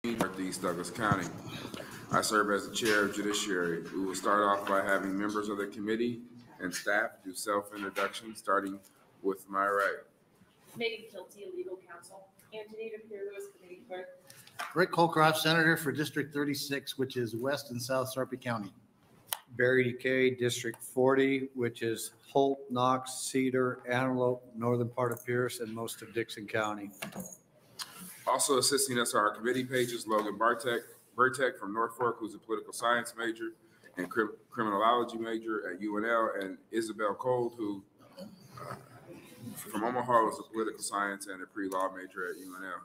Northeast Douglas County. I serve as the chair of Judiciary. We will start off by having members of the committee and staff do self-introduction, starting with my right. Megan Kilty, legal counsel. Antonita Pierce, committee clerk. Rick Holcroft, Senator for District 36, which is West and South Sarpy County. Barry DeKay, District 40, which is Holt, Knox, Cedar, Antelope, northern part of Pierce, and most of Dixon County. Also assisting us are our committee pages, Logan Bartek from Norfolk, who's a political science major and criminology major at UNL, and Isabel Cold, who from Omaha was a political science and a pre-law major at UNL.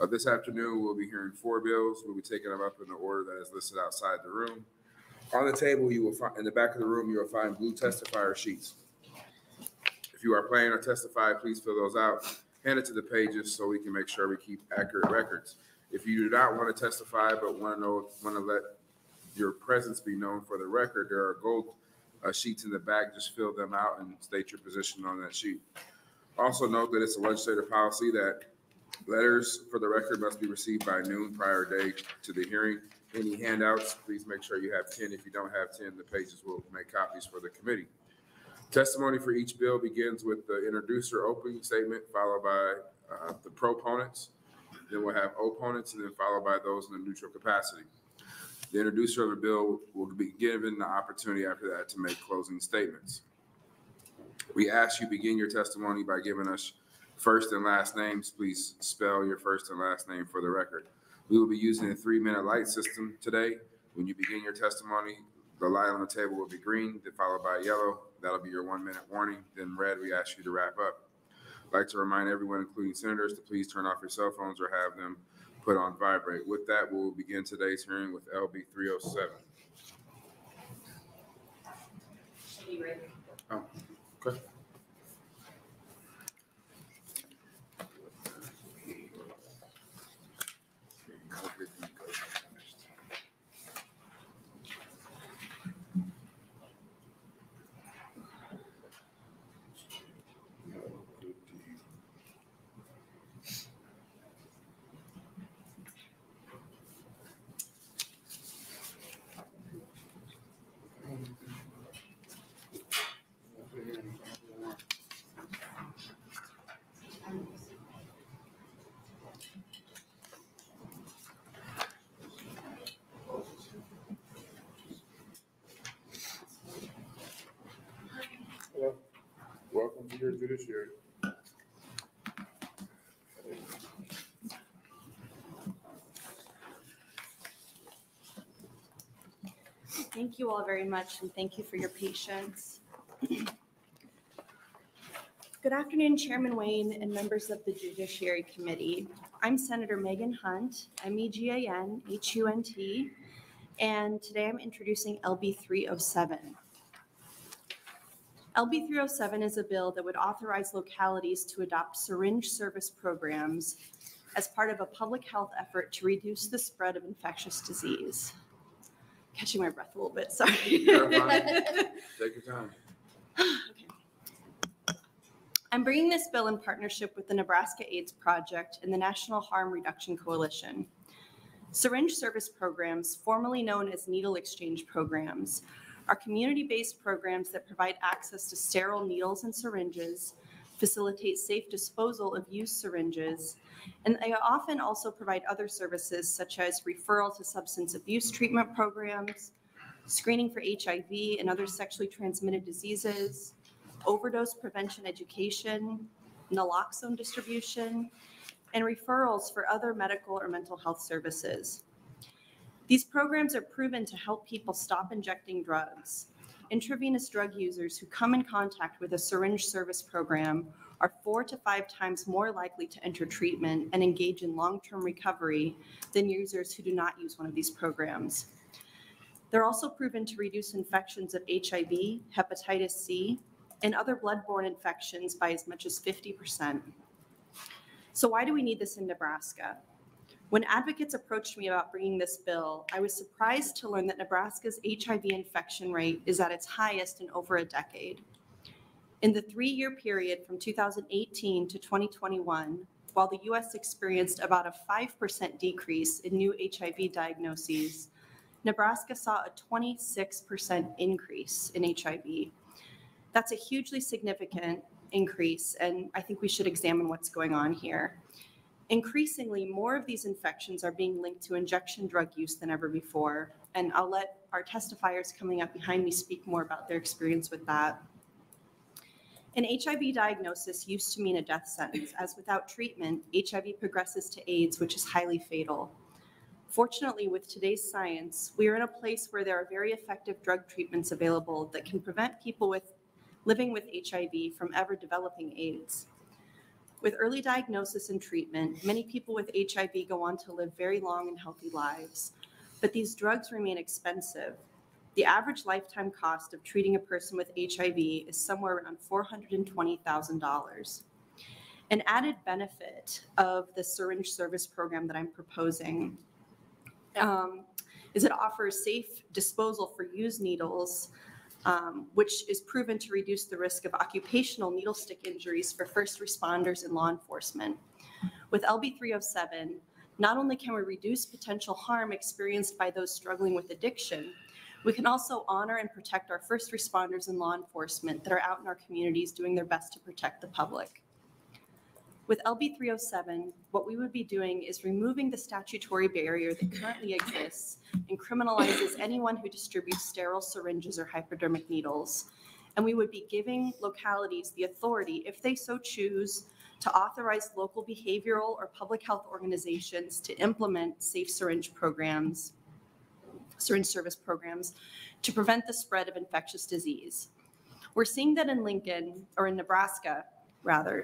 This afternoon, we'll be hearing 4 bills. We'll be taking them up in the order that is listed outside the room. On the table, you will find, in the back of the room, you will find blue testifier sheets. If you are planning to testify, please fill those out. Hand it to the pages so we can make sure we keep accurate records. If you do not want to testify but want to let your presence be known for the record, there are gold sheets in the back. Just fill them out and state your position on that sheet. Also note that it's a legislative policy that letters for the record must be received by noon prior date to the hearing. Any handouts, please make sure you have 10. If you don't have 10, the pages will make copies for the committee. Testimony for each bill begins with the introducer opening statement, followed by the proponents. Then we'll have opponents, and then followed by those in a neutral capacity. The introducer of the bill will be given the opportunity after that to make closing statements. We ask you begin your testimony by giving us first and last names. Please spell your first and last name for the record. We will be using a 3-minute light system today. When you begin your testimony, the light on the table will be green, then followed by yellow. That'll be your 1-minute warning. Then red, we ask you to wrap up. I'd like to remind everyone, including senators, to please turn off your cell phones or have them put on vibrate. With that, we'll begin today's hearing with LB 307. Oh, okay. Hello. Welcome to your Judiciary. Thank you all very much, and thank you for your patience. Good afternoon, Chairman Wayne and members of the Judiciary Committee. I'm Senator Megan Hunt, MEGAN-HUNT, and today I'm introducing LB 307. LB 307 is a bill that would authorize localities to adopt syringe service programs as part of a public health effort to reduce the spread of infectious disease. Catching my breath a little bit, sorry. Take your time. Okay. I'm bringing this bill in partnership with the Nebraska AIDS Project and the National Harm Reduction Coalition. Syringe service programs, formerly known as needle exchange programs, are community-based programs that provide access to sterile needles and syringes, facilitate safe disposal of used syringes, and they often also provide other services such as referral to substance abuse treatment programs, screening for HIV and other sexually transmitted diseases, overdose prevention education, naloxone distribution, and referrals for other medical or mental health services. These programs are proven to help people stop injecting drugs. Intravenous drug users who come in contact with a syringe service program are 4 to 5 times more likely to enter treatment and engage in long-term recovery than users who do not use one of these programs. They're also proven to reduce infections of HIV, hepatitis C, and other bloodborne infections by as much as 50%. So why do we need this in Nebraska? When advocates approached me about bringing this bill, I was surprised to learn that Nebraska's HIV infection rate is at its highest in over a decade. In the 3-year period from 2018 to 2021, while the U.S. experienced about a 5% decrease in new HIV diagnoses, Nebraska saw a 26% increase in HIV. That's a hugely significant increase, and I think we should examine what's going on here. Increasingly, more of these infections are being linked to injection drug use than ever before, and I'll let our testifiers coming up behind me speak more about their experience with that. An HIV diagnosis used to mean a death sentence, as without treatment, HIV progresses to AIDS, which is highly fatal. Fortunately, with today's science, we are in a place where there are very effective drug treatments available that can prevent people living with HIV from ever developing AIDS. With early diagnosis and treatment, many people with HIV go on to live very long and healthy lives, but these drugs remain expensive. The average lifetime cost of treating a person with HIV is somewhere around $420,000. An added benefit of the syringe service program that I'm proposing is it offers safe disposal for used needles, which is proven to reduce the risk of occupational needle stick injuries for first responders and law enforcement. With LB 307, not only can we reduce potential harm experienced by those struggling with addiction, we can also honor and protect our first responders and law enforcement that are out in our communities doing their best to protect the public. With LB 307, what we would be doing is removing the statutory barrier that currently exists and criminalizes anyone who distributes sterile syringes or hypodermic needles. And we would be giving localities the authority, if they so choose, to authorize local behavioral or public health organizations to implement safe syringe service programs to prevent the spread of infectious disease. We're seeing that in Nebraska,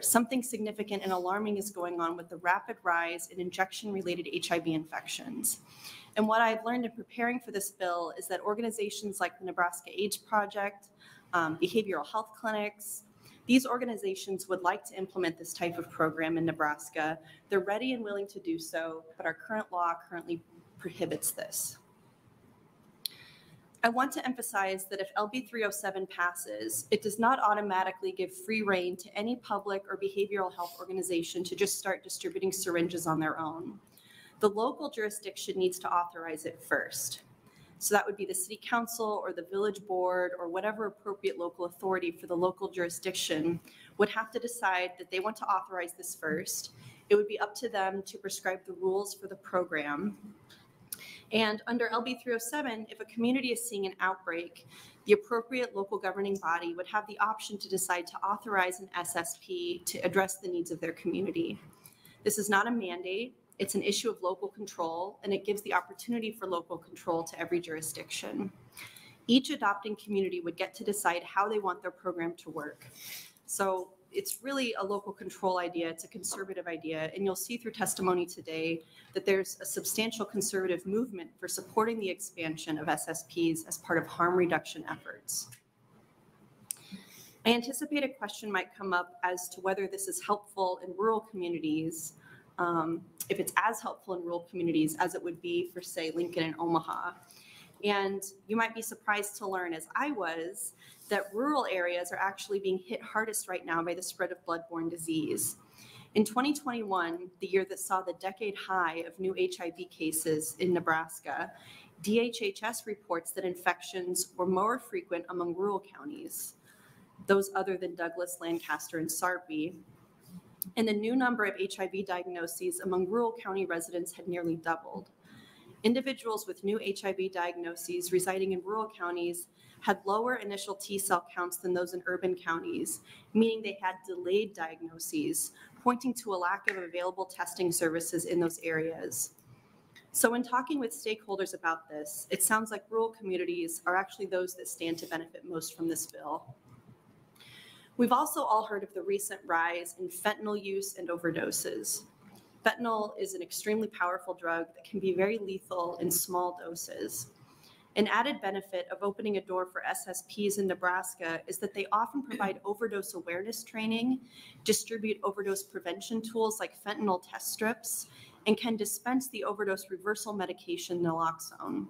something significant and alarming is going on with the rapid rise in injection-related HIV infections. And what I've learned in preparing for this bill is that organizations like the Nebraska AIDS Project, behavioral health clinics, these organizations would like to implement this type of program in Nebraska. They're ready and willing to do so, but our current law currently prohibits this. I want to emphasize that if LB 307 passes, it does not automatically give free rein to any public or behavioral health organization to just start distributing syringes on their own. The local jurisdiction needs to authorize it first. So that would be the city council or the village board or whatever appropriate local authority for the local jurisdiction would have to decide that they want to authorize this first. It would be up to them to prescribe the rules for the program. And under LB 307, if a community is seeing an outbreak, the appropriate local governing body would have the option to decide to authorize an SSP to address the needs of their community. This is not a mandate. It's an issue of local control, and it gives the opportunity for local control to every jurisdiction. Each adopting community would get to decide how they want their program to work. So it's really a local control idea. It's a conservative idea, and you'll see through testimony today that there's a substantial conservative movement for supporting the expansion of SSPs as part of harm reduction efforts. I anticipate a question might come up as to whether this is helpful in rural communities, if it's as helpful in rural communities as it would be for, say, Lincoln and Omaha. And you might be surprised to learn, as I was, that rural areas are actually being hit hardest right now by the spread of bloodborne disease. In 2021, the year that saw the decade high of new HIV cases in Nebraska, DHHS reports that infections were more frequent among rural counties, those other than Douglas, Lancaster, and Sarpy. And the new number of HIV diagnoses among rural county residents had nearly doubled. Individuals with new HIV diagnoses residing in rural counties had lower initial T-cell counts than those in urban counties, meaning they had delayed diagnoses, pointing to a lack of available testing services in those areas. So when talking with stakeholders about this, it sounds like rural communities are actually those that stand to benefit most from this bill. We've also all heard of the recent rise in fentanyl use and overdoses. Fentanyl is an extremely powerful drug that can be very lethal in small doses. An added benefit of opening a door for SSPs in Nebraska is that they often provide overdose awareness training, distribute overdose prevention tools like fentanyl test strips, and can dispense the overdose reversal medication naloxone.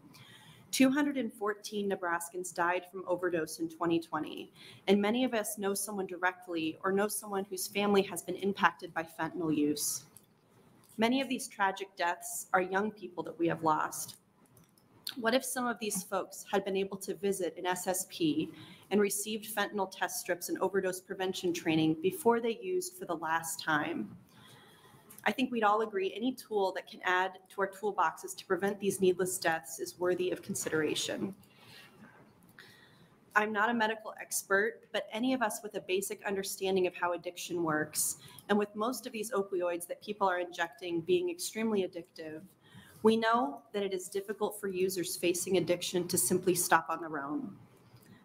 214 Nebraskans died from overdose in 2020, and many of us know someone directly or know someone whose family has been impacted by fentanyl use. Many of these tragic deaths are young people that we have lost. What if some of these folks had been able to visit an SSP and received fentanyl test strips and overdose prevention training before they used for the last time? I think we'd all agree any tool that can add to our toolboxes to prevent these needless deaths is worthy of consideration. I'm not a medical expert, but any of us with a basic understanding of how addiction works, and with most of these opioids that people are injecting being extremely addictive, we know that it is difficult for users facing addiction to simply stop on their own.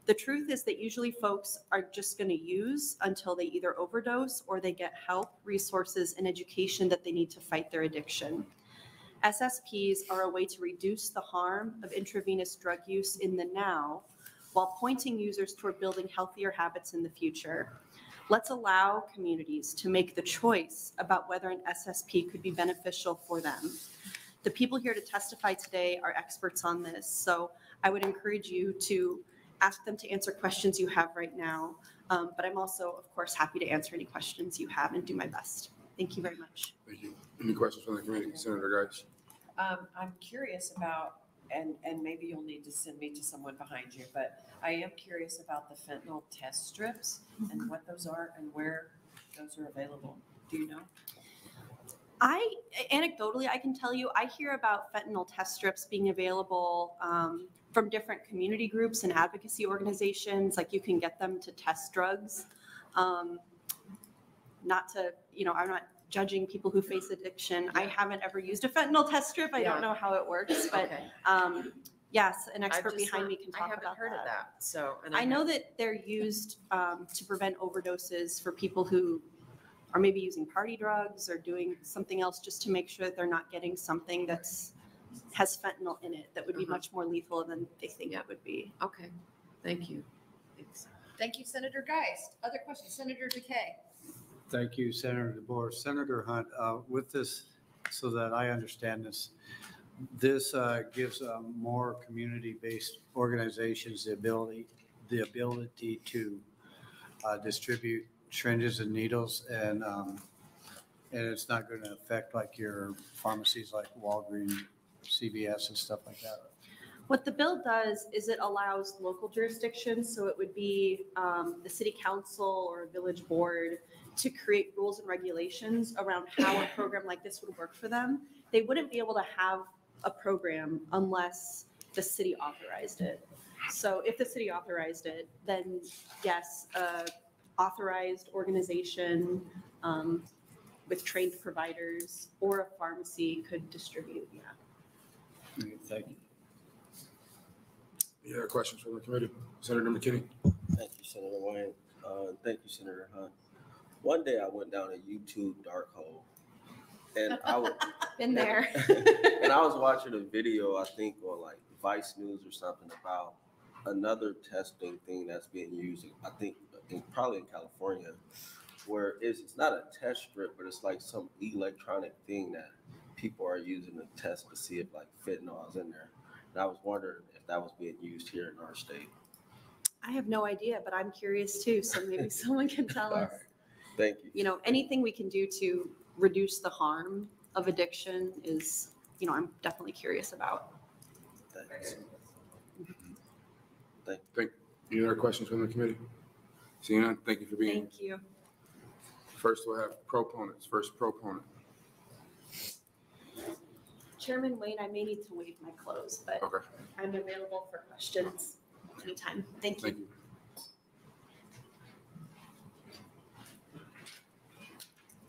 The truth is that usually folks are just going to use until they either overdose or they get help, resources, and education that they need to fight their addiction. SSPs are a way to reduce the harm of intravenous drug use in the now while pointing users toward building healthier habits in the future. Let's allow communities to make the choice about whether an SSP could be beneficial for them. The people here to testify today are experts on this, so I would encourage you to ask them to answer questions you have right now, but I'm also, of course, happy to answer any questions you have and do my best. Thank you very much. Thank you. Any questions from the committee? Senator Geis. I'm curious about, and maybe you'll need to send me to someone behind you, but I am curious about the fentanyl test strips and what those are and where those are available. Do you know? Anecdotally, I can tell you, I hear about fentanyl test strips being available from different community groups and advocacy organizations. Like you can get them to test drugs. Not to, I'm not judging people who face addiction. I haven't ever used a fentanyl test strip. I don't know how it works, but yes, an expert behind me can talk about that. I haven't heard of that. So, and I know that they're used to prevent overdoses for people who are maybe using party drugs or doing something else just to make sure that they're not getting something has fentanyl in it that would be much more lethal than they think it would be. Okay, thank you. Thanks. Thank you, Senator Geist. Other questions, Senator Decay. Thank you, Senator DeBoer. Senator Hunt, with this, so that I understand this, this gives more community-based organizations the ability to distribute syringes and needles, and it's not going to affect like your pharmacies like Walgreens, CVS, and stuff like that. What the bill does is it allows local jurisdictions, so it would be the city council or a village board, to create rules and regulations around how a program like this would work for them. They wouldn't be able to have a program unless the city authorized it. So if the city authorized it, then yes, authorized organization with trained providers or a pharmacy could distribute, Thank you. Any other questions from the committee? Senator McKinney. Thank you, Senator Wayne. Thank you, Senator Hunt. One day I went down a YouTube dark hole, and I was been there. and I was watching a video, I think on like Vice News or something, about another testing thing that's being used. I think probably in California, where it's not a test strip, but it's like some electronic thing that people are using to test to see if like fentanyl is in there. And I was wondering if that was being used here in our state. I have no idea, but I'm curious too. So maybe someone can tell us. Right. Thank you. Anything we can do to reduce the harm of addiction is, I'm definitely curious about. Thanks. Thank you. Any other questions from the committee? Seeing none, thank you for being here. Thank you. First, we'll have proponents. First proponent. Chairman Wayne, I may need to waive my close, but Okay. I'm available for questions anytime. Thank you. Thank you.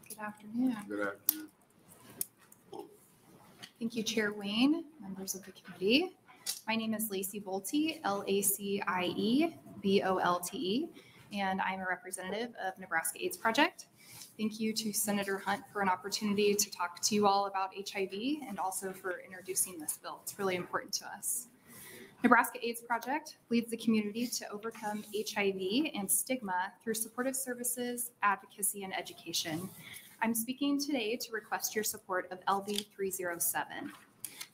Good afternoon. Good afternoon. Thank you, Chair Wayne, members of the committee. My name is Lacey Bolte, Lacie Bolte, and I'm a representative of Nebraska AIDS Project. Thank you to Senator Hunt for an opportunity to talk to you all about HIV and also for introducing this bill. It's really important to us. Nebraska AIDS Project leads the community to overcome HIV and stigma through supportive services, advocacy, and education. I'm speaking today to request your support of LB 307.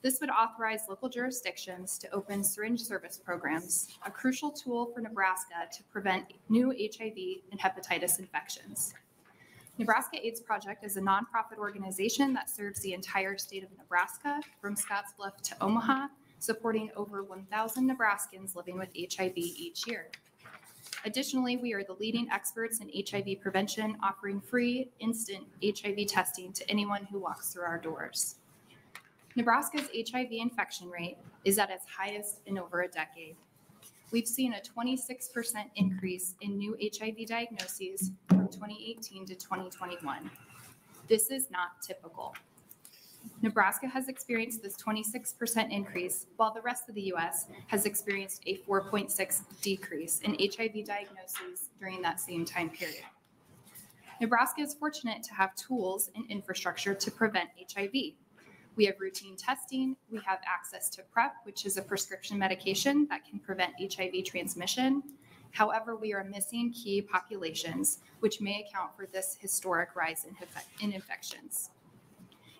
This would authorize local jurisdictions to open syringe service programs, a crucial tool for Nebraska to prevent new HIV and hepatitis infections. Nebraska AIDS Project is a nonprofit organization that serves the entire state of Nebraska, from Scottsbluff to Omaha, supporting over 1,000 Nebraskans living with HIV each year. Additionally, we are the leading experts in HIV prevention, offering free, instant HIV testing to anyone who walks through our doors. Nebraska's HIV infection rate is at its highest in over a decade. We've seen a 26% increase in new HIV diagnoses from 2018 to 2021. This is not typical. Nebraska has experienced this 26% increase, while the rest of the U.S. has experienced a 4.6% decrease in HIV diagnoses during that same time period. Nebraska is fortunate to have tools and infrastructure to prevent HIV. We have routine testing, we have access to PrEP, which is a prescription medication that can prevent HIV transmission. However, we are missing key populations, which may account for this historic rise in infections.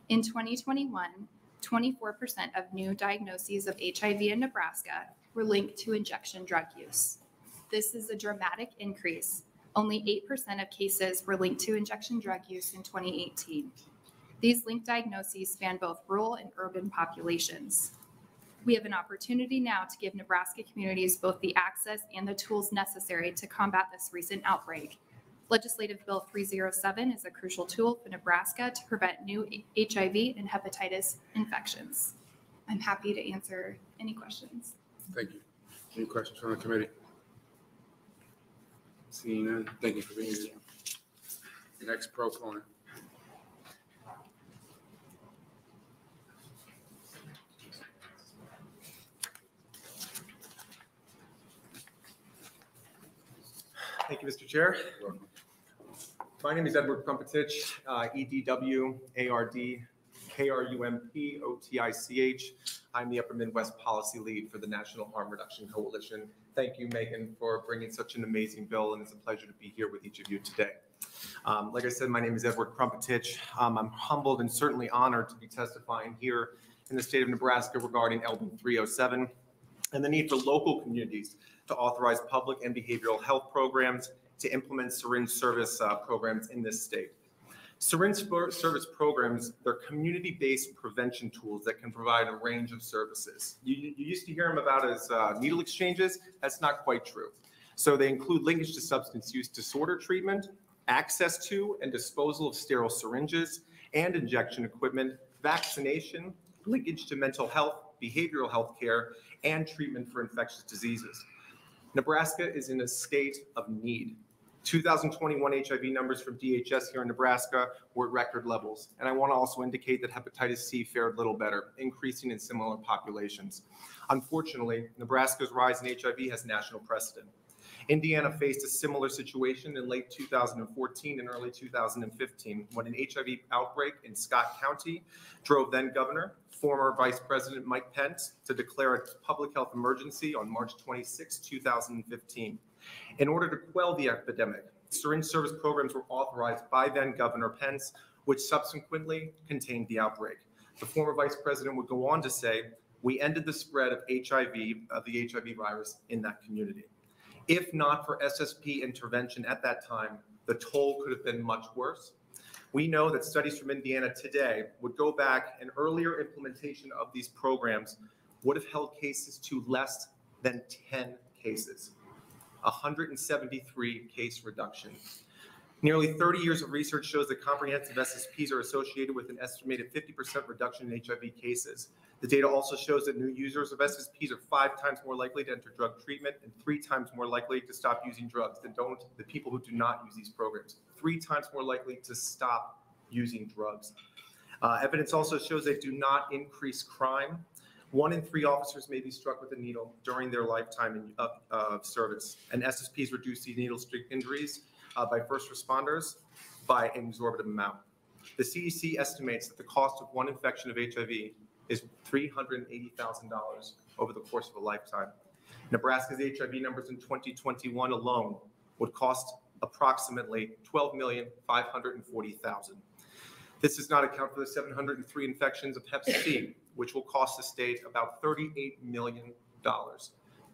In 2021, 24% of new diagnoses of HIV in Nebraska were linked to injection drug use. This is a dramatic increase. Only 8% of cases were linked to injection drug use in 2018. These linked diagnoses span both rural and urban populations. We have an opportunity now to give Nebraska communities both the access and the tools necessary to combat this recent outbreak. Legislative Bill 307 is a crucial tool for Nebraska to prevent new HIV and hepatitis infections. I'm happy to answer any questions. Thank you. Any questions from the committee? Seeing none, thank you for being here. Next proponent. Thank you, Mr. Chair. My name is Edward Krumpetich, EDWARD-KRUMPOTICH. I'm the Upper Midwest Policy Lead for the National Harm Reduction Coalition. Thank you, Megan, for bringing such an amazing bill, and it's a pleasure to be here with each of you today. Like I said, my name is Edward Krumpetich. I'm humbled and certainly honored to be testifying here in the state of Nebraska regarding LB 307 and the need for local communities to authorize public and behavioral health programs to implement syringe service programs in this state. Syringe service programs, they're community-based prevention tools that can provide a range of services. You used to hear them about as needle exchanges. That's not quite true. So they include linkage to substance use disorder treatment, access to and disposal of sterile syringes and injection equipment, vaccination, linkage to mental health, behavioral health care, and treatment for infectious diseases. Nebraska is in a state of need. 2021 HIV numbers from DHS here in Nebraska were at record levels. And I want to also indicate that hepatitis C fared little better, increasing in similar populations. Unfortunately, Nebraska's rise in HIV has national precedent. Indiana faced a similar situation in late 2014 and early 2015 when an HIV outbreak in Scott County drove then Governor, former Vice President Mike Pence to declare a public health emergency on March 26, 2015. In order to quell the epidemic, syringe service programs were authorized by then Governor Pence, which subsequently contained the outbreak. The former Vice President would go on to say, "We ended the spread of HIV, of the HIV virus in that community." If not for SSP intervention at that time, the toll could have been much worse. We know that studies from Indiana today would go back, and earlier implementation of these programs would have held cases to less than 10 cases, 173 case reduction. Nearly 30 years of research shows that comprehensive SSPs are associated with an estimated 50% reduction in HIV cases. The data also shows that new users of SSPs are 5 times more likely to enter drug treatment and 3 times more likely to stop using drugs than the people who do not use these programs. 3 times more likely to stop using drugs. Evidence also shows they do not increase crime. 1 in 3 officers may be struck with a needle during their lifetime of service. And SSPs reduce these needle stick injuries by first responders by an exorbitant amount. The CDC estimates that the cost of 1 infection of HIV is $380,000 over the course of a lifetime. Nebraska's HIV numbers in 2021 alone would cost approximately $12,540,000. This does not account for the 703 infections of Hep C, which will cost the state about $38 million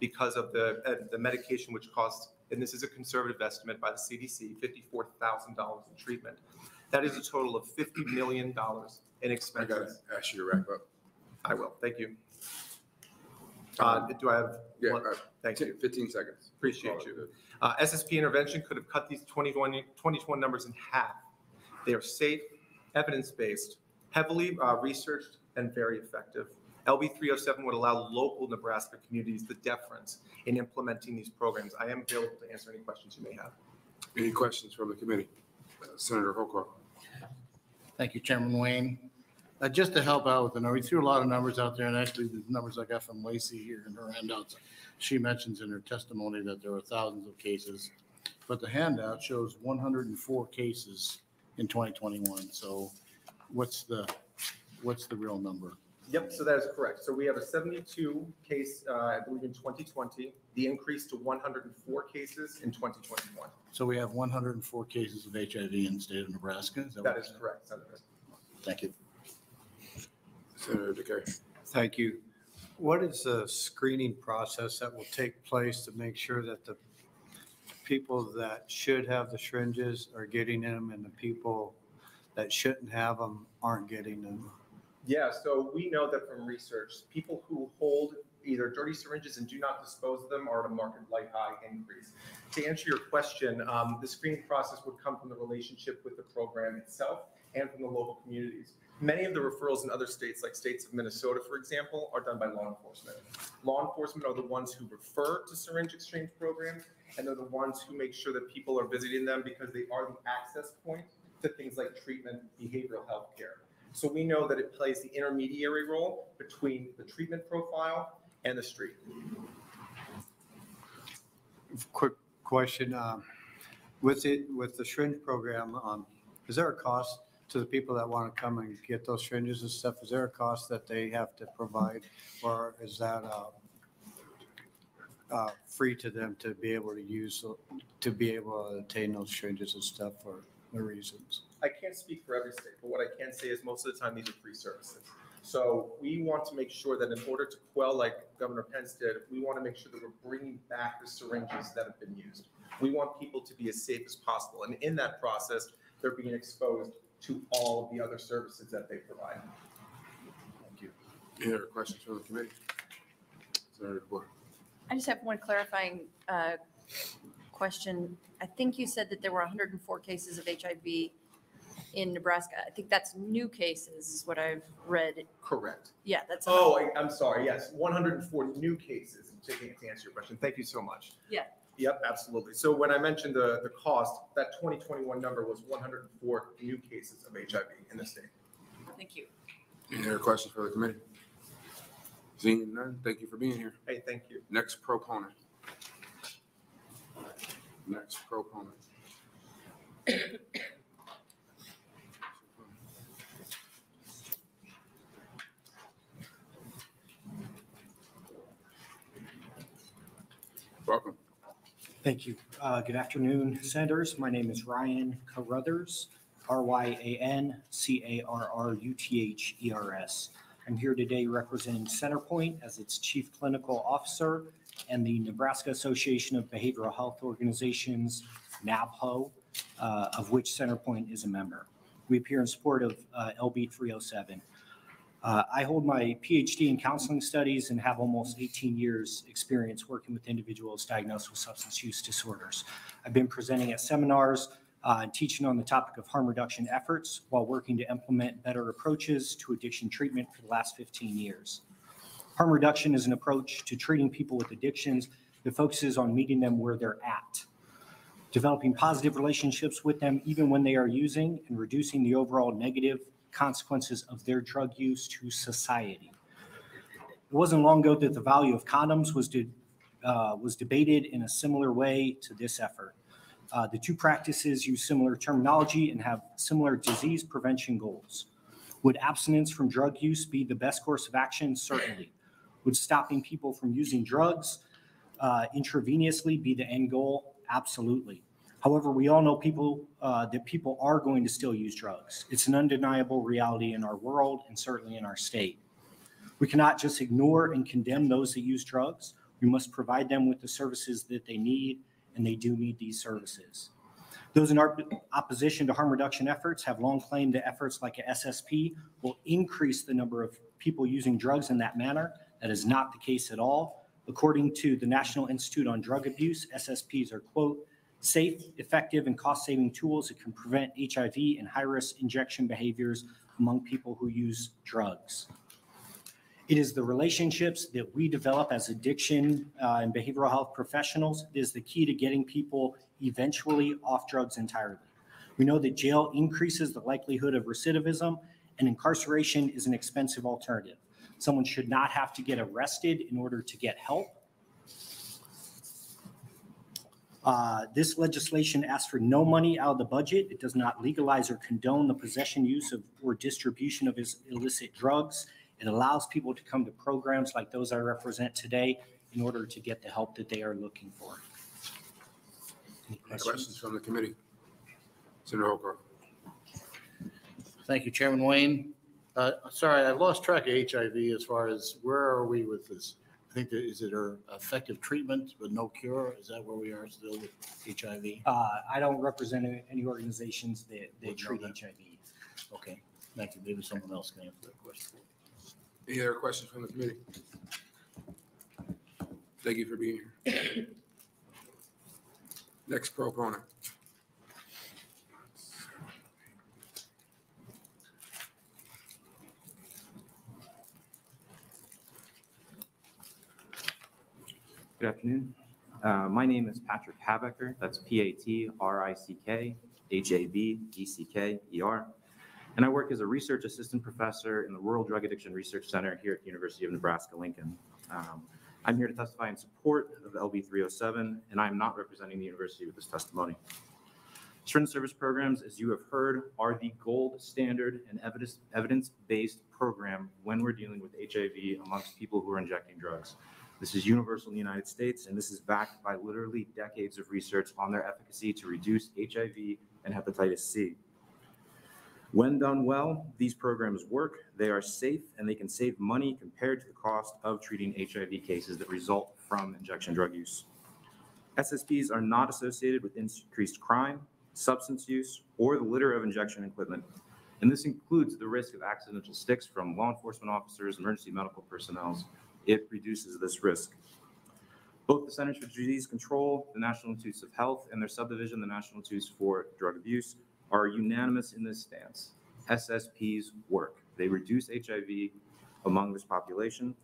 because of the medication which costs and this is a conservative estimate by the CDC, $54,000 in treatment. That is a total of $50 million in I gotta expenses. ask you to wrap up. I will, thank you. Do I have? Yeah, one? Thank you. 15 seconds. Appreciate you. SSP intervention could have cut these 2021 numbers in half. They are safe, evidence-based, heavily researched, and very effective. LB 307 would allow local Nebraska communities the deference in implementing these programs. I am available to answer any questions you may have. Any questions from the committee? Senator Holcroft. Thank you, Chairman Wayne. Just to help out with the number, we threw a lot of numbers out there, and actually the numbers I got from Lacey here in her handouts, she mentions in her testimony that there were thousands of cases, but the handout shows 104 cases in 2021. So what's the real number? Yep, so that is correct. So we have a 72 case, I believe in 2020, the increase to 104 cases in 2021. So we have 104 cases of HIV in the state of Nebraska? That is correct, Senator. Thank you. Senator DeKay. Thank you. What is the screening process that will take place to make sure that the people that should have the syringes are getting them and the people that shouldn't have them aren't getting them? Yeah, so we know that from research, people who hold either dirty syringes and do not dispose of them are at a market-wide high increase. To answer your question, the screening process would come from the relationship with the program itself and from the local communities. Many of the referrals in other states, like states of Minnesota, for example, are done by law enforcement. Law enforcement are the ones who refer to syringe exchange programs, and they're the ones who make sure that people are visiting them because they are the access point to things like treatment, behavioral health care. So we know that it plays the intermediary role between the treatment profile and the street. Quick question, with the syringe program, is there a cost to the people that want to come and get those syringes and stuff? Is there a cost that they have to provide, or is that free to them to be able to use, to be able to obtain those syringes and stuff for the reasons? I can't speak for every state, but what I can say is most of the time these are free services. So we want to make sure that in order to quell, like Governor Pence did, we want to make sure that we're bringing back the syringes that have been used. We want people to be as safe as possible. And in that process, they're being exposed to all of the other services that they provide. Thank you. Any other questions from the committee? Senator DeBoer. I just have one clarifying question. I think you said that there were 104 cases of HIV in Nebraska. I think that's new cases is what I've read. Correct. Yeah, that's. Oh, I'm sorry. Yes, 104 new cases. To answer your question. Thank you so much. Yeah. Yep, absolutely. So when I mentioned the cost, that 2021 number was 104 new cases of HIV in the state. Thank you. Any other questions for the committee? Seeing none, thank you for being here. Hey, thank you. Next proponent. Next proponent. Welcome. Thank you. Good afternoon, Senators. My name is Ryan Carruthers, RyanCarruthers. I'm here today representing Centerpoint as its Chief Clinical Officer and the Nebraska Association of Behavioral Health Organizations, NABHO, of which Centerpoint is a member. We appear in support of LB 307. I hold my PhD in counseling studies and have almost 18 years experience working with individuals diagnosed with substance use disorders. I've been presenting at seminars and teaching on the topic of harm reduction efforts while working to implement better approaches to addiction treatment for the last 15 years. Harm reduction is an approach to treating people with addictions that focuses on meeting them where they're at, developing positive relationships with them even when they are using, and reducing the overall negative consequences of their drug use to society. It wasn't long ago that the value of condoms was debated in a similar way to this effort. The two practices use similar terminology and have similar disease prevention goals. Would abstinence from drug use be the best course of action? Certainly. Would stopping people from using drugs intravenously be the end goal? Absolutely. However, we all know that people are going to still use drugs. It's an undeniable reality in our world and certainly in our state. We cannot just ignore and condemn those that use drugs. We must provide them with the services that they need and they do need these services. Those in opposition to harm reduction efforts have long claimed that efforts like a SSP will increase the number of people using drugs in that manner. That is not the case at all. According to the National Institute on Drug Abuse, SSPs are, quote, safe, effective, and cost-saving tools that can prevent HIV and high-risk injection behaviors among people who use drugs. It is the relationships that we develop as addiction and behavioral health professionals that is the key to getting people eventually off drugs entirely. We know that jail increases the likelihood of recidivism, and incarceration is an expensive alternative. Someone should not have to get arrested in order to get help. This legislation asks for no money out of the budget. It does not legalize or condone the possession, use of, or distribution of illicit drugs. It allows people to come to programs like those I represent today in order to get the help that they are looking for. Any Questions from the committee? Senator Holcroft. Thank you, Chairman Wayne. Sorry, I lost track of HIV as far as where are we with this? I think that, is it an effective treatment but no cure? Is that where we are still with HIV? I don't represent any organizations that treat HIV. Okay, thank you. Maybe someone else can answer that question. Any other questions from the committee? Thank you for being here. Next proponent. Good afternoon. My name is Patrick Habecker. That's PATRICK-HABECKER. And I work as a research assistant professor in the Rural Drug Addiction Research Center here at the University of Nebraska-Lincoln. I'm here to testify in support of LB 307, and I'm not representing the university with this testimony. Syringe service programs, as you have heard, are the gold standard and evidence-based program when we're dealing with HIV amongst people who are injecting drugs. This is universal in the United States, and this is backed by literally decades of research on their efficacy to reduce HIV and hepatitis C. When done well, these programs work, they are safe, and they can save money compared to the cost of treating HIV cases that result from injection drug use. SSPs are not associated with increased crime, substance use, or the litter of injection equipment. And this includes the risk of accidental sticks from law enforcement officers, emergency medical personnel. It reduces this risk. Both the Centers for Disease Control, the National Institutes of Health, and their subdivision, the National Institutes for Drug Abuse, are unanimous in this stance. SSPs work. They reduce HIV among this population.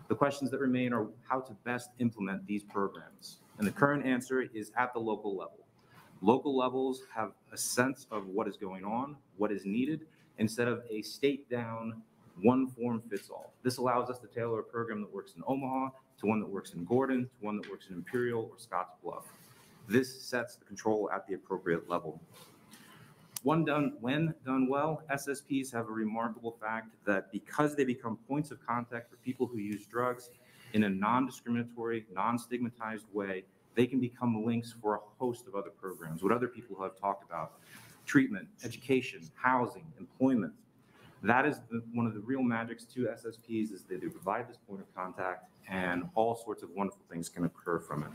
The questions that remain are how to best implement these programs. And the current answer is at the local level. Local levels have a sense of what is going on, what is needed, instead of a state-down, one-form-fits-all. This allows us to tailor a program that works in Omaha to one that works in Gordon, to one that works in Imperial or Scottsbluff. This sets the control at the appropriate level. When done well, SSPs have a remarkable fact that because they become points of contact for people who use drugs in a non-discriminatory, non-stigmatized way, they can become links for a host of other programs, what other people have talked about: treatment, education, housing, employment. That is one of the real magics to SSPs, is that they provide this point of contact, and all sorts of wonderful things can occur from it.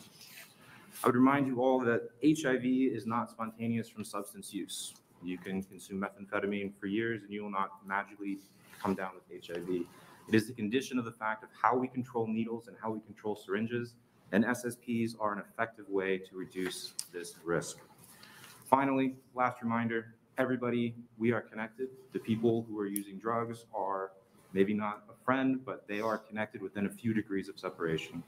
I would remind you all that HIV is not spontaneous from substance use. You can consume methamphetamine for years and you will not magically come down with HIV. It is the condition of the fact of how we control needles and how we control syringes, and SSPs are an effective way to reduce this risk. Finally, last reminder, everybody, we are connected. The people who are using drugs are maybe not a friend, but they are connected within a few degrees of separation.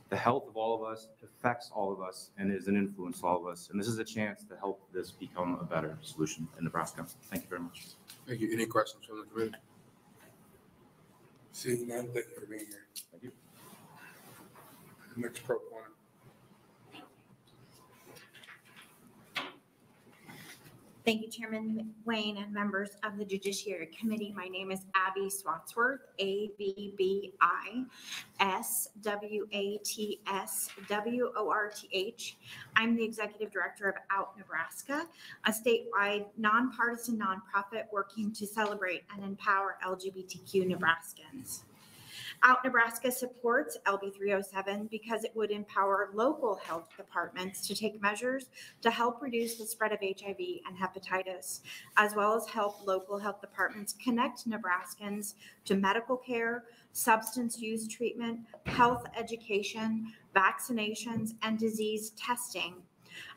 The health of all of us affects all of us and is an influence to all of us. And this is a chance to help this become a better solution in Nebraska. Thank you very much. Thank you. Any questions from the committee? Seeing none, thank you for being here. Thank you. Next proponent. Thank you, Chairman Wayne and members of the Judiciary Committee. My name is Abby Swatsworth, ABBISWATSWORTH. I'm the Executive Director of Out Nebraska, a statewide nonpartisan nonprofit working to celebrate and empower LGBTQ Nebraskans. Out Nebraska supports LB 307 because it would empower local health departments to take measures to help reduce the spread of HIV and hepatitis, as well as help local health departments connect Nebraskans to medical care, substance use treatment, health education, vaccinations, and disease testing.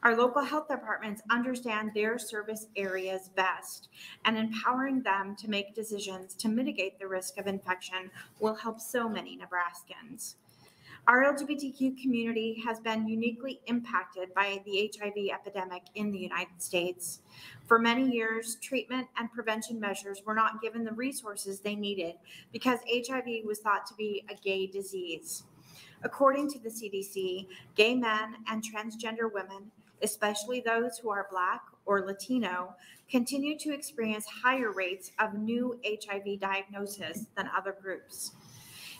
Our local health departments understand their service areas best, and empowering them to make decisions to mitigate the risk of infection will help so many Nebraskans. Our LGBTQ community has been uniquely impacted by the HIV epidemic in the United States. For many years, treatment and prevention measures were not given the resources they needed because HIV was thought to be a gay disease. According to the CDC, gay men and transgender women, especially those who are Black or Latino, continue to experience higher rates of new HIV diagnosis than other groups.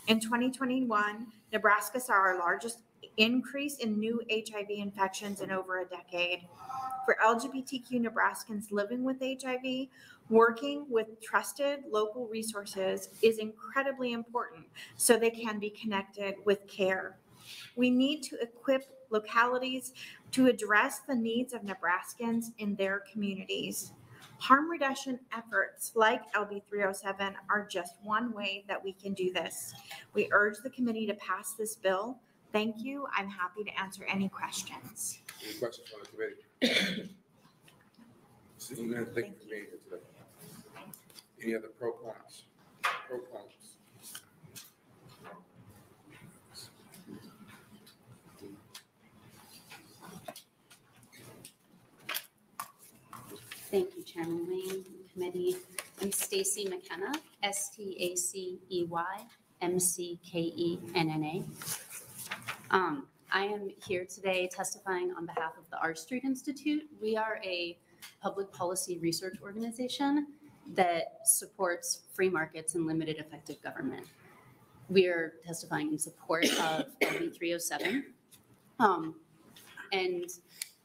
In 2021, Nebraska saw our largest increase in new HIV infections in over a decade. For LGBTQ Nebraskans living with HIV, working with trusted local resources is incredibly important so they can be connected with care. We need to equip localities to address the needs of Nebraskans in their communities. Harm reduction efforts like LB 307 are just one way that we can do this. We urge the committee to pass this bill. Thank you. I'm happy to answer any questions. Any questions from the committee? Seeing none, thank you for being here today. Any other proponents? Thank you, Chairman Wayne, committee. I'm Stacy McKenna, STACEY-MCKENNA. I am here today testifying on behalf of the R Street Institute. We are a public policy research organization that supports free markets and limited effective government. We are testifying in support of LB 307. And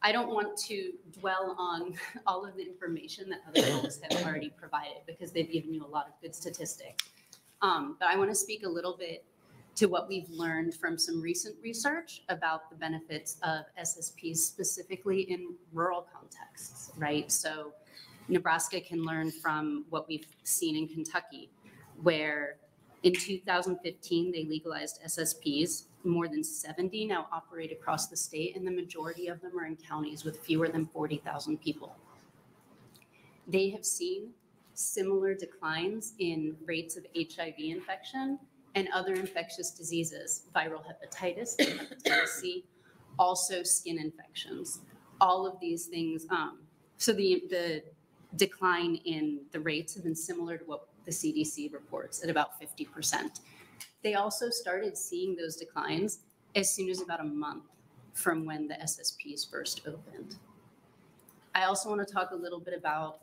I don't want to dwell on all of the information that other folks have already provided because they've given you a lot of good statistics. But I want to speak a little bit to what we've learned from some recent research about the benefits of SSPs, specifically in rural contexts, right? So Nebraska can learn from what we've seen in Kentucky, where in 2015, they legalized SSPs. More than 70 now operate across the state, and the majority of them are in counties with fewer than 40,000 people. They have seen similar declines in rates of HIV infection and other infectious diseases, viral hepatitis, hepatitis C, also skin infections. All of these things, so the decline in the rates have been similar to what the CDC reports at about 50%. They also started seeing those declines as soon as about a month from when the SSPs first opened. I also want to talk a little bit about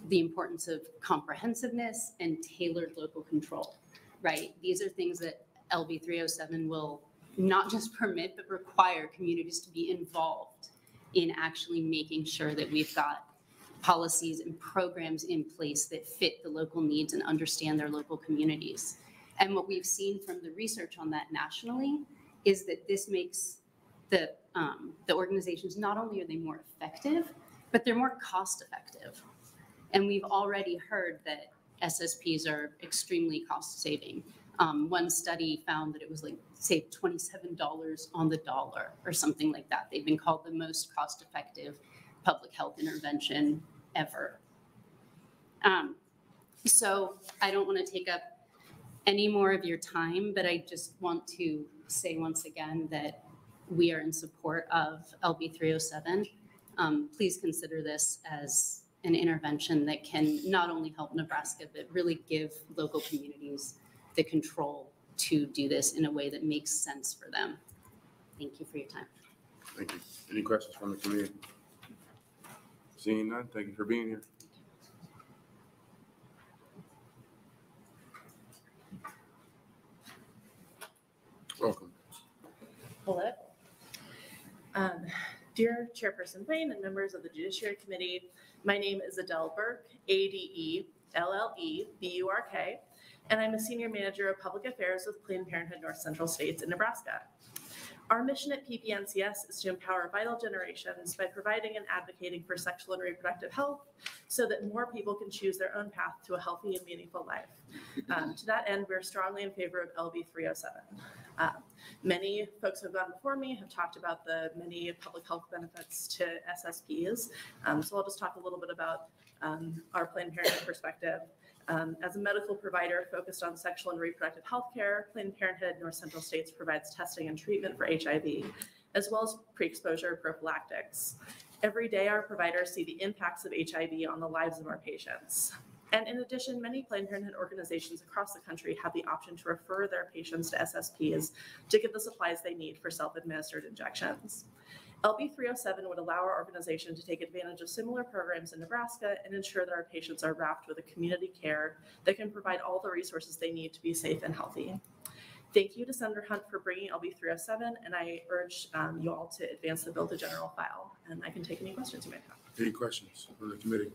the importance of comprehensiveness and tailored local control, right? These are things that LB 307 will not just permit, but require communities to be involved in actually making sure that we've got policies and programs in place that fit the local needs and understand their local communities. And what we've seen from the research on that nationally is that this makes the organizations, not only are they more effective, but they're more cost effective. And we've already heard that SSPs are extremely cost saving. One study found that it was like, say, $27 on the dollar or something like that. They've been called the most cost effective public health intervention ever. So I don't want to take up any more of your time, but I just want to say once again that we are in support of LB 307. Please consider this as an intervention that can not only help Nebraska, but really give local communities the control to do this in a way that makes sense for them. Thank you for your time. Thank you. Any questions from the committee? Seeing none, thank you for being here. Welcome. Hello. Dear Chairperson Wayne and members of the Judiciary Committee, my name is Adele Burke, ADELLEBURK, and I'm a Senior Manager of Public Affairs with Planned Parenthood North Central States in Nebraska. Our mission at PPNCS is to empower vital generations by providing and advocating for sexual and reproductive health so that more people can choose their own path to a healthy and meaningful life. To that end, we're strongly in favor of LB 307. Many folks who have gone before me have talked about the many public health benefits to SSPs. So I'll just talk a little bit about our Planned Parenthood perspective. As a medical provider focused on sexual and reproductive health care, Planned Parenthood North Central States provides testing and treatment for HIV, as well as pre-exposure prophylactics. Every day, our providers see the impacts of HIV on the lives of our patients. And in addition, many Planned Parenthood organizations across the country have the option to refer their patients to SSPs to get the supplies they need for self-administered injections. LB 307 would allow our organization to take advantage of similar programs in Nebraska and ensure that our patients are wrapped with a community care that can provide all the resources they need to be safe and healthy. Thank you to Senator Hunt for bringing LB 307, and I urge you all to advance the bill to general file, and I can take any questions you might have. Any questions from the committee?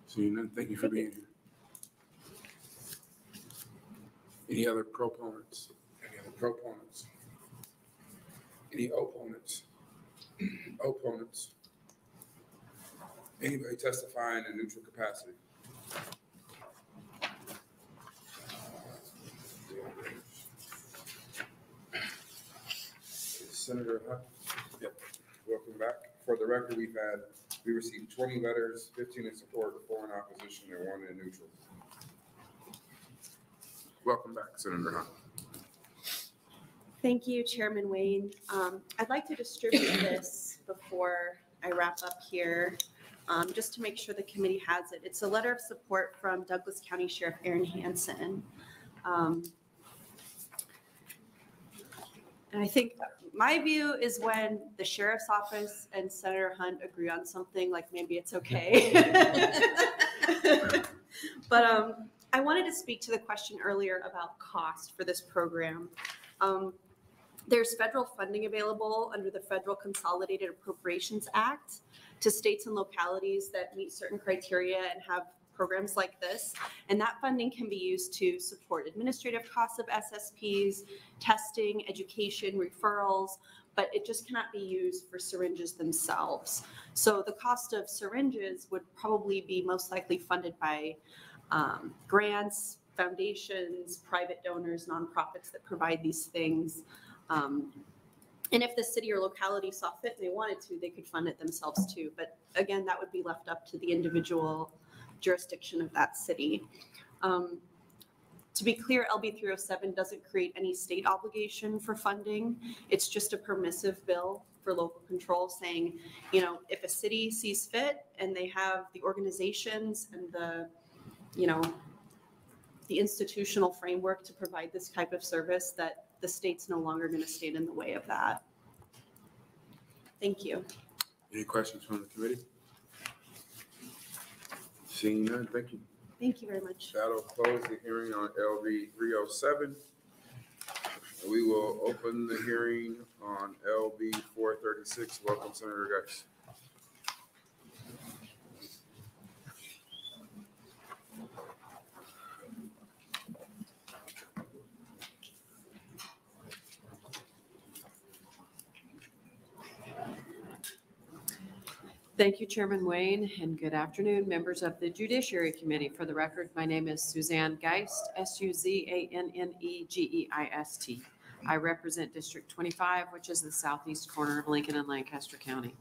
Seeing none, thank you for being here. Any other proponents? Any other proponents? Any opponents? Opponents? Anybody testifying in neutral capacity? Senator Hunt? Yep. Welcome back. For the record, we received 20 letters, 15 in support, 4 in opposition, and 1 in neutral. Welcome back, Senator Hunt. Thank you, Chairman Wayne. I'd like to distribute this before I wrap up here, just to make sure the committee has it. It's a letter of support from Douglas County Sheriff Aaron Hansen. And I think my view is when the sheriff's office and Senator Hunt agree on something, like maybe it's okay. But I wanted to speak to the question earlier about cost for this program. There's federal funding available under the Federal Consolidated Appropriations Act to states and localities that meet certain criteria and have programs like this. And that funding can be used to support administrative costs of SSPs, testing, education, referrals, but it just cannot be used for syringes themselves. So the cost of syringes would probably be most likely funded by grants, foundations, private donors, nonprofits that provide these things. And if the city or locality saw fit and they wanted to, they could fund it themselves too. But again, that would be left up to the individual jurisdiction of that city. To be clear, LB 307 doesn't create any state obligation for funding. It's just a permissive bill for local control saying, you know, if a city sees fit and they have the organizations and the, you know, the institutional framework to provide this type of service, that the state's no longer going to stand in the way of that. Thank you. Any questions from the committee? Seeing none, thank you. Thank you very much. That'll close the hearing on LB 307. We will open the hearing on LB 436. Welcome, Senator Geis. Thank you, Chairman Wayne, and good afternoon, members of the Judiciary Committee. For the record, my name is Suzanne Geist, Suzannegeist. I represent District 25, which is the southeast corner of Lincoln and Lancaster County.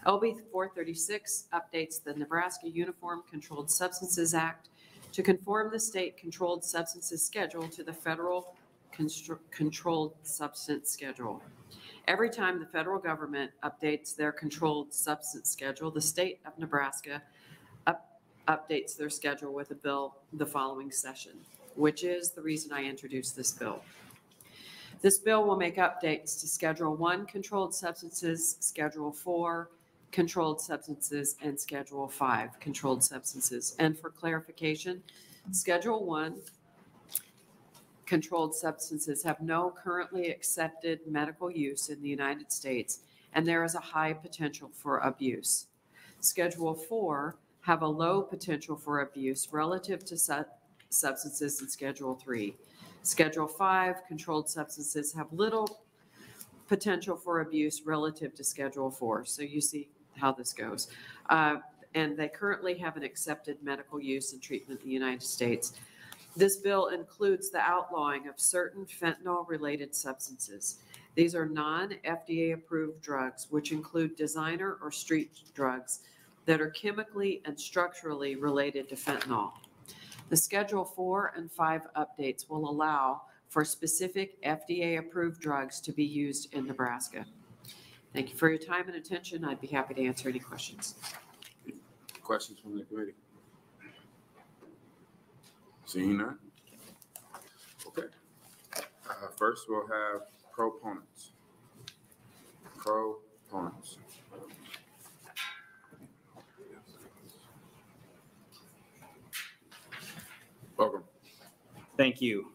LB 436 updates the Nebraska Uniform Controlled Substances Act to conform the state controlled substances schedule to the federal controlled substance schedule. Every time the federal government updates their controlled substance schedule, the state of Nebraska updates their schedule with a bill the following session, which is the reason I introduced this bill. This bill will make updates to Schedule 1 controlled substances, Schedule 4 controlled substances, and Schedule 5 controlled substances. And for clarification, Schedule 1 controlled substances have no currently accepted medical use in the United States, and there is a high potential for abuse. Schedule 4 have a low potential for abuse relative to substances in Schedule 3. Schedule 5, controlled substances have little potential for abuse relative to Schedule 4. So you see how this goes. And they currently have an accepted medical use and treatment in the United States. This bill includes the outlawing of certain fentanyl-related substances. These are non-FDA approved drugs, which include designer or street drugs that are chemically and structurally related to fentanyl. The Schedule 4 and 5 updates will allow for specific FDA-approved drugs to be used in Nebraska. Thank you for your time and attention. I'd be happy to answer any questions. Questions from the committee? Seeing none? Okay. First, we'll have proponents. Proponents. Welcome. Thank you,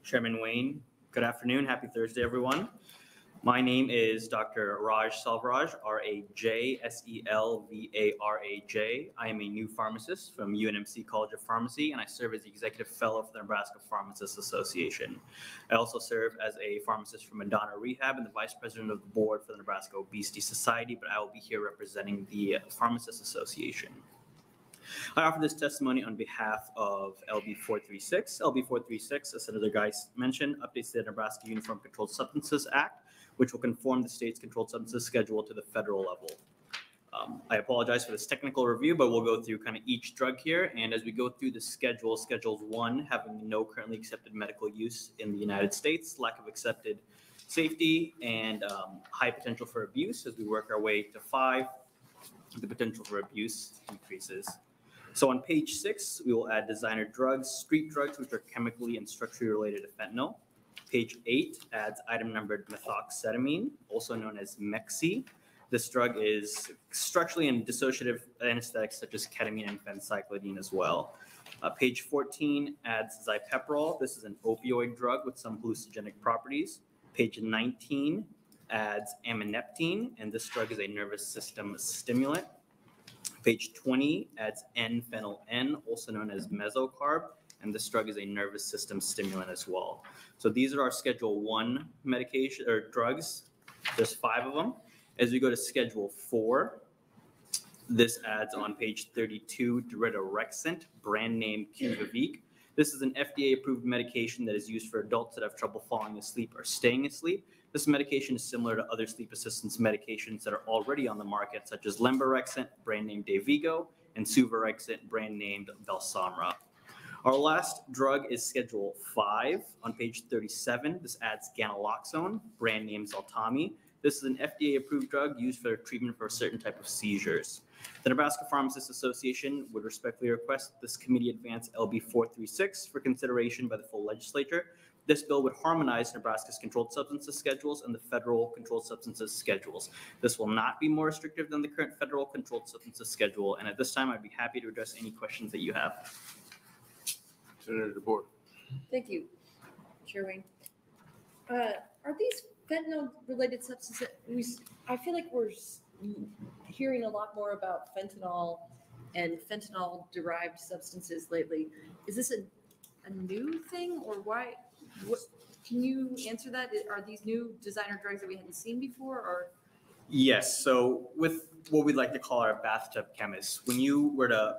Chairman Wayne. Good afternoon. Happy Thursday, everyone. My name is Dr. Raj Selvaraj, R-A-J, S-E-L-V-A-R-A-J. I am a new pharmacist from UNMC College of Pharmacy, and I serve as the Executive Fellow for the Nebraska Pharmacists Association. I also serve as a pharmacist from Madonna Rehab and the Vice President of the Board for the Nebraska Obesity Society, but I will be here representing the Pharmacists Association. I offer this testimony on behalf of LB 436. LB 436, as Senator Geis mentioned, updates the Nebraska Uniform Controlled Substances Act, which will conform the state's controlled substances schedule to the federal level. I apologize for this technical review, but we'll go through kind of each drug here. And as we go through the schedule, Schedule 1 having no currently accepted medical use in the United States, lack of accepted safety, and high potential for abuse. As we work our way to 5, the potential for abuse decreases. So on page 6, we will add designer drugs, street drugs, which are chemically and structurally related to fentanyl. Page 8 adds item numbered methoxetamine, also known as Mexi. This drug is structurally and dissociative anesthetics such as ketamine and phencyclidine as well. Page 14 adds Zypeprol. This is an opioid drug with some hallucinogenic properties. Page 19 adds ammoneptine, and this drug is a nervous system stimulant. Page 20 adds N-phenyl-N, also known as mesocarb, and this drug is a nervous system stimulant as well. So these are our Schedule 1 medication or drugs. There's 5 of them. As we go to Schedule 4, this adds on page 32 Daridorexant, brand name Qvavic. This is an FDA-approved medication that is used for adults that have trouble falling asleep or staying asleep. This medication is similar to other sleep assistance medications that are already on the market, such as Lemborexant, brand name Dayvigo, and Suvorexant, brand named Belsomra. Our last drug is Schedule 5 on page 37. This adds Ganaloxone, brand name Zoltami. This is an FDA-approved drug used for treatment for a certain type of seizures. The Nebraska Pharmacists Association would respectfully request this committee advance LB 436 for consideration by the full legislature. This bill would harmonize Nebraska's controlled substances schedules and the federal controlled substances schedules. This will not be more restrictive than the current federal controlled substances schedule. And at this time, I'd be happy to address any questions that you have. Senator DeBoer. Thank you, Chair Wayne. Are these fentanyl-related substances? I feel like we're hearing a lot more about fentanyl and fentanyl-derived substances lately. Is this a new thing, or why? What, can you answer that? Are these new designer drugs that we hadn't seen before, or? Yes. So with what we'd like to call our bathtub chemists, when you were to,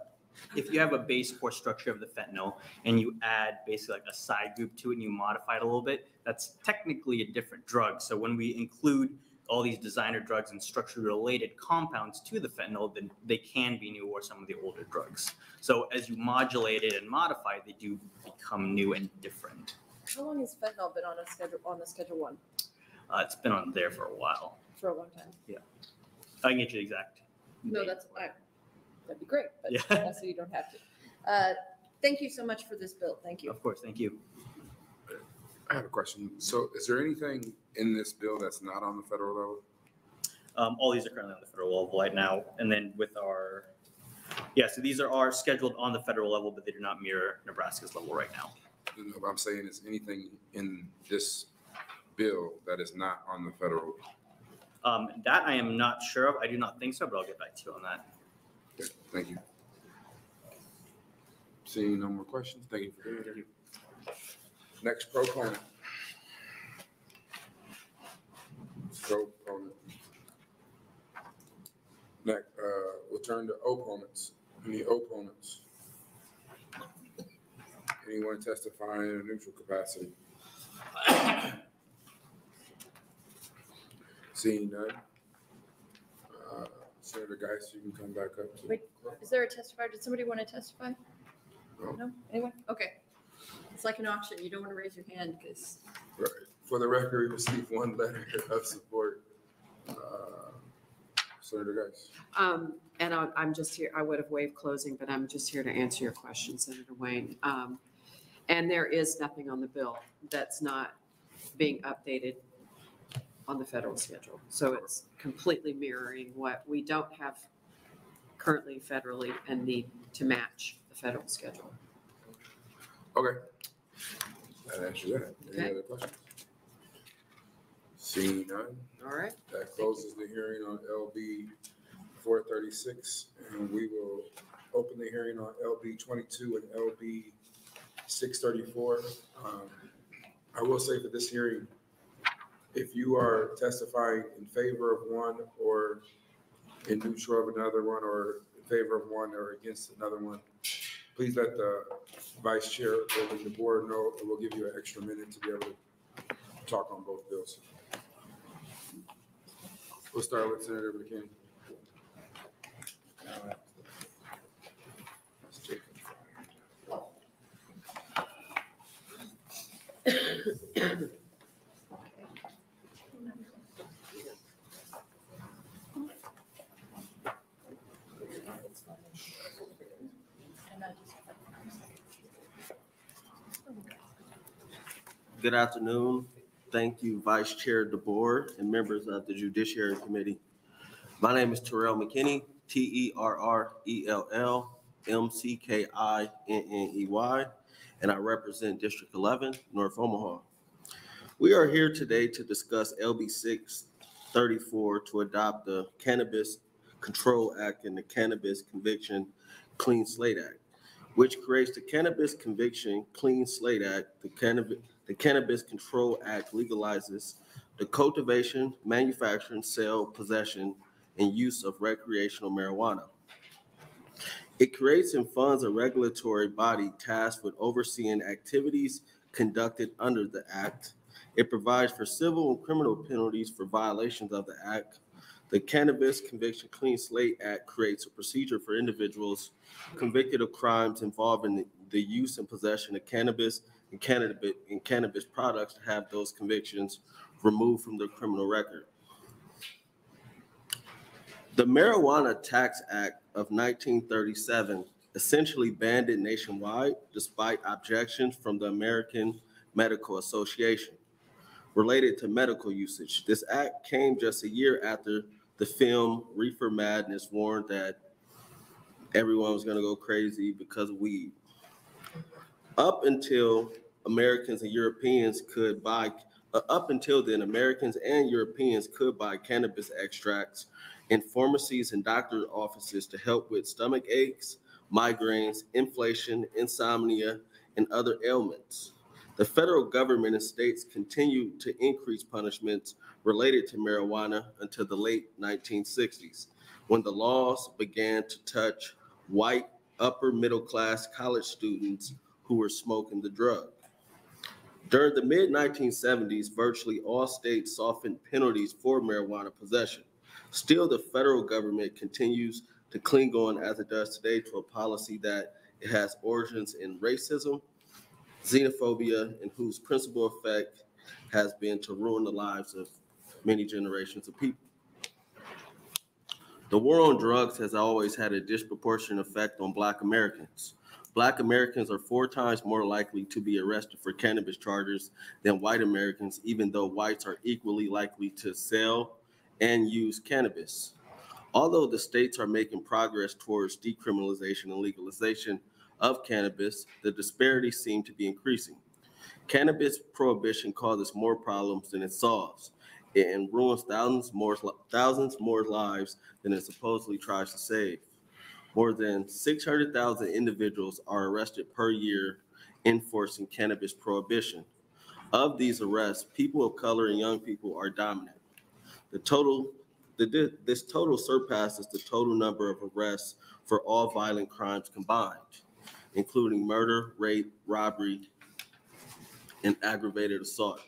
if you have a base core structure of the fentanyl and you add basically like a side group to it and you modify it a little bit, that's technically a different drug. So when we include all these designer drugs and structurally related compounds to the fentanyl, then they can be new or some of the older drugs. So as you modulate it and modify it, they do become new and different. How long has fentanyl been on the Schedule 1? It's been on there for a while. For a long time. Yeah. I can get you the exact. No, that'd be great, but Yeah. also you don't have to. Thank you so much for this bill. Thank you. Of course, thank you. I have a question. So is there anything in this bill that's not on the federal level? All these are currently on the federal level right now. And then with our, so these are scheduled on the federal level, but they do not mirror Nebraska's level right now. What I'm saying is anything in this bill that is not on the federal. That I am not sure of. I do not think so, but I'll get back to you on that. Okay, thank you. Seeing no more questions, thank you for doing it. Next proponent. Next, we'll turn to opponents. Any opponents? Anyone testifying in a neutral capacity? Seeing none. Senator Geis, you can come back up. Wait, is there a testifier? Did somebody want to testify? No? Anyone? Okay. It's like an auction. You don't want to raise your hand because. Right. For the record, we received one letter of support. Senator Geis. And I'm just here, I would have waived closing, but I'm just here to answer your question, Senator Wayne. And there is nothing on the bill that's not being updated on the federal schedule. So it's completely mirroring what we don't have currently federally and need to match the federal schedule. Okay. That answers that. Any other questions? Seeing none. All right. That closes the hearing on LB 436, and we will open the hearing on LB 22 and LB 634. I will say for this hearing, if you are testifying in favor of one or in neutral of another one or in favor of one or against another one, please let the vice chair or the board know, and we'll give you an extra minute to be able to talk on both bills. We'll start with Senator McKinney. Good afternoon. Thank you, Vice Chair DeBoer and members of the Judiciary Committee. My name is Terrell McKinney, TerrellMcKinney, and I represent District 11, North Omaha. We are here today to discuss LB 634 to adopt the Cannabis Control Act and the Cannabis Conviction Clean Slate Act, which creates the Cannabis Conviction Clean Slate Act. The Cannabis Control Act legalizes the cultivation, manufacturing, sale, possession, and use of recreational marijuana. It creates and funds a regulatory body tasked with overseeing activities conducted under the Act. It provides for civil and criminal penalties for violations of the Act. The Cannabis Conviction Clean Slate Act creates a procedure for individuals convicted of crimes involving the use and possession of cannabis and cannabis products to have those convictions removed from their criminal record. The Marijuana Tax Act of 1937 essentially banned it nationwide despite objections from the American Medical Association related to medical usage. This act came just a year after the film Reefer Madness warned that everyone was going to go crazy because of weed. Up until Americans and Europeans could buy, Americans and Europeans could buy cannabis extracts in pharmacies and doctor offices to help with stomach aches, migraines, inflation, insomnia, and other ailments. The federal government and states continued to increase punishments related to marijuana until the late 1960s, when the laws began to touch white upper middle class college students who were smoking the drug. During the mid-1970s, virtually all states softened penalties for marijuana possession. Still, the federal government continues to cling on, as it does today, to a policy that it has origins in racism, xenophobia, and whose principal effect has been to ruin the lives of many generations of people. The war on drugs has always had a disproportionate effect on Black Americans. Black Americans are 4 times more likely to be arrested for cannabis charges than white Americans, even though whites are equally likely to sell and use cannabis. Although the states are making progress towards decriminalization and legalization of cannabis, the disparities seem to be increasing. Cannabis prohibition causes more problems than it solves, and ruins thousands more lives than it supposedly tries to save. More than 600,000 individuals are arrested per year enforcing cannabis prohibition. Of these arrests, people of color and young people are dominant. This total surpasses the total number of arrests for all violent crimes combined, including murder, rape, robbery, and aggravated assault.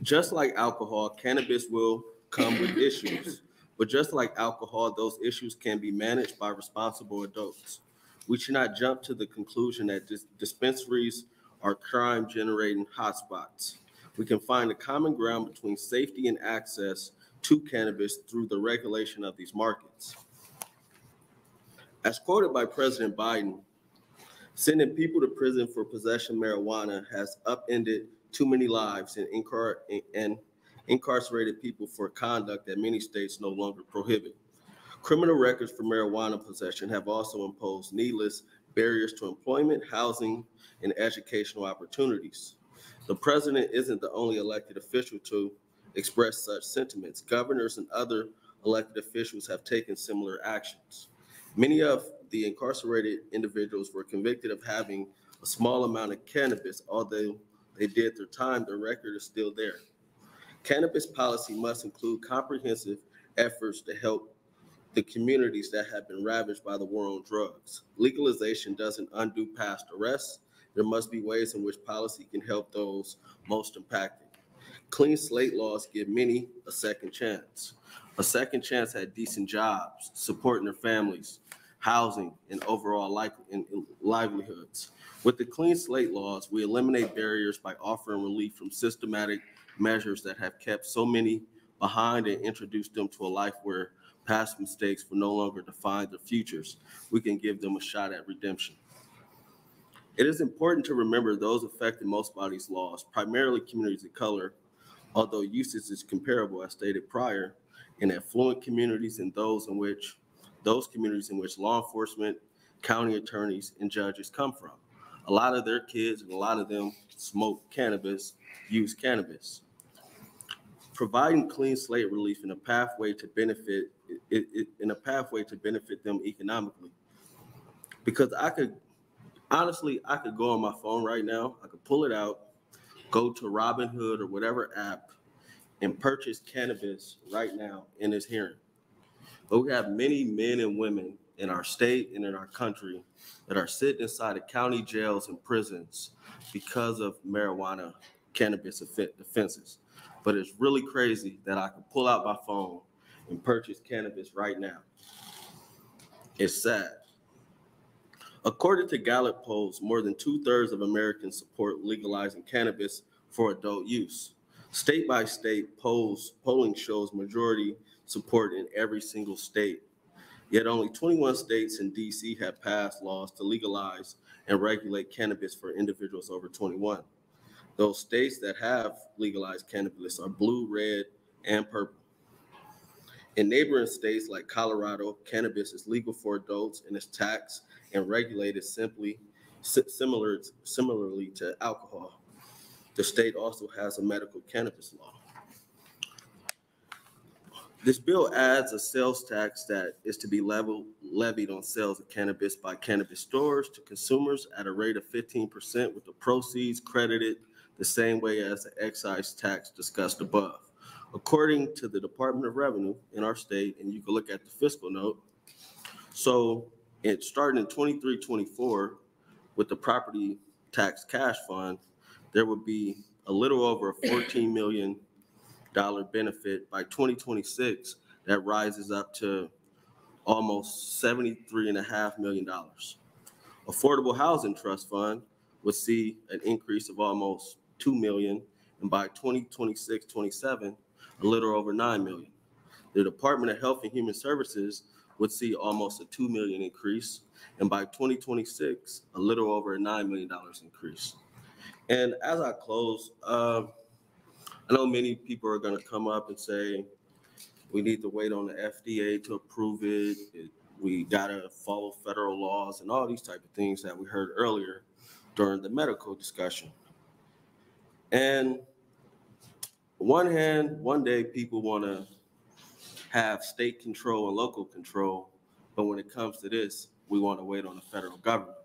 Just like alcohol, cannabis will come with issues, but just like alcohol, those issues can be managed by responsible adults. We should not jump to the conclusion that dispensaries are crime-generating hotspots. We can find a common ground between safety and access to cannabis through the regulation of these markets. As quoted by President Biden, sending people to prison for possession of marijuana has upended too many lives and incarcerated people for conduct that many states no longer prohibit. Criminal records for marijuana possession have also imposed needless barriers to employment, housing, and educational opportunities. The president isn't the only elected official to express such sentiments. Governors and other elected officials have taken similar actions. Many of the incarcerated individuals were convicted of having a small amount of cannabis. Although they did their time, their record is still there. Cannabis policy must include comprehensive efforts to help the communities that have been ravaged by the war on drugs. Legalization doesn't undo past arrests. There must be ways in which policy can help those most impacted. Clean slate laws give many a second chance at decent jobs, supporting their families, housing, and overall livelihoods. With the clean slate laws, we eliminate barriers by offering relief from systematic measures that have kept so many behind and introduced them to a life where past mistakes will no longer define their futures. We can give them a shot at redemption. It is important to remember those affected most by these laws, primarily communities of color, although usage is comparable as stated prior, in affluent communities and those communities in which law enforcement, county attorneys, and judges come from. A lot of their kids and a lot of them smoke cannabis, use cannabis. Providing clean slate relief in a pathway to benefit them economically. Because I could go on my phone right now, I could pull it out, go to Robinhood or whatever app and purchase cannabis right now in this hearing. But we have many men and women in our state and in our country that are sitting inside of county jails and prisons because of marijuana cannabis offenses. But it's really crazy that I can pull out my phone and purchase cannabis right now. It's sad. According to Gallup polls, more than 2/3 of Americans support legalizing cannabis for adult use. State by state polling shows majority support in every single state. Yet only 21 states and DC have passed laws to legalize and regulate cannabis for individuals over 21. Those states that have legalized cannabis are blue, red, and purple. In neighboring states like Colorado, cannabis is legal for adults and is taxed and regulated similarly to alcohol. The state also has a medical cannabis law. This bill adds a sales tax that is to be levied on sales of cannabis by cannabis stores to consumers at a rate of 15%, with the proceeds credited the same way as the excise tax discussed above. According to the Department of Revenue in our state, and you can look at the fiscal note, so it started in 23-24 with the property tax cash fund, there would be a little over a $14 million benefit. By 2026, that rises up to almost $73.5 million. Affordable Housing Trust Fund would see an increase of almost $2 million, and by 2026-27, a little over $9 million. The Department of Health and Human Services would see almost a $2 million increase, and by 2026, a little over a $9 million increase. And as I close, I know many people are going to come up and say, we need to wait on the FDA to approve it. We got to follow federal laws and all these type of things that we heard earlier during the medical discussion. And one hand, one day people want to have state control and local control, But when it comes to this, we want to wait on the federal government.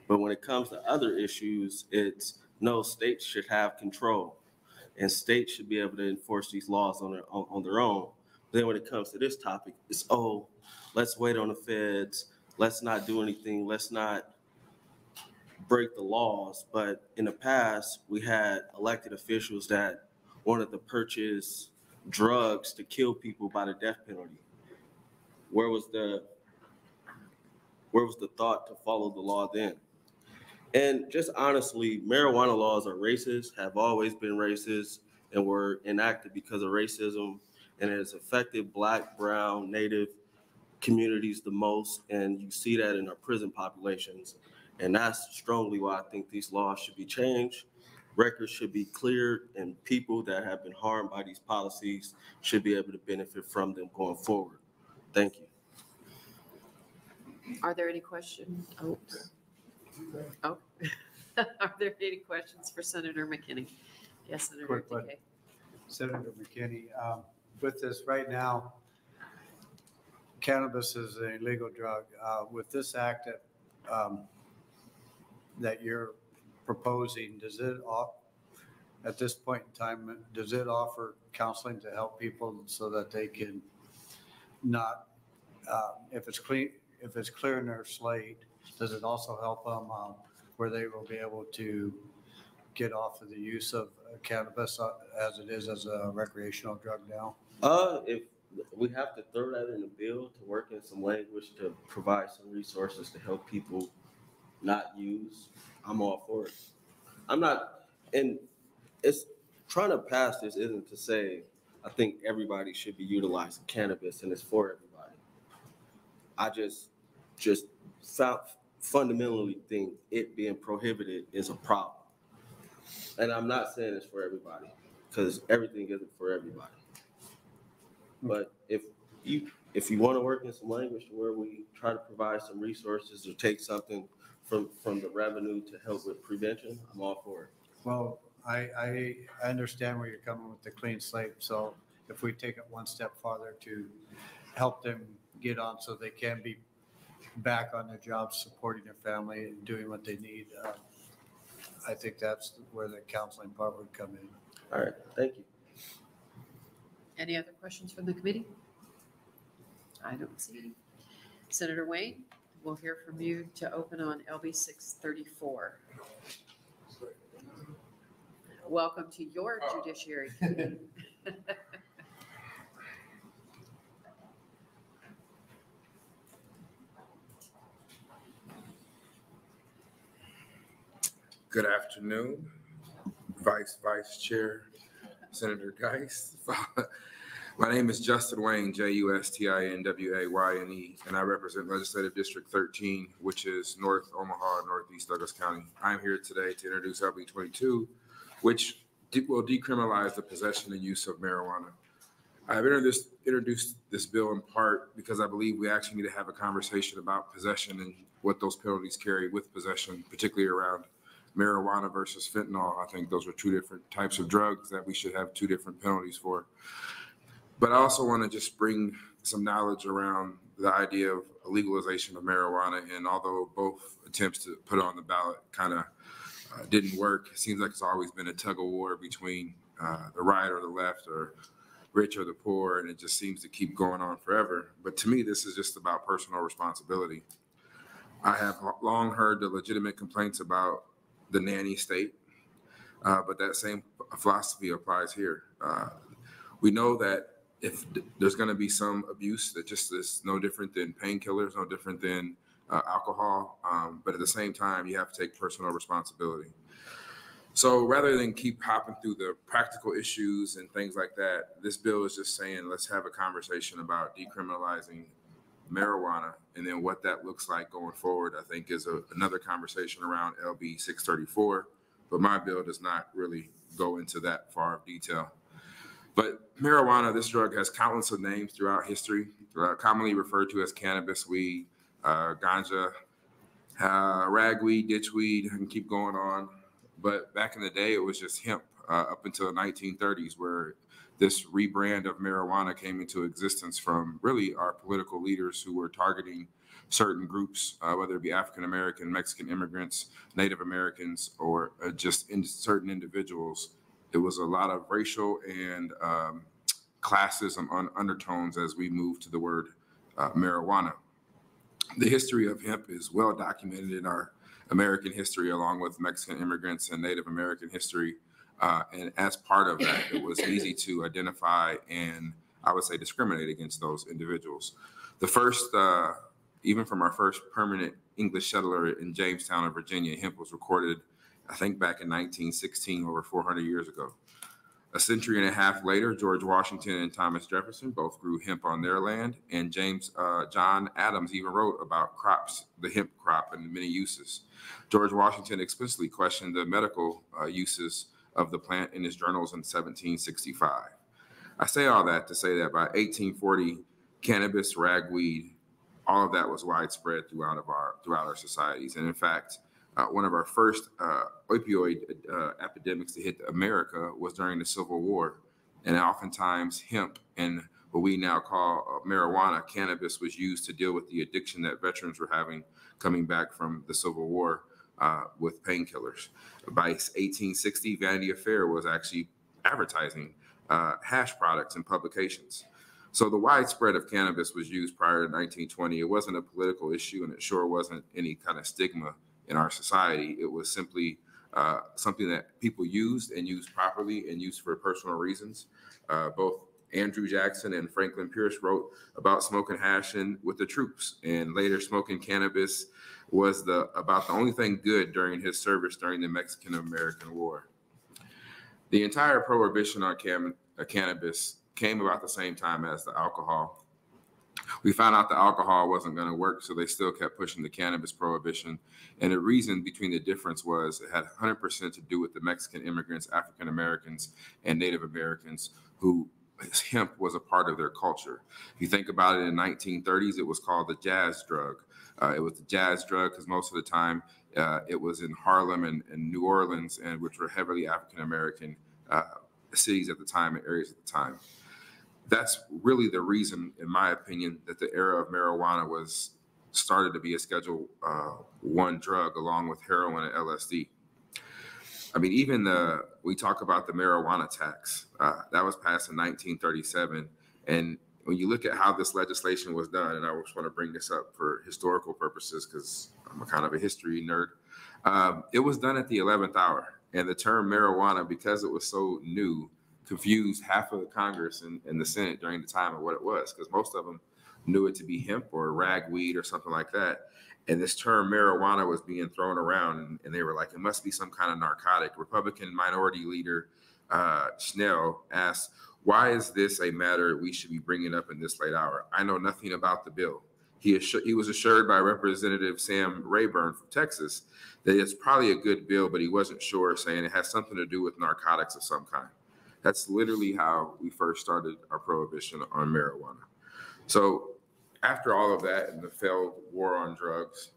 But when it comes to other issues, it's no, states should have control, and states should be able to enforce these laws on their own. Then when it comes to this topic, it's, oh, let's wait on the feds. Let's not do anything. Let's not break the laws. But in the past, we had elected officials that wanted to purchase drugs to kill people by the death penalty. Where was the thought to follow the law then? And just honestly, marijuana laws are racist, have always been racist, and were enacted because of racism, and it has affected Black, Brown, Native communities the most, and you see that in our prison populations. And that's strongly why I think these laws should be changed. Records should be cleared, and people that have been harmed by these policies should be able to benefit from them going forward. Thank you. Are there any questions? Oh. Are there any questions for Senator McKinney? Yes, Senator Quick one. DK. Senator McKinney, with this right now, cannabis is a legal drug. With this act that you're proposing, does it, at this point in time, does it offer counseling to help people so that they can not, if it's clear in their slate, does it also help them where they will be able to get off of the use of cannabis as it is as a recreational drug now? If we have to throw that in the bill to work in some language to provide some resources to help people not use, I'm all for it. I'm not, and it's trying to pass this isn't to say I think everybody should be utilizing cannabis and it's for everybody. I just fundamentally think it being prohibited is a problem. And I'm not saying it's for everybody, because everything isn't for everybody. But if you want to work in some language where we try to provide some resources or take something from the revenue to help with prevention, I'm all for it. Well, I understand where you're coming with the clean slate. So if we take it one step farther to help them get on so they can be back on their jobs, supporting their family and doing what they need, I think that's where the counseling part would come in. All right, thank you. Any other questions from the committee? I don't see any. Senator Wayne, we'll hear from you to open on LB 634. Welcome to your Judiciary Committee. Good afternoon, Vice Chair, Senator Geis. My name is Justin Wayne, JUSTINWAYNE, and I represent Legislative District 13, which is North Omaha, Northeast Douglas County. I'm here today to introduce LB 22, which will decriminalize the possession and use of marijuana. I have introduced this bill in part because I believe we actually need to have a conversation about possession and what those penalties carry with possession, particularly around marijuana versus fentanyl. I think those are two different types of drugs that we should have two different penalties for. But I also want to just bring some knowledge around the idea of legalization of marijuana. And although both attempts to put it on the ballot kind of didn't work, it seems like it's always been a tug of war between the right or the left, or rich or the poor, and it just seems to keep going on forever. But to me, this is just about personal responsibility. I have long heard the legitimate complaints about the nanny state, but that same philosophy applies here. We know that if there's going to be some abuse, that just is no different than painkillers, no different than alcohol, but at the same time, you have to take personal responsibility. So rather than keep hopping through the practical issues and things like that, this bill is just saying, let's have a conversation about decriminalizing marijuana, and then what that looks like going forward, I think, is another conversation around LB 634, but my bill does not really go into that far of detail. But marijuana, this drug, has countless of names throughout history, commonly referred to as cannabis, weed, ganja, ragweed, ditchweed, I can keep going on. But back in the day, it was just hemp. up until the 1930s, where this rebrand of marijuana came into existence from really our political leaders who were targeting certain groups, whether it be African American, Mexican immigrants, Native Americans, or just certain individuals. It was a lot of racial and classism undertones as we move to the word marijuana. The history of hemp is well documented in our American history, along with Mexican immigrants and Native American history. And as part of that, it was easy to identify and, I would say, discriminate against those individuals. The first, even from our first permanent English settler in Jamestown, Virginia, hemp was recorded, I think, back in 1916, over 400 years ago. A century and a half later, George Washington and Thomas Jefferson both grew hemp on their land, and John Adams even wrote about crops, the hemp crop, and many uses. George Washington explicitly questioned the medical uses of the plant in his journals in 1765. I say all that to say that by 1840, cannabis, ragweed, all of that was widespread throughout our societies. And in fact, one of our first opioid epidemics to hit America was during the Civil War. And oftentimes hemp and what we now call marijuana, cannabis, was used to deal with the addiction that veterans were having coming back from the Civil War with painkillers. By 1860, Vanity Fair was actually advertising hash products in publications. So the widespread of cannabis was used prior to 1920. It wasn't a political issue, and it sure wasn't any kind of stigma in our society. It was simply something that people used and used properly and used for personal reasons. Both Andrew Jackson and Franklin Pierce wrote about smoking hash with the troops, and later smoking cannabis was about the only thing good during his service during the Mexican-American War. The entire prohibition on cannabis came about the same time as the alcohol. We found out the alcohol wasn't going to work, so they still kept pushing the cannabis prohibition. And the reason between the difference was it had 100% to do with the Mexican immigrants, African Americans, and Native Americans who hemp was a part of their culture. If you think about it, in the 1930s, it was called the jazz drug. It was the jazz drug because most of the time it was in Harlem and New Orleans, and which were heavily African American cities at the time and areas at the time. That's really the reason, in my opinion, that the era of marijuana started to be a Schedule I drug along with heroin and LSD. I mean, even we talk about the marijuana tax that was passed in 1937. And when you look at how this legislation was done, and I just want to bring this up for historical purposes because I'm a kind of a history nerd, it was done at the 11th hour. And the term marijuana, because it was so new, confused half of the Congress and the Senate during the time of what it was, because most of them knew it to be hemp or ragweed or something like that. And this term marijuana was being thrown around, and they were like, it must be some kind of narcotic. Republican Minority Leader Schnell asked, why is this a matter we should be bringing up in this late hour? I know nothing about the bill. He was assured by Representative Sam Rayburn from Texas that it's probably a good bill, but he wasn't sure, saying it has something to do with narcotics of some kind. That's literally how we first started our prohibition on marijuana. So after all of that and the failed war on drugs,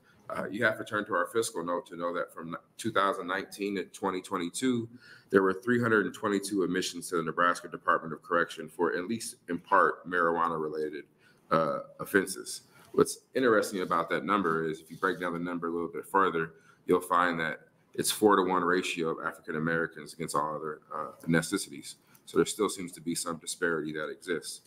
you have to turn to our fiscal note to know that from 2019 to 2022, there were 322 admissions to the Nebraska Department of Correction for at least in part marijuana-related offenses. What's interesting about that number is if you break down the number a little bit further, you'll find that it's 4-to-1 ratio of African Americans against all other ethnicities. So there still seems to be some disparity that exists.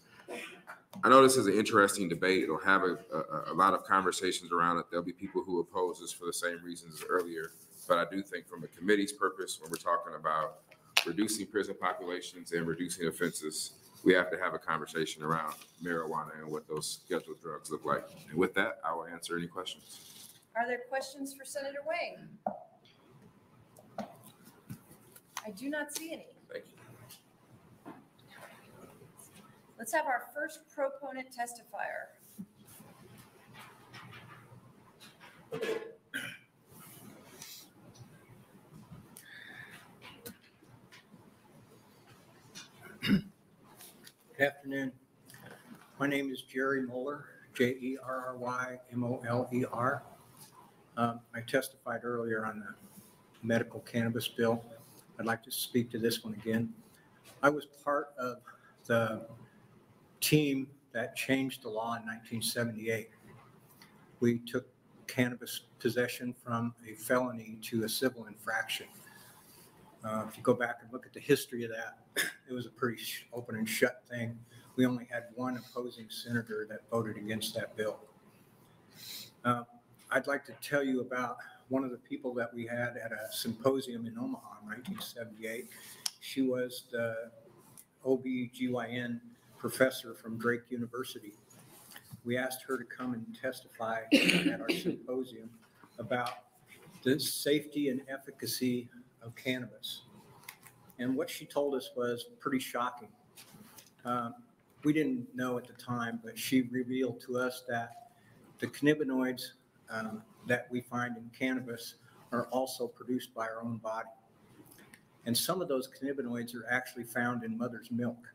I know this is an interesting debate. It'll have a lot of conversations around it. There'll be people who oppose this for the same reasons as earlier. But I do think from a committee's purpose, when we're talking about reducing prison populations and reducing offenses, we have to have a conversation around marijuana and what those scheduled drugs look like. And with that, I will answer any questions. Are there questions for Senator Wang? I do not see any. Thank you. Let's have our first proponent testifier. Good afternoon. My name is Jerry Moeller, Jerrymoller. I testified earlier on the medical cannabis bill. I'd like to speak to this one again. I was part of the team that changed the law in 1978. We took cannabis possession from a felony to a civil infraction. If you go back and look at the history of that, it was a pretty open and shut thing. We only had one opposing senator that voted against that bill. I'd like to tell you about one of the people that we had at a symposium in Omaha in 1978. She was the OB/GYN professor from Drake University. We asked her to come and testify at our symposium about the safety and efficacy of cannabis. And what she told us was pretty shocking. We didn't know at the time, but she revealed to us that the cannabinoids that we find in cannabis are also produced by our own body. And some of those cannabinoids are actually found in mother's milk.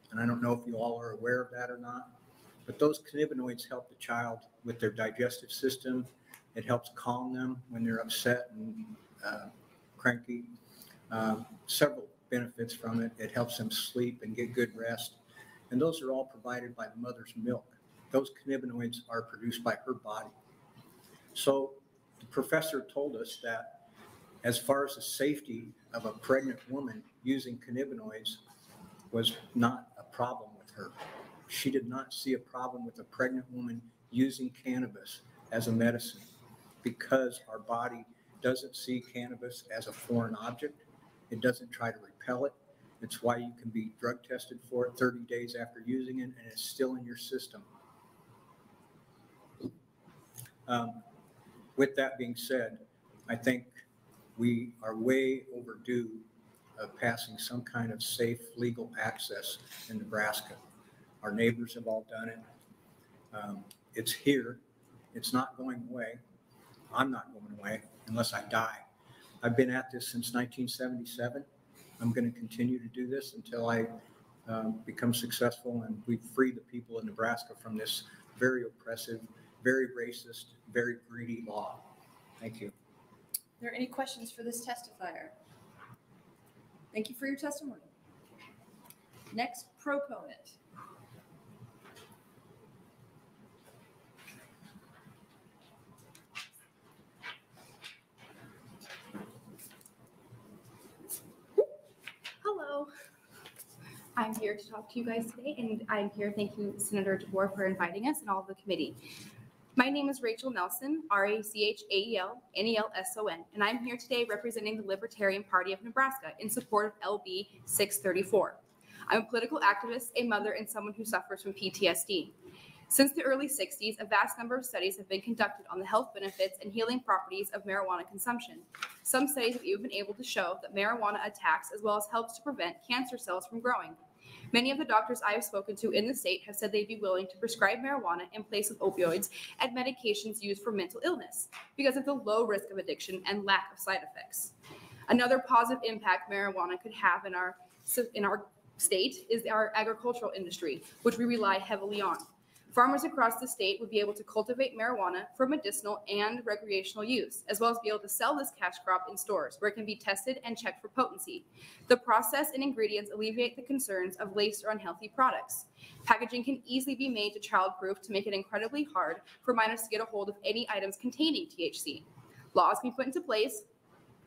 And I don't know if you all are aware of that or not, but those cannabinoids help the child with their digestive system. It helps calm them when they're upset and cranky. Several benefits from it. It helps them sleep and get good rest. And those are all provided by the mother's milk. Those cannabinoids are produced by her body. So the professor told us that as far as the safety of a pregnant woman using cannabinoids was not a problem with her. She did not see a problem with a pregnant woman using cannabis as a medicine because our body doesn't see cannabis as a foreign object. It doesn't try to repel it. It's why you can be drug tested for it 30 days after using it and it's still in your system. With that being said, I think we are way overdue of passing some kind of safe legal access in Nebraska. Our neighbors have all done it. It's here. It's not going away. I'm not going away unless I die. I've been at this since 1977. I'm going to continue to do this until I become successful and we free the people of Nebraska from this very oppressive, very racist, very greedy law. Thank you. Are there any questions for this testifier? Thank you for your testimony. Next proponent. Hello. I'm here to talk to you guys today, and I'm here thanking Senator DeBoer for inviting us and all of the committee. My name is Rachel Nelson, RACHAEL-NELSON, and I'm here today representing the Libertarian Party of Nebraska in support of LB 634. I'm a political activist, a mother, and someone who suffers from PTSD. Since the early 60s, a vast number of studies have been conducted on the health benefits and healing properties of marijuana consumption. Some studies have even been able to show that marijuana attacks as well as helps to prevent cancer cells from growing. Many of the doctors I have spoken to in the state have said they'd be willing to prescribe marijuana in place of opioids and medications used for mental illness because of the low risk of addiction and lack of side effects. Another positive impact marijuana could have in our state is our agricultural industry, which we rely heavily on. Farmers across the state would be able to cultivate marijuana for medicinal and recreational use, as well as be able to sell this cash crop in stores where it can be tested and checked for potency. The process and ingredients alleviate the concerns of laced or unhealthy products. Packaging can easily be made to childproof to make it incredibly hard for minors to get a hold of any items containing THC. Laws can be put into place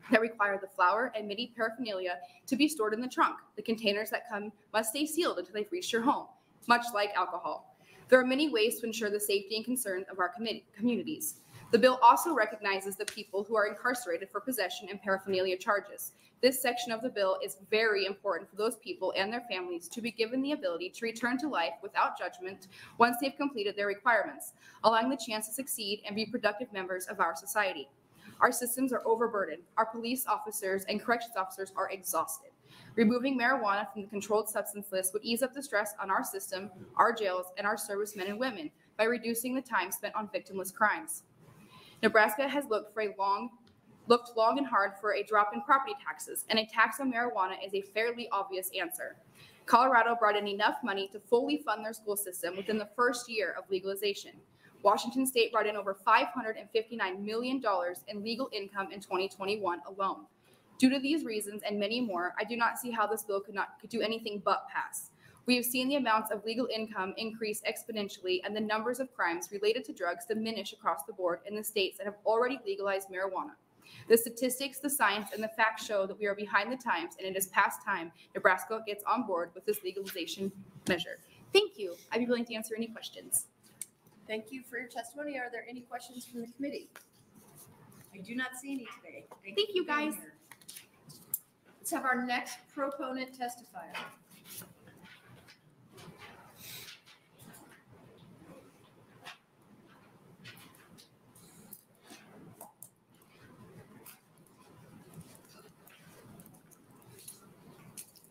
that require the flour and MIDI paraphernalia to be stored in the trunk. The containers that come must stay sealed until they've reached your home, much like alcohol. There are many ways to ensure the safety and concern of our communities. The bill also recognizes the people who are incarcerated for possession and paraphernalia charges. This section of the bill is very important for those people and their families to be given the ability to return to life without judgment once they've completed their requirements, allowing the chance to succeed and be productive members of our society. Our systems are overburdened. Our police officers and corrections officers are exhausted. Removing marijuana from the controlled substance list would ease up the stress on our system, our jails, and our servicemen and women by reducing the time spent on victimless crimes. Nebraska has looked long and hard for a drop in property taxes, and a tax on marijuana is a fairly obvious answer. Colorado brought in enough money to fully fund their school system within the first year of legalization. Washington State brought in over $559 million in legal income in 2021 alone. Due to these reasons and many more, I do not see how this bill could do anything but pass. We have seen the amounts of legal income increase exponentially and the numbers of crimes related to drugs diminish across the board in the states that have already legalized marijuana. The statistics, the science, and the facts show that we are behind the times, and it is past time Nebraska gets on board with this legalization measure. Thank you. I'd be willing to answer any questions. Thank you for your testimony. Are there any questions from the committee? I do not see any today. Thank you, guys. Let's have our next proponent testifier.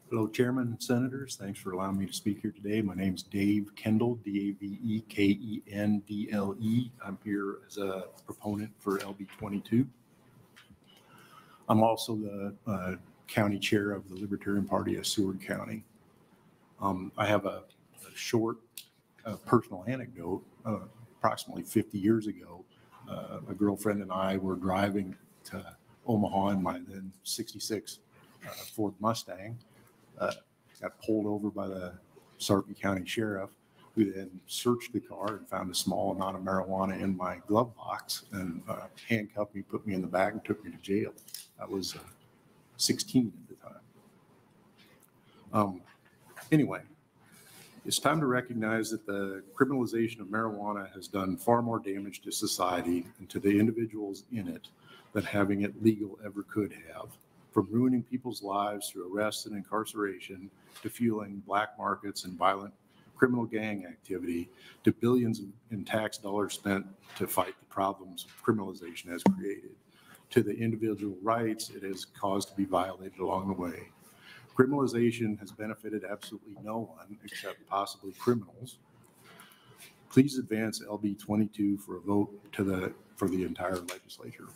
Hello, Chairman and Senators. Thanks for allowing me to speak here today. My name is Dave Kendall, D-A-V-E-K-E-N-D-L-E. I'm here as a proponent for LB 22. I'm also the county chair of the Libertarian Party of Seward County. I have a short personal anecdote. Approximately 50 years ago, a girlfriend and I were driving to Omaha in my then 66 Ford Mustang. Got pulled over by the Sarpy County Sheriff, who then searched the car and found a small amount of marijuana in my glove box and handcuffed me, put me in the back, and took me to jail. I was 16 at the time. Anyway, it's time to recognize that the criminalization of marijuana has done far more damage to society and to the individuals in it than having it legal ever could have. From ruining people's lives through arrests and incarceration, to fueling black markets and violent criminal gang activity, to billions in tax dollars spent to fight the problems criminalization has created, to the individual rights it has caused to be violated along the way. Criminalization has benefited absolutely no one except possibly criminals. Please advance LB 22 for a vote for the entire legislature.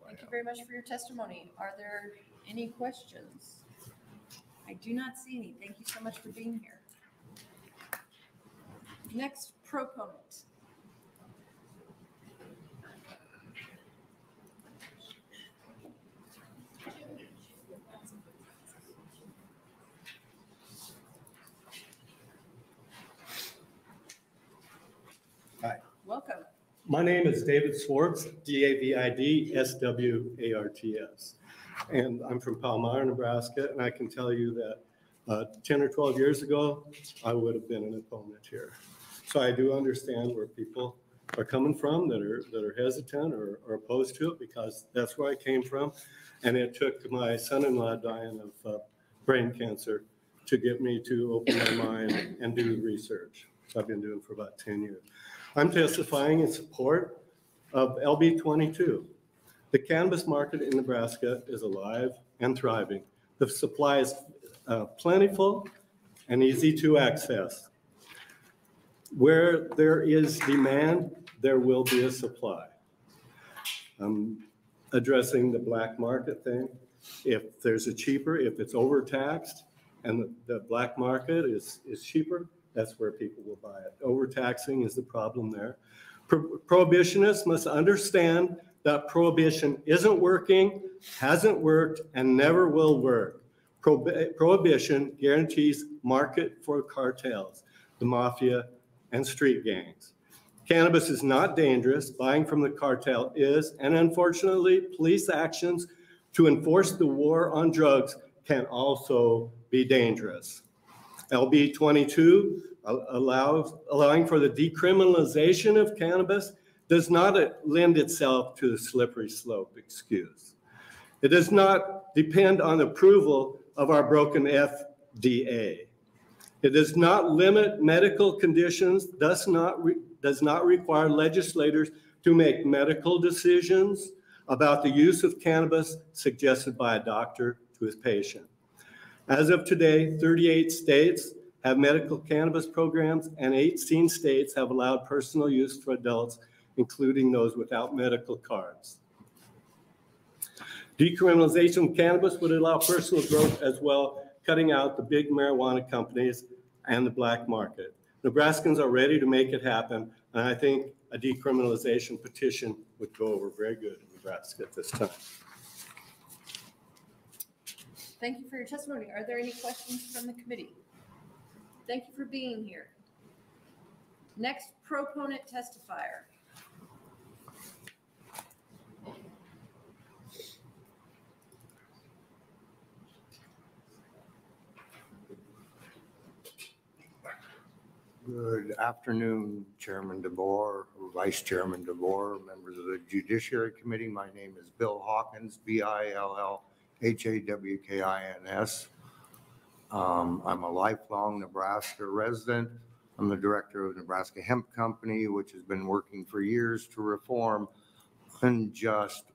Thank you very much for your testimony. Are there any questions? I do not see any. Thank you so much for being here. Next proponent. Hi. Welcome. My name is David Swartz, D-A-V-I-D-S-W-A-R-T-S. And I'm from Palmyra, Nebraska, and I can tell you that 10 or 12 years ago, I would have been an opponent here. So I do understand where people are coming from that are hesitant or opposed to it, because that's where I came from. And it took my son-in-law dying of brain cancer to get me to open my mind and do research. So I've been doing it for about 10 years. I'm testifying in support of LB 22. The cannabis market in Nebraska is alive and thriving. The supply is plentiful and easy to access. Where there is demand, there will be a supply. Addressing the black market thing, if there's if it's overtaxed and the black market is cheaper, that's where people will buy it. Overtaxing is the problem there. Prohibitionists must understand that prohibition isn't working, hasn't worked, and never will work. Prohibition guarantees market for cartels, the mafia, and street gangs. Cannabis is not dangerous. Buying from the cartel is, and unfortunately, police actions to enforce the war on drugs can also be dangerous. LB 22, allowing for the decriminalization of cannabis, does not lend itself to the slippery slope excuse. It does not depend on approval of our broken FDA. It does not limit medical conditions, does not require legislators to make medical decisions about the use of cannabis suggested by a doctor to his patient. As of today, 38 states have medical cannabis programs, and 18 states have allowed personal use for adults, including those without medical cards. Decriminalization of cannabis would allow personal growth as well, cutting out the big marijuana companies and the black market. Nebraskans are ready to make it happen, and I think a decriminalization petition would go over very good in Nebraska at this time. Thank you for your testimony. Are there any questions from the committee? Thank you for being here. Next proponent testifier. Good afternoon, Chairman DeBoer, Vice Chairman DeBoer, members of the Judiciary Committee. My name is Bill Hawkins, BILLHAWKINS. I'm a lifelong Nebraska resident. I'm the director of Nebraska Hemp Company, which has been working for years to reform unjust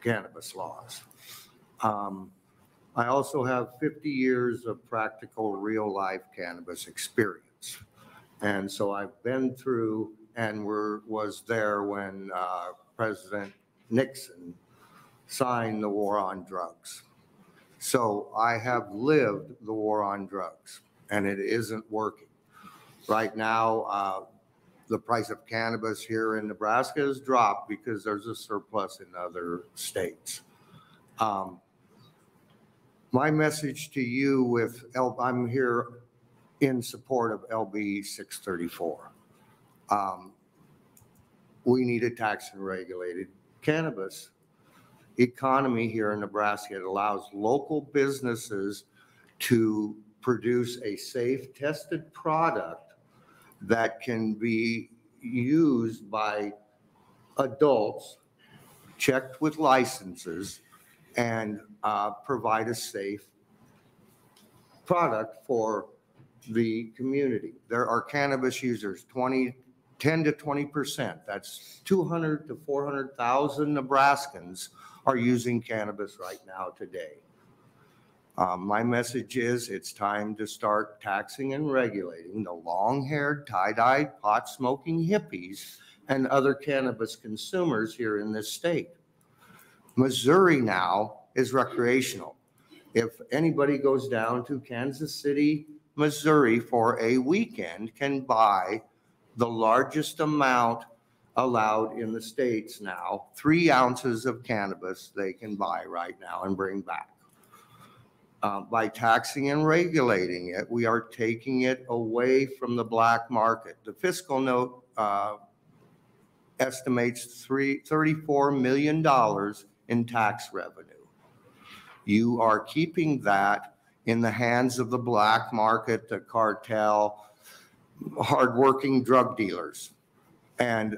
cannabis laws. I also have 50 years of practical real-life cannabis experience. And so I've been through and was there when President Nixon signed the war on drugs. So I have lived the war on drugs, and it isn't working. Right now, the price of cannabis here in Nebraska has dropped because there's a surplus in other states. My message to you I'm here in support of LB 634. We need a tax and regulated cannabis economy here in Nebraska. It allows local businesses to produce a safe, tested product that can be used by adults, checked with licenses, and provide a safe product for the community. There are cannabis users, 10 to 20%. That's 200 to 400,000 Nebraskans are using cannabis right now today. My message is it's time to start taxing and regulating the long-haired, tie-dyed, pot-smoking hippies and other cannabis consumers here in this state. Missouri now is recreational. If anybody goes down to Kansas City, Missouri for a weekend, can buy the largest amount allowed in the states now, 3 ounces of cannabis they can buy right now and bring back. By taxing and regulating it, we are taking it away from the black market. The fiscal note estimates $34 million in tax revenue. You are keeping that in the hands of the black market, the cartel, hardworking drug dealers. And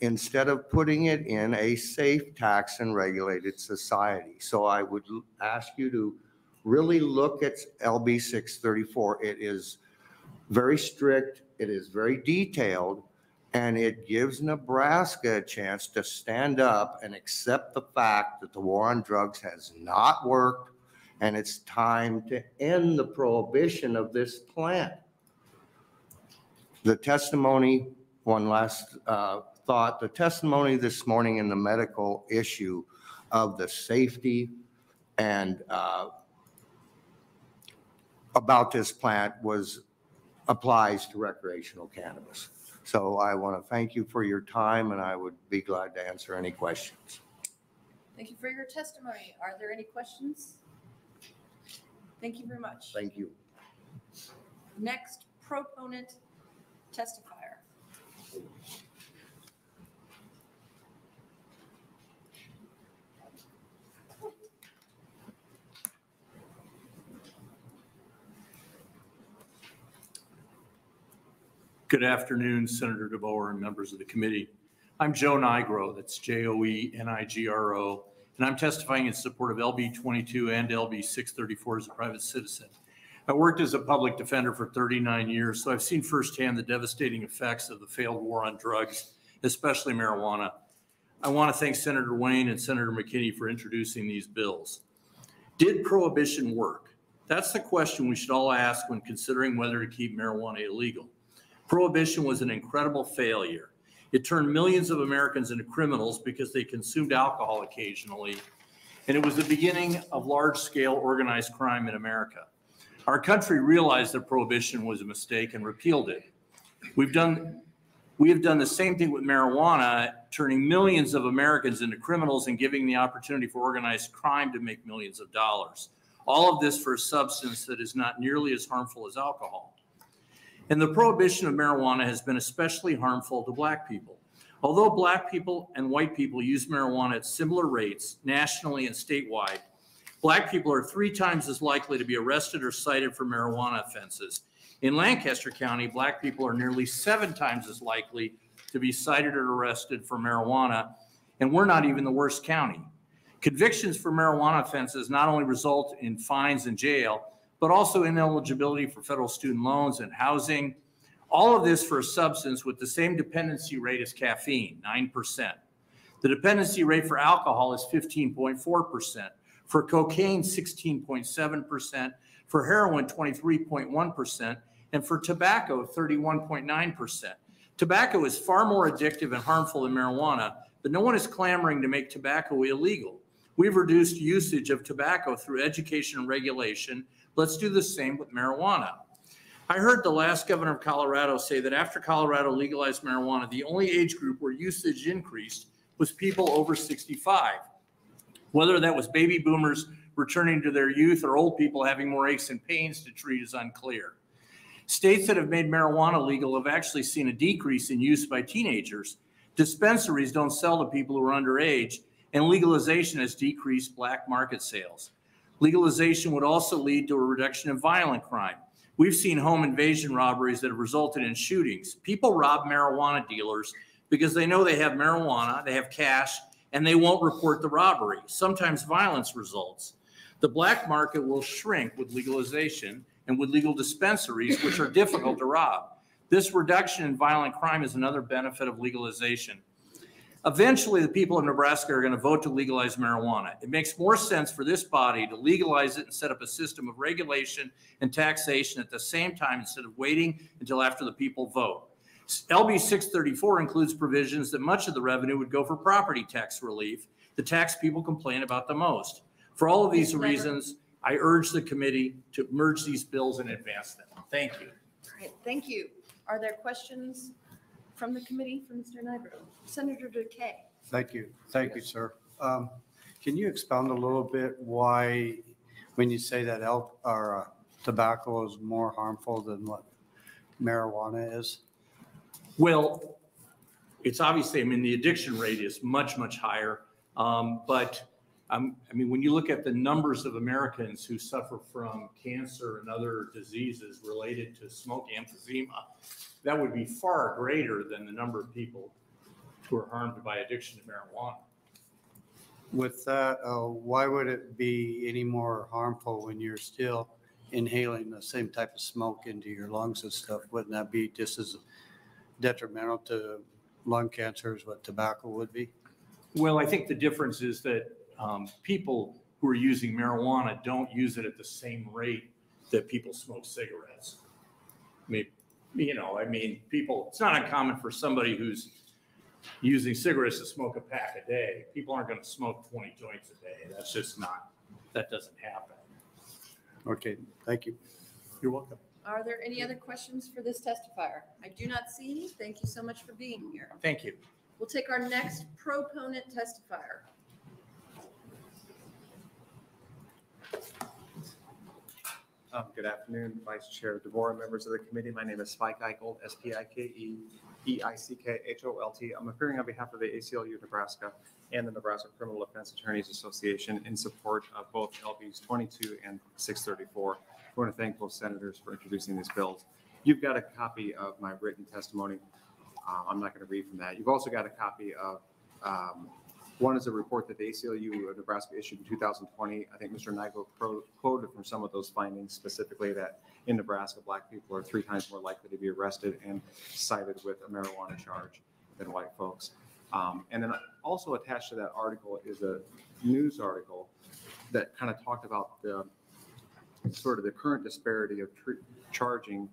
instead of putting it in a safe tax and regulated society. So I would ask you to really look at LB 634. It is very strict, it is very detailed, and it gives Nebraska a chance to stand up and accept the fact that the war on drugs has not worked, and it's time to end the prohibition of this plant. The testimony, one last thought, the testimony this morning in the medical issue of the safety and about this plant applies to recreational cannabis. So I want to thank you for your time, and I would be glad to answer any questions. Thank you for your testimony. Are there any questions? Thank you very much. Thank you. Next proponent testifier. Good afternoon, Senator DeBoer and members of the committee. I'm Joe Nigro, that's Joenigro, and I'm testifying in support of LB 22 and LB 634 as a private citizen. I worked as a public defender for 39 years, so I've seen firsthand the devastating effects of the failed war on drugs, especially marijuana. I want to thank Senator Wayne and Senator McKinney for introducing these bills. Did prohibition work? That's the question we should all ask when considering whether to keep marijuana illegal. Prohibition was an incredible failure. It turned millions of Americans into criminals because they consumed alcohol occasionally, and it was the beginning of large-scale organized crime in America. Our country realized that prohibition was a mistake and repealed it. We have done the same thing with marijuana, turning millions of Americans into criminals and giving the opportunity for organized crime to make millions of dollars. All of this for a substance that is not nearly as harmful as alcohol. And the prohibition of marijuana has been especially harmful to Black people. Although Black people and white people use marijuana at similar rates nationally and statewide, Black people are 3 times as likely to be arrested or cited for marijuana offenses. In Lancaster County, Black people are nearly 7 times as likely to be cited or arrested for marijuana, and we're not even the worst county. Convictions for marijuana offenses not only result in fines and jail, but also ineligibility for federal student loans and housing. All of this for a substance with the same dependency rate as caffeine, 9%. The dependency rate for alcohol is 15.4%. For cocaine, 16.7%. For heroin, 23.1%. And for tobacco, 31.9%. Tobacco is far more addictive and harmful than marijuana, but no one is clamoring to make tobacco illegal. We've reduced usage of tobacco through education and regulation. Let's do the same with marijuana. I heard the last governor of Colorado say that after Colorado legalized marijuana, the only age group where usage increased was people over 65. Whether that was baby boomers returning to their youth or old people having more aches and pains to treat is unclear. States that have made marijuana legal have actually seen a decrease in use by teenagers. Dispensaries don't sell to people who are underage, and legalization has decreased Black market sales. Legalization would also lead to a reduction in violent crime. We've seen home invasion robberies that have resulted in shootings. People rob marijuana dealers because they know they have marijuana, they have cash, and they won't report the robbery. Sometimes violence results. The Black market will shrink with legalization and with legal dispensaries, which are difficult to rob. This reduction in violent crime is another benefit of legalization. Eventually, the people of Nebraska are going to vote to legalize marijuana. It makes more sense for this body to legalize it and set up a system of regulation and taxation at the same time instead of waiting until after the people vote. LB 634 includes provisions that much of the revenue would go for property tax relief, the tax people complain about the most. For all of these reasons, I urge the committee to merge these bills and advance them. Thank you. All right, thank you. Are there questions from the committee for Mr. Nigro? Senator Duque. Thank you. Thank you, sir. Can you expound a little bit why, when you say that tobacco is more harmful than what marijuana is? Well, it's obviously, I mean, the addiction rate is much, much higher. I mean, when you look at the numbers of Americans who suffer from cancer and other diseases related to smoke emphysema, that would be far greater than the number of people who are harmed by addiction to marijuana. With that, why would it be any more harmful when you're still inhaling the same type of smoke into your lungs and stuff? Wouldn't that be just as detrimental to lung cancer as what tobacco would be? Well, I think the difference is that people who are using marijuana don't use it at the same rate that people smoke cigarettes. I mean, people, it's not uncommon for somebody who's using cigarettes to smoke a pack a day. People aren't going to smoke 20 joints a day. That's just not, that doesn't happen. Okay, thank you. You're welcome. Are there any other questions for this testifier? I do not see any. Thank you so much for being here. Thank you. We'll take our next proponent testifier. Good afternoon, Vice Chair DeVore, members of the committee. My name is Spike Eicholt, S-P-I-K-E-E-I-C-K-H-O-L-T. I'm appearing on behalf of the ACLU Nebraska and the Nebraska Criminal Defense Attorneys Association in support of both LBs 22 and 634. I want to thank both senators for introducing these bills. You've got a copy of my written testimony. I'm not going to read from that. You've also got a copy of one is a report that the ACLU of Nebraska issued in 2020. I think Mr. Nigro quoted from some of those findings, specifically that in Nebraska, Black people are 3 times more likely to be arrested and cited with a marijuana charge than white folks. And then also attached to that article is a news article that kind of talked about the sort of the current disparity of charging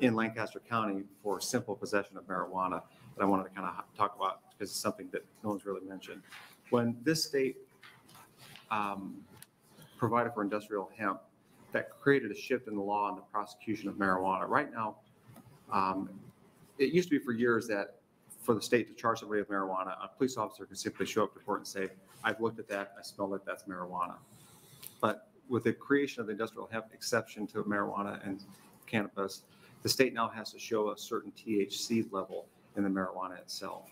in Lancaster County for simple possession of marijuana that I wanted to kind of talk about because it's something that no one's really mentioned. When this state provided for industrial hemp, that created a shift in the law on the prosecution of marijuana. Right now, it used to be for years that for the state to charge somebody with marijuana, a police officer could simply show up to court and say, I've looked at that, I smell it, that's marijuana. But with the creation of the industrial hemp exception to marijuana and cannabis, the state now has to show a certain THC level in the marijuana itself.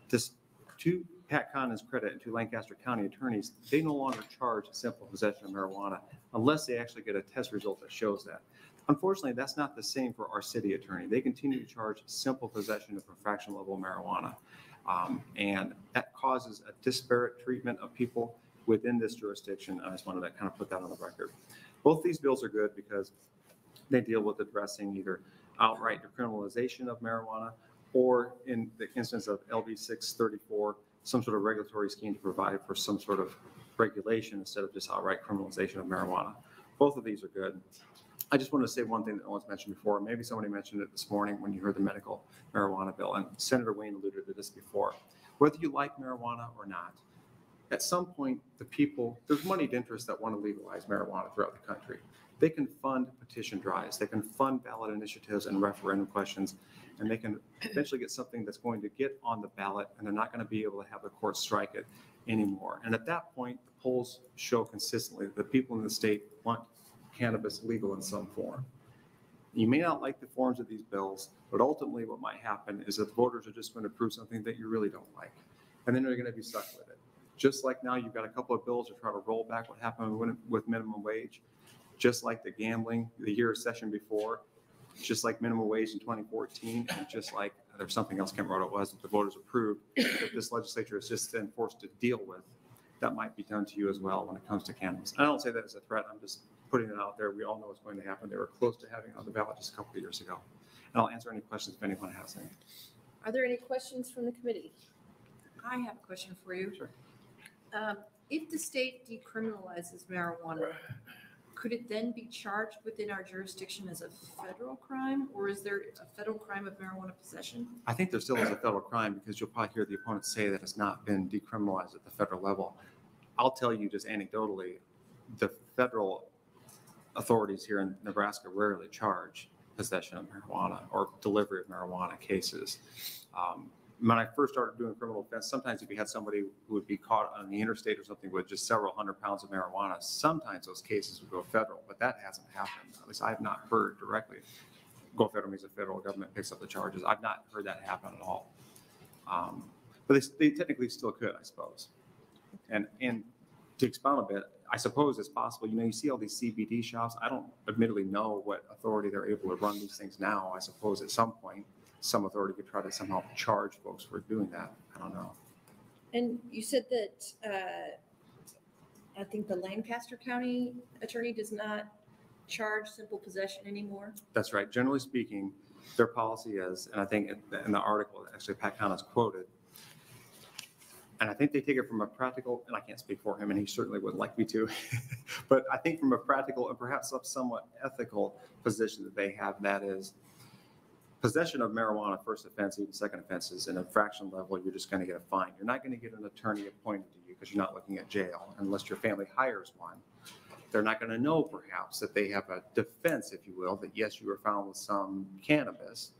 This, to Pat Condon's credit and to Lancaster County attorneys, they no longer charge simple possession of marijuana unless they actually get a test result that shows that. Unfortunately, that's not the same for our city attorney. They continue to charge simple possession of fractional level marijuana. And that causes a disparate treatment of people within this jurisdiction. I just wanted to kind of put that on the record. Both these bills are good because they deal with addressing either outright decriminalization of marijuana or, in the instance of LB 634, some sort of regulatory scheme to provide for some sort of regulation instead of just outright criminalization of marijuana. Both of these are good. I just want to say one thing that no one's mentioned before. Maybe somebody mentioned it this morning when you heard the medical marijuana bill, and Senator Wayne alluded to this before. Whether you like marijuana or not, at some point, the people, there's moneyed interests that want to legalize marijuana throughout the country. They can fund petition drives, they can fund ballot initiatives and referendum questions, and they can eventually get something that's going to get on the ballot, and they're not going to be able to have the court strike it anymore. And at that point, the polls show consistently that the people in the state want cannabis legal in some form. You may not like the forms of these bills, but ultimately what might happen is that the voters are just going to approve something that you really don't like, and then they're going to be stuck with it. Just like now you've got a couple of bills to try to roll back what happened with minimum wage, just like the gambling the year session before, just like minimum wage in 2014, and just like there's something else, I can't remember what it was, that the voters approved that this legislature is just then forced to deal with. That might be done to you as well when it comes to cannabis. I don't say that as a threat, I'm just putting it out there. We all know what's going to happen. They were close to having it on the ballot just a couple of years ago. And I'll answer any questions if anyone has any. Are there any questions from the committee? I have a question for you. Sure. If the state decriminalizes marijuana, could it then be charged within our jurisdiction as a federal crime, or is there a federal crime of marijuana possession? I think there still is a federal crime because you'll probably hear the opponents say that it's not been decriminalized at the federal level. I'll tell you just anecdotally, the federal authorities here in Nebraska rarely charge possession of marijuana or delivery of marijuana cases. When I first started doing criminal defense, sometimes if you had somebody who would be caught on the interstate or something with just several hundred pounds of marijuana, sometimes those cases would go federal, but that hasn't happened. At least I have not heard directly. Go federal means the federal government picks up the charges. I've not heard that happen at all. But they technically still could, I suppose. And to expound a bit, I suppose it's possible. You see all these CBD shops. I don't admittedly know what authority they're able to run these things now. I suppose at some point, some authority could try to somehow charge folks for doing that. I don't know. And you said that I think the Lancaster County attorney does not charge simple possession anymore. That's right. Generally speaking, their policy is, and I think in the article, actually Pat Conn is quoted, and I think they take it from a practical, and I can't speak for him, and he certainly wouldn't like me to, but I think from a practical and perhaps a somewhat ethical position that they have, that is, possession of marijuana, first offense, even second offense, is an infraction level, you're just going to get a fine. You're not going to get an attorney appointed to you because you're not looking at jail unless your family hires one. They're not going to know, perhaps, that they have a defense, if you will, that yes, you were found with some cannabis,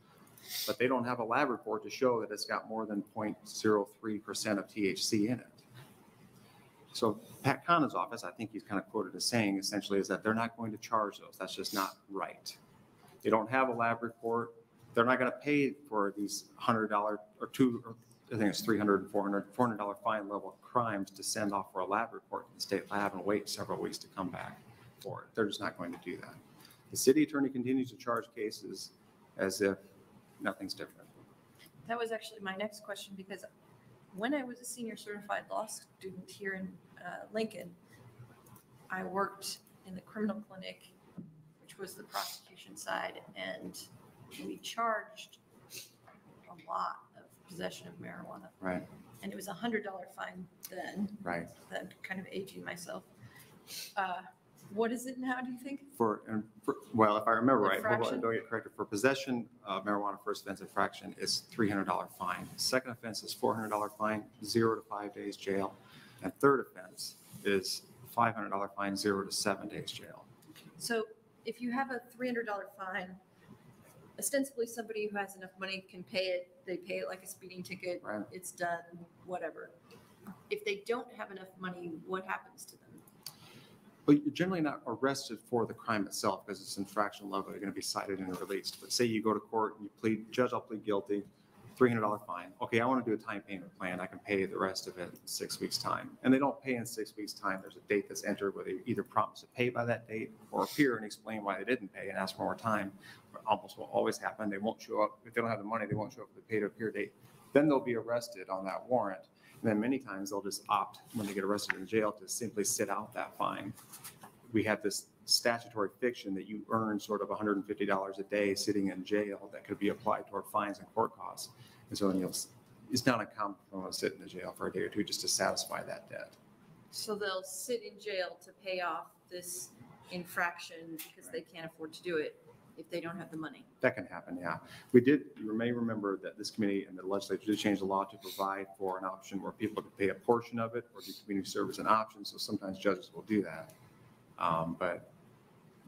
but they don't have a lab report to show that it's got more than 0.03% of THC in it. So Pat Connor's office, I think he's kind of quoted as saying, essentially, is that they're not going to charge those. That's just not right. They don't have a lab report. They're not going to pay for these $100 or I think it's $300, $400 fine level crimes to send off for a lab report to the state lab and wait several weeks to come back for it. They're just not going to do that. The city attorney continues to charge cases as if nothing's different. That was actually my next question, because when I was a senior certified law student here in Lincoln, I worked in the criminal clinic, which was the prosecution side, and we charged a lot of possession of marijuana. Right. And it was $100 fine then. Right. Then kind of aging myself. What is it now, do you think? Well, if I remember right, Infraction? don't get corrected. For possession of marijuana, first offense infraction is $300 fine. Second offense is $400 fine, 0 to 5 days jail. And third offense is $500 fine, 0 to 7 days jail. So if you have a $300 fine, ostensibly somebody who has enough money can pay it. They pay it like a speeding ticket. Right. It's done, whatever. If they don't have enough money, what happens to them? But you're generally not arrested for the crime itself because it's infraction level. You're going to be cited and released. But say you go to court and you plead, judge, I'll plead guilty, $300 fine. Okay, I want to do a time payment plan. I can pay the rest of it in 6 weeks' time. And they don't pay in 6 weeks' time. There's a date that's entered where they either promise to pay by that date or appear and explain why they didn't pay and ask for more time. But almost will always happen. They won't show up. If they don't have the money, they won't show up for the pay to appear date. Then they'll be arrested on that warrant. And then many times they'll just opt, when they get arrested in jail, to simply sit out that fine. We have this statutory fiction that you earn sort of $150 a day sitting in jail that could be applied toward fines and court costs. And so it's not uncommon for them to sit in the jail for a day or two just to satisfy that debt. So they'll sit in jail to pay off this infraction because they can't afford to do it if they don't have the money. That can happen, yeah. You may remember that this committee and the legislature did change the law to provide for an option where people could pay a portion of it or do community service an option. So sometimes judges will do that. But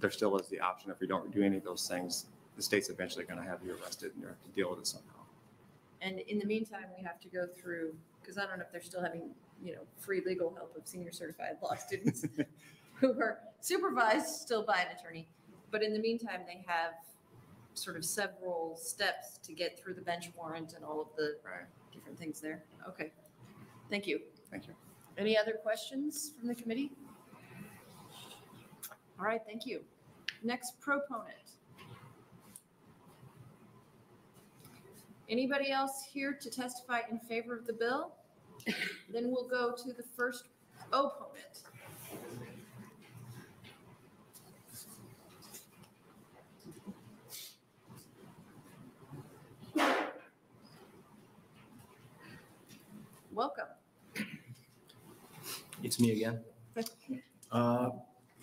there still is the option if we don't do any of those things, the state's eventually going to have you arrested and you have to deal with it somehow. And in the meantime, we have to go through, because I don't know if they're still having, free legal help of senior certified law students who are supervised still by an attorney. But in the meantime, they have sort of several steps to get through the bench warrant and all of the different things there. Okay. Thank you. Thank you. Any other questions from the committee? All right, thank you. Next proponent. Anybody else here to testify in favor of the bill? Then we'll go to the first opponent. Welcome. It's me again.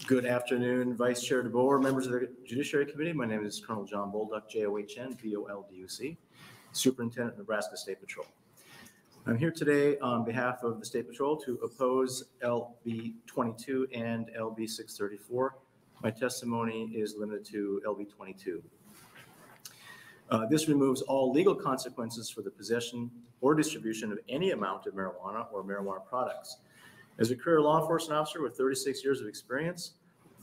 Good afternoon, Vice Chair DeBoer, members of the Judiciary Committee. My name is Colonel John Bolduc, John Bolduc, Superintendent of Nebraska State Patrol. I'm here today on behalf of the State Patrol to oppose LB 22 and LB 634. My testimony is limited to LB 22. This removes all legal consequences for the possession or distribution of any amount of marijuana or marijuana products. As a career law enforcement officer with 36 years of experience,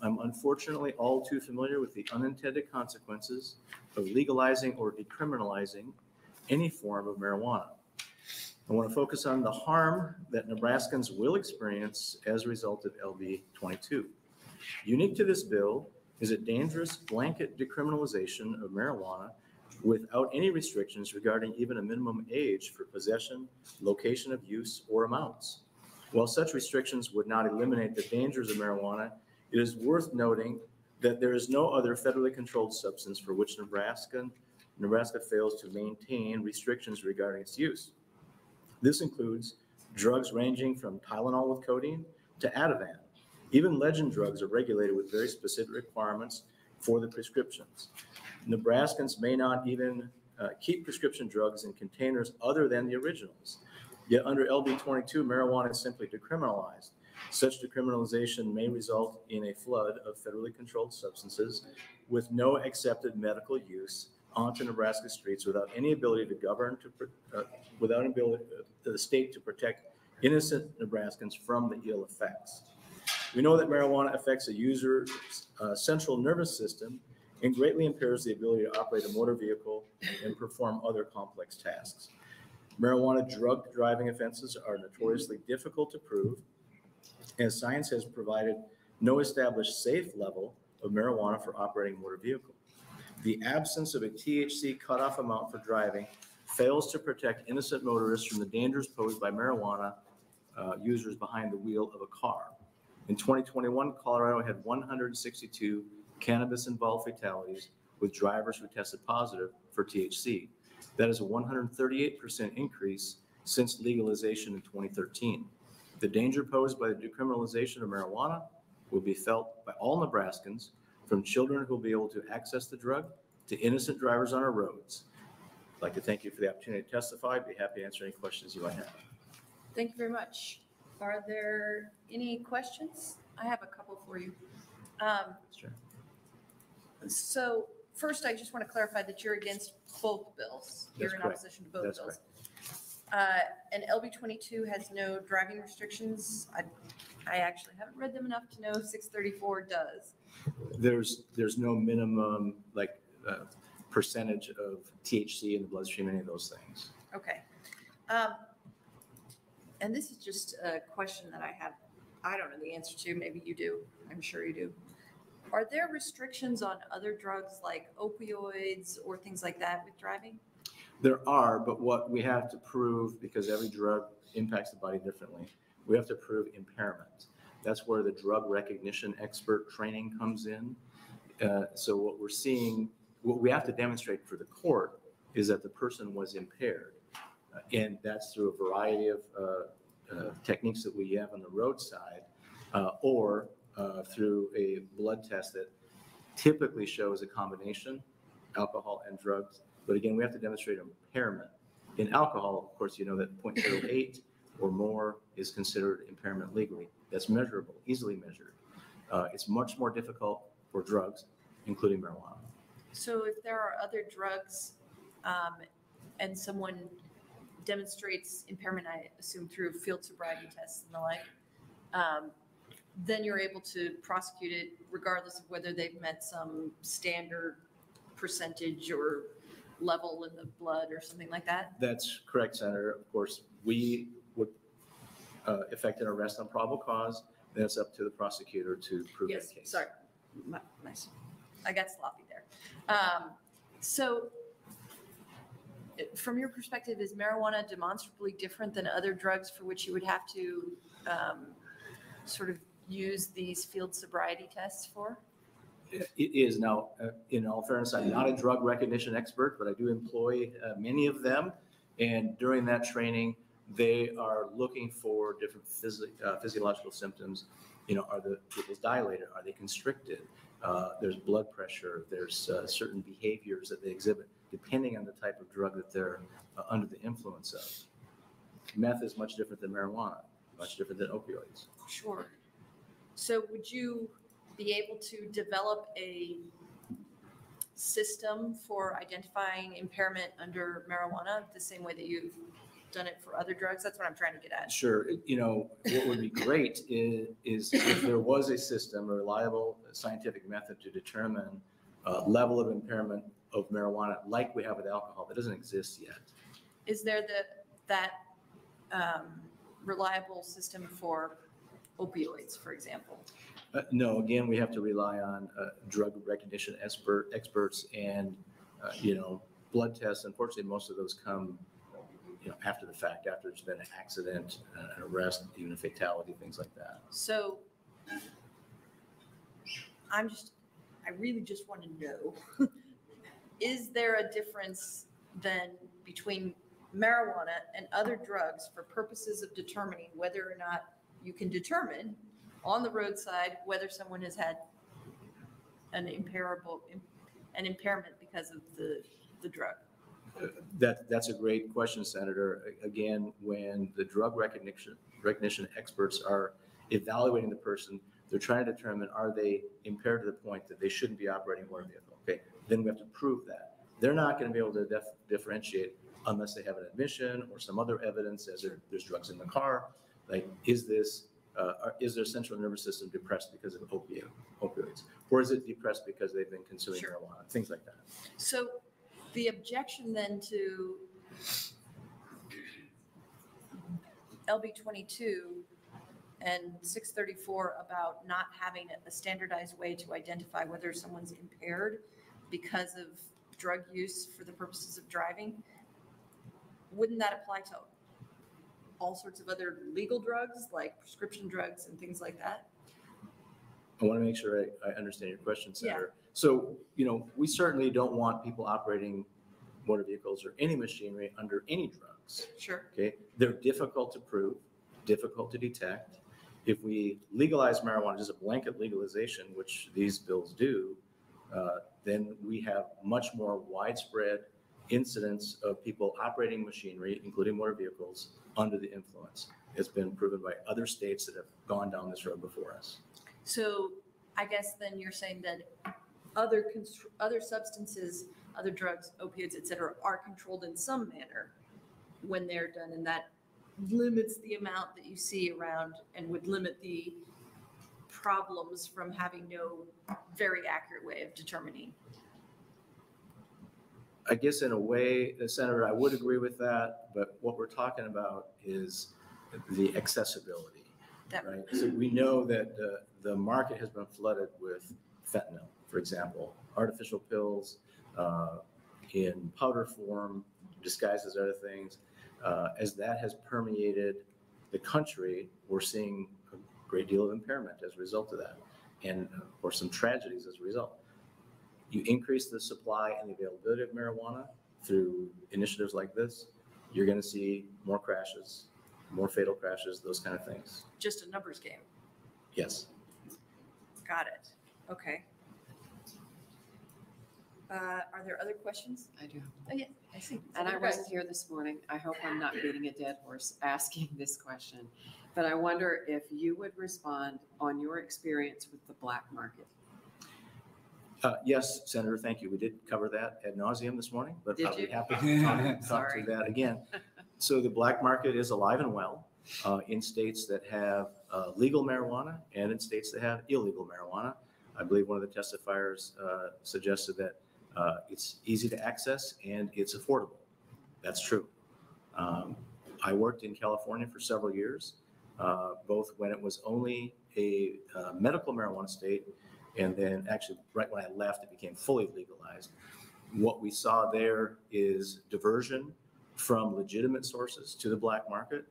I'm unfortunately all too familiar with the unintended consequences of legalizing or decriminalizing any form of marijuana. I want to focus on the harm that Nebraskans will experience as a result of LB 22. Unique to this bill is a dangerous blanket decriminalization of marijuana without any restrictions regarding even a minimum age for possession, location of use, or amounts. While such restrictions would not eliminate the dangers of marijuana, it is worth noting that there is no other federally controlled substance for which Nebraska fails to maintain restrictions regarding its use. This includes drugs ranging from Tylenol with codeine to Ativan. Even legend drugs are regulated with very specific requirements for the prescriptions. Nebraskans may not even keep prescription drugs in containers other than the originals. Yet under LB 22, marijuana is simply decriminalized. Such decriminalization may result in a flood of federally controlled substances with no accepted medical use onto Nebraska streets without any ability to govern, without ability of the state to protect innocent Nebraskans from the ill effects. We know that marijuana affects a user's central nervous system and greatly impairs the ability to operate a motor vehicle and perform other complex tasks. Marijuana drug driving offenses are notoriously difficult to prove, as science has provided no established safe level of marijuana for operating a motor vehicle. The absence of a THC cutoff amount for driving fails to protect innocent motorists from the dangers posed by marijuana users behind the wheel of a car. In 2021, Colorado had 162 cannabis-involved fatalities with drivers who tested positive for THC. That is a 138% increase since legalization in 2013. The danger posed by the decriminalization of marijuana will be felt by all Nebraskans, from children who will be able to access the drug to innocent drivers on our roads. I'd like to thank you for the opportunity to testify. I'd be happy to answer any questions you might have. Thank you very much. Are there any questions? I have a couple for you. Sure. So first, I just want to clarify that you're against both bills. You're in opposition to both bills. And LB 22 has no driving restrictions. I actually haven't read them enough to know 634 does. There's no minimum, like, percentage of THC in the bloodstream, any of those things. Okay. And this is just a question that I have, I don't know the answer to, maybe you do, I'm sure you do. Are there restrictions on other drugs like opioids or things like that with driving? There are, but what we have to prove, because every drug impacts the body differently, we have to prove impairment. That's where the drug recognition expert training comes in. So what we're seeing, what we have to demonstrate for the court is that the person was impaired. And that's through a variety of techniques that we have on the roadside, or through a blood test that typically shows a combination, alcohol and drugs. But again, we have to demonstrate impairment. In alcohol, of course, you know that 0.08 or more is considered impairment legally. That's measurable, easily measured. It's much more difficult for drugs, including marijuana. So if there are other drugs and someone demonstrates impairment, I assume through field sobriety tests and the like, then you're able to prosecute it regardless of whether they've met some standard percentage or level in the blood or something like that? That's correct, Senator. Of course, we would effect an arrest on probable cause. Then it's up to the prosecutor to prove that case. Sorry. Nice. I got sloppy there. So from your perspective, is marijuana demonstrably different than other drugs for which you would have to sort of use these field sobriety tests for? It is. Now, in all fairness, I'm not a drug recognition expert, but I do employ many of them. And during that training, they are looking for different physiological symptoms. You know, are the pupils dilated? Are they constricted? There's blood pressure. There's certain behaviors that they exhibit depending on the type of drug that they're under the influence of. Meth is much different than marijuana, much different than opioids. Sure. So would you be able to develop a system for identifying impairment under marijuana the same way that you've done it for other drugs? That's what I'm trying to get at. Sure. You know, what would be great is if there was a system, a reliable scientific method to determine level of impairment of marijuana like we have with alcohol. That doesn't exist yet. Is there that reliable system for opioids, for example? No, again, we have to rely on drug recognition experts and, you know, blood tests. Unfortunately, most of those come, you know, after the fact, after there's been an accident, an arrest, even a fatality, things like that. So I really just want to know, is there a difference then between marijuana and other drugs for purposes of determining whether or not you can determine on the roadside whether someone has had an impairment because of the drug? That's a great question, Senator. Again, when the drug recognition experts are evaluating the person, they're trying to determine, are they impaired to the point that they shouldn't be operating a motor vehicle? Okay, then we have to prove that. They're not going to be able to differentiate unless they have an admission or some other evidence as there's drugs in the car. Like, is their central nervous system depressed because of opioids? Or is it depressed because they've been consuming marijuana? Things like that. So the objection then to LB 22 and 634 about not having a standardized way to identify whether someone's impaired because of drug use for the purposes of driving, wouldn't that apply to all sorts of other legal drugs like prescription drugs and things like that? I want to make sure I understand your question, Senator. Yeah. So, you know, we certainly don't want people operating motor vehicles or any machinery under any drugs. Sure. Okay. They're difficult to prove, difficult to detect. If we legalize marijuana, just a blanket legalization, which these bills do, then we have much more widespread incidents of people operating machinery, including motor vehicles, under the influence. It's been proven by other states that have gone down this road before us. So I guess then you're saying that other substances, other drugs, opiates, et cetera, are controlled in some manner when they're done, and that limits the amount that you see around and would limit the problems from having no very accurate way of determining. I guess in a way, Senator, I would agree with that, but what we're talking about is the accessibility, right? So we know that the market has been flooded with fentanyl, for example, artificial pills in powder form, disguised as other things. As that has permeated the country, we're seeing a great deal of impairment as a result of that, and or some tragedies as a result. You increase the supply and the availability of marijuana through initiatives like this, you're going to see more crashes, more fatal crashes, those kind of things. Just a numbers game. Yes. Got it. Okay. Are there other questions? I do. Oh, yeah, I see. And I wasn't here this morning. I hope I'm not beating a dead horse asking this question. But I wonder if you would respond on your experience with the black market. Yes, Senator, thank you. We did cover that ad nauseum this morning, but Did I'll be you? happy to talk to that again. So the black market is alive and well in states that have legal marijuana and in states that have illegal marijuana. I believe one of the testifiers suggested that it's easy to access and it's affordable. That's true. I worked in California for several years, both when it was only a medical marijuana state, and then actually right when I left, it became fully legalized. What we saw there is diversion from legitimate sources to the black market.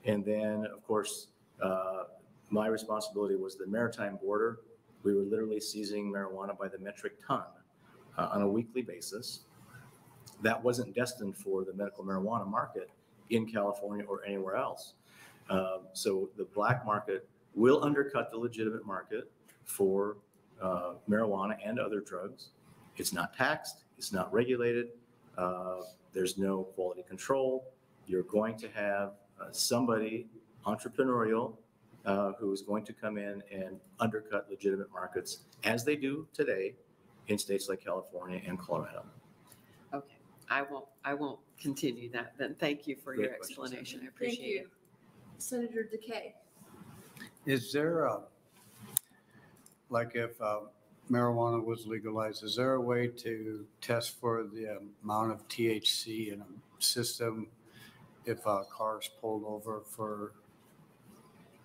And then, of course, my responsibility was the maritime border. We were literally seizing marijuana by the metric ton on a weekly basis. That wasn't destined for the medical marijuana market in California or anywhere else. So the black market will undercut the legitimate market for marijuana and other drugs. It's not taxed, it's not regulated, there's no quality control. You're going to have somebody entrepreneurial who is going to come in and undercut legitimate markets, as they do today in states like California and Colorado. Okay, I won't continue that then. Thank you for Great your question, explanation. I Thank appreciate you. it. Senator Decay. Is there like if marijuana was legalized, is there a way to test for the amount of THC in a system if a car is pulled over for?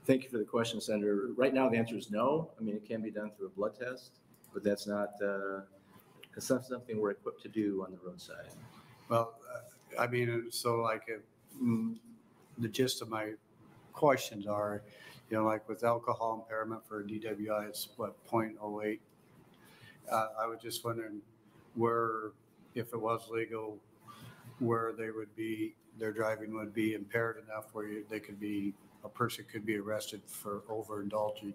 Thank you for the question, Senator. Right now, the answer is no. I mean, it can be done through a blood test, but that's not something we're equipped to do on the roadside. Well, I mean, so like the gist of my questions are, you know, like with alcohol impairment for a DWI, it's what, 0.08. I was just wondering where, if it was legal, where they would be, their driving would be impaired enough where they could be, a person could be arrested for overindulging.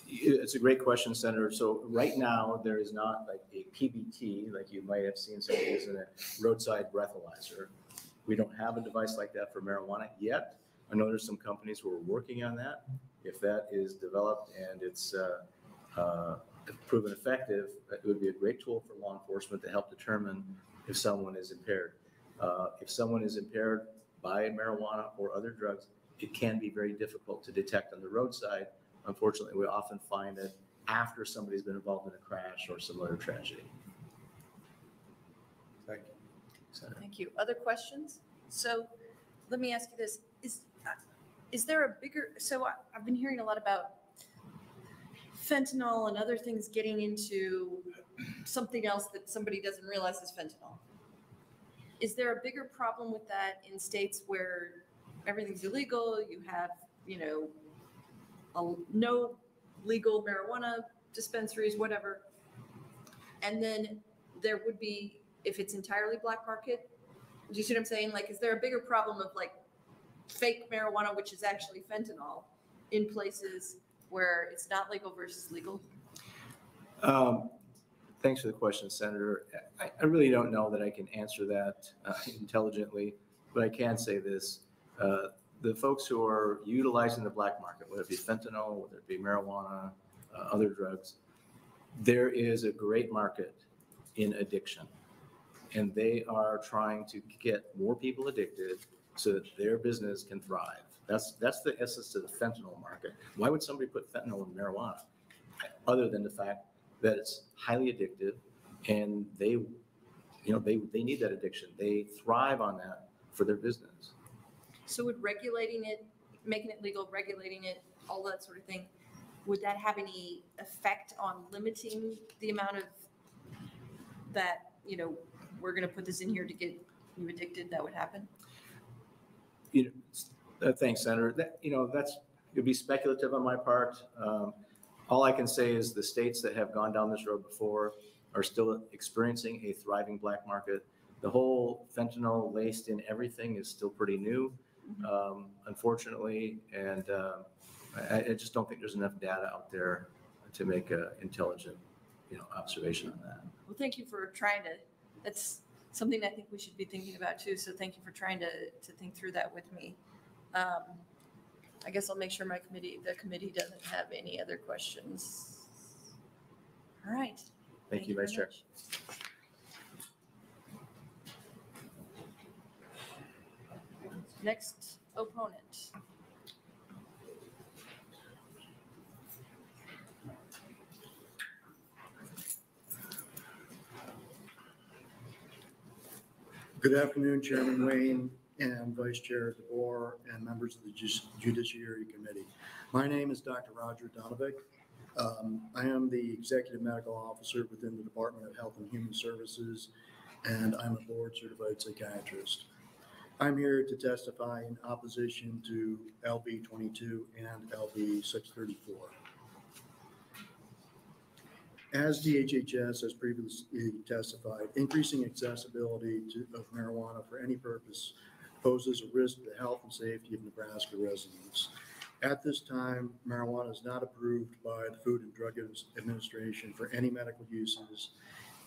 It's a great question, Senator. So right now, there is not like a PBT, like you might have seen some using a roadside breathalyzer. We don't have a device like that for marijuana yet. I know there's some companies who are working on that. If that is developed and it's proven effective, it would be a great tool for law enforcement to help determine if someone is impaired. If someone is impaired by marijuana or other drugs, it can be very difficult to detect on the roadside. Unfortunately, we often find it after somebody's been involved in a crash or some other tragedy. Thank you. Senator. Thank you. Other questions? So let me ask you this. Is there a bigger, so I've been hearing a lot about fentanyl and other things getting into something else that somebody doesn't realize is fentanyl. Is there a bigger problem with that in states where everything's illegal? You have, you know, no legal marijuana dispensaries, whatever. And then there would be, if it's entirely black market, do you see what I'm saying? Like, is there a bigger problem of like fake marijuana, which is actually fentanyl, in places where it's not legal versus legal? Thanks for the question, Senator. I really don't know that I can answer that intelligently, but I can say this. The folks who are utilizing the black market, whether it be fentanyl, whether it be marijuana, other drugs, there is a great market in addiction. And they are trying to get more people addicted so that their business can thrive. That's the essence of the fentanyl market. Why would somebody put fentanyl in marijuana? Other than the fact that it's highly addictive and they need that addiction. They thrive on that for their business. So would regulating it, making it legal, regulating it, all that sort of thing, would that have any effect on limiting the amount of that, we're going to put this in here to get you addicted, that would happen? Thanks, Senator. It would be speculative on my part. All I can say is the states that have gone down this road before are still experiencing a thriving black market. The whole fentanyl laced in everything is still pretty new, unfortunately, and I just don't think there's enough data out there to make an intelligent, observation on that. Well, thank you for trying to, that's something I think we should be thinking about too. So thank you for trying to think through that with me. I guess I'll make sure the committee doesn't have any other questions. All right. Thank you, Vice Chair. Next opponent. Good afternoon, Chairman Wayne and Vice Chair DeBoer and members of the Judiciary Committee. My name is Dr. Roger Donovic. I am the Executive Medical Officer within the Department of Health and Human Services, and I'm a board certified psychiatrist. I'm here to testify in opposition to LB 22 and LB 634. As DHHS has previously testified, increasing accessibility of marijuana for any purpose poses a risk to the health and safety of Nebraska residents. At this time, marijuana is not approved by the Food and Drug Administration for any medical uses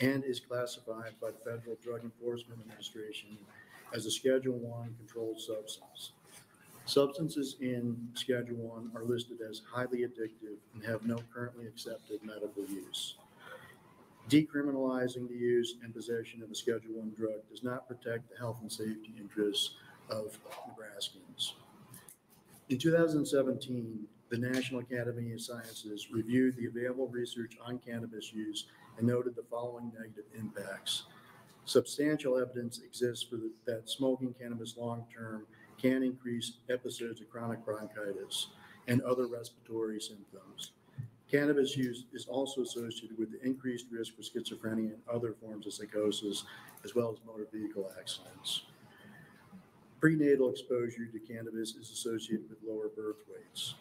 and is classified by the Federal Drug Enforcement Administration as a Schedule I controlled substance. Substances in Schedule I are listed as highly addictive and have no currently accepted medical use. Decriminalizing the use and possession of a Schedule I drug does not protect the health and safety interests of Nebraskans. In 2017, the National Academy of Sciences reviewed the available research on cannabis use and noted the following negative impacts. Substantial evidence exists that smoking cannabis long-term can increase episodes of chronic bronchitis and other respiratory symptoms. Cannabis use is also associated with the increased risk for schizophrenia and other forms of psychosis, as well as motor vehicle accidents. Prenatal exposure to cannabis is associated with lower birth weights.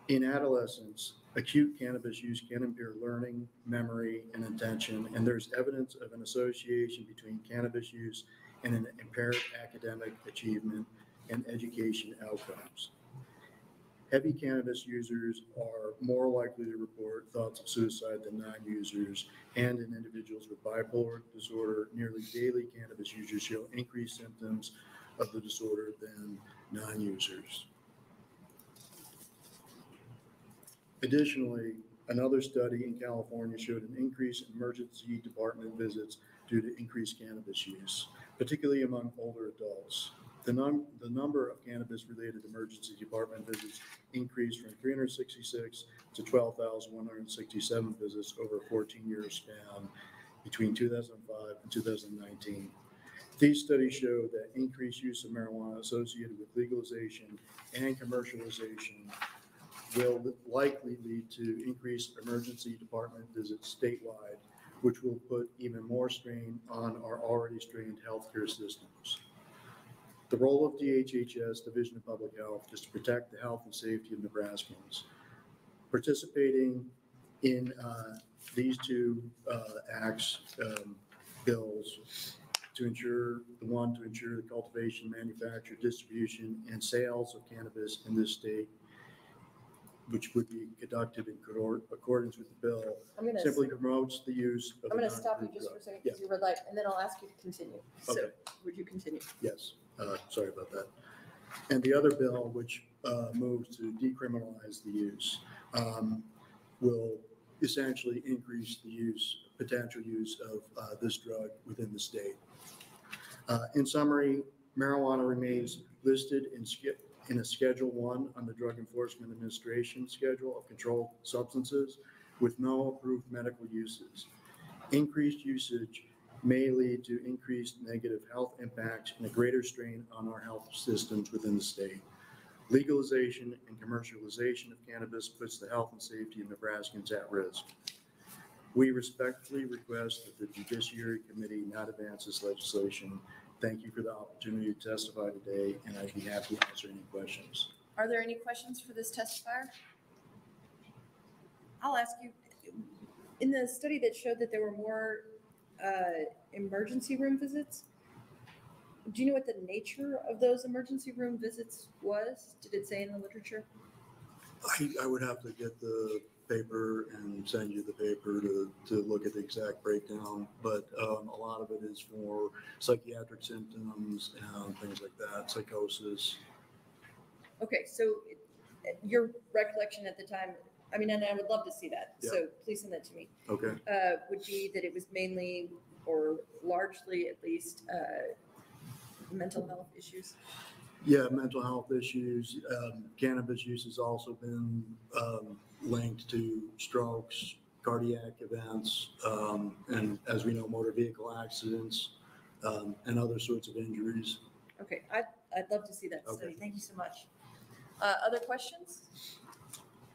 In adolescence, acute cannabis use can impair learning, memory, and attention, and there's evidence of an association between cannabis use and an impaired academic achievement and education outcomes. Heavy cannabis users are more likely to report thoughts of suicide than non-users, and in individuals with bipolar disorder, nearly daily cannabis users show increased symptoms of the disorder than non-users. Additionally, another study in California showed an increase in emergency department visits due to increased cannabis use, particularly among older adults. The number of cannabis-related emergency department visits increased from 366 to 12,167 visits over a 14-year span between 2005 and 2019. These studies show that increased use of marijuana associated with legalization and commercialization will likely lead to increased emergency department visits statewide, which will put even more strain on our already strained healthcare systems. The role of DHHS, Division of Public Health, is to protect the health and safety of Nebraskans. Participating in these two bills to ensure the cultivation, manufacture, distribution, and sales of cannabis in this state, which would be conducted in accordance with the bill, simply promotes the use of I'm going to stop you just for a second because you red light, and then I'll ask you to continue. So Okay. Would you continue? Yes, sorry about that. And the other bill, which moves to decriminalize the use, will essentially increase the potential use of this drug within the state. In summary, Marijuana remains listed in a Schedule 1 on the Drug Enforcement Administration Schedule of Controlled Substances with no approved medical uses. Increased usage may lead to increased negative health impacts and a greater strain on our health systems within the state. Legalization and commercialization of cannabis puts the health and safety of Nebraskans at risk. We respectfully request that the Judiciary Committee not advance this legislation. Thank you for the opportunity to testify today, and I'd be happy to answer any questions. Are there any questions for this testifier? I'll ask you, in the study that showed that there were more emergency room visits, do you know what the nature of those emergency room visits was? Did it say in the literature? I would have to get the paper and send you the paper to look at the exact breakdown, but a lot of it is for psychiatric symptoms and things like that, psychosis. Okay, so your recollection at the time, I mean, and I would love to see that, Yeah. so please send that to me. Okay. Would be that it was mainly, or largely at least, mental health issues? Yeah, mental health issues. Cannabis use has also been linked to strokes, cardiac events, and as we know, motor vehicle accidents, and other sorts of injuries. Okay, I'd love to see that study. Okay. Thank you so much. Other questions?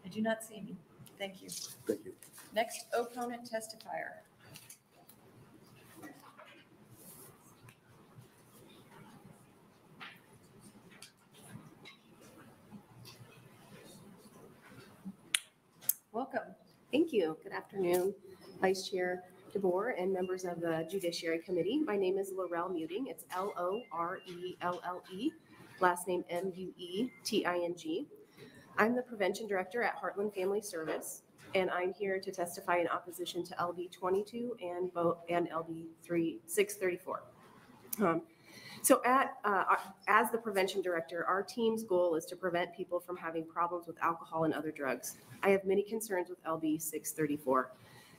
I do not see any. Thank you. Thank you. Next opponent testifier. Welcome. Thank you. Good afternoon, Vice Chair DeBoer and members of the Judiciary Committee. My name is Laurel Muting. It's Lorelle, last name Mueting. I'm the Prevention Director at Heartland Family Service, and I'm here to testify in opposition to LB 22 and LB 634. As the Prevention Director, our team's goal is to prevent people from having problems with alcohol and other drugs. I have many concerns with LB 634.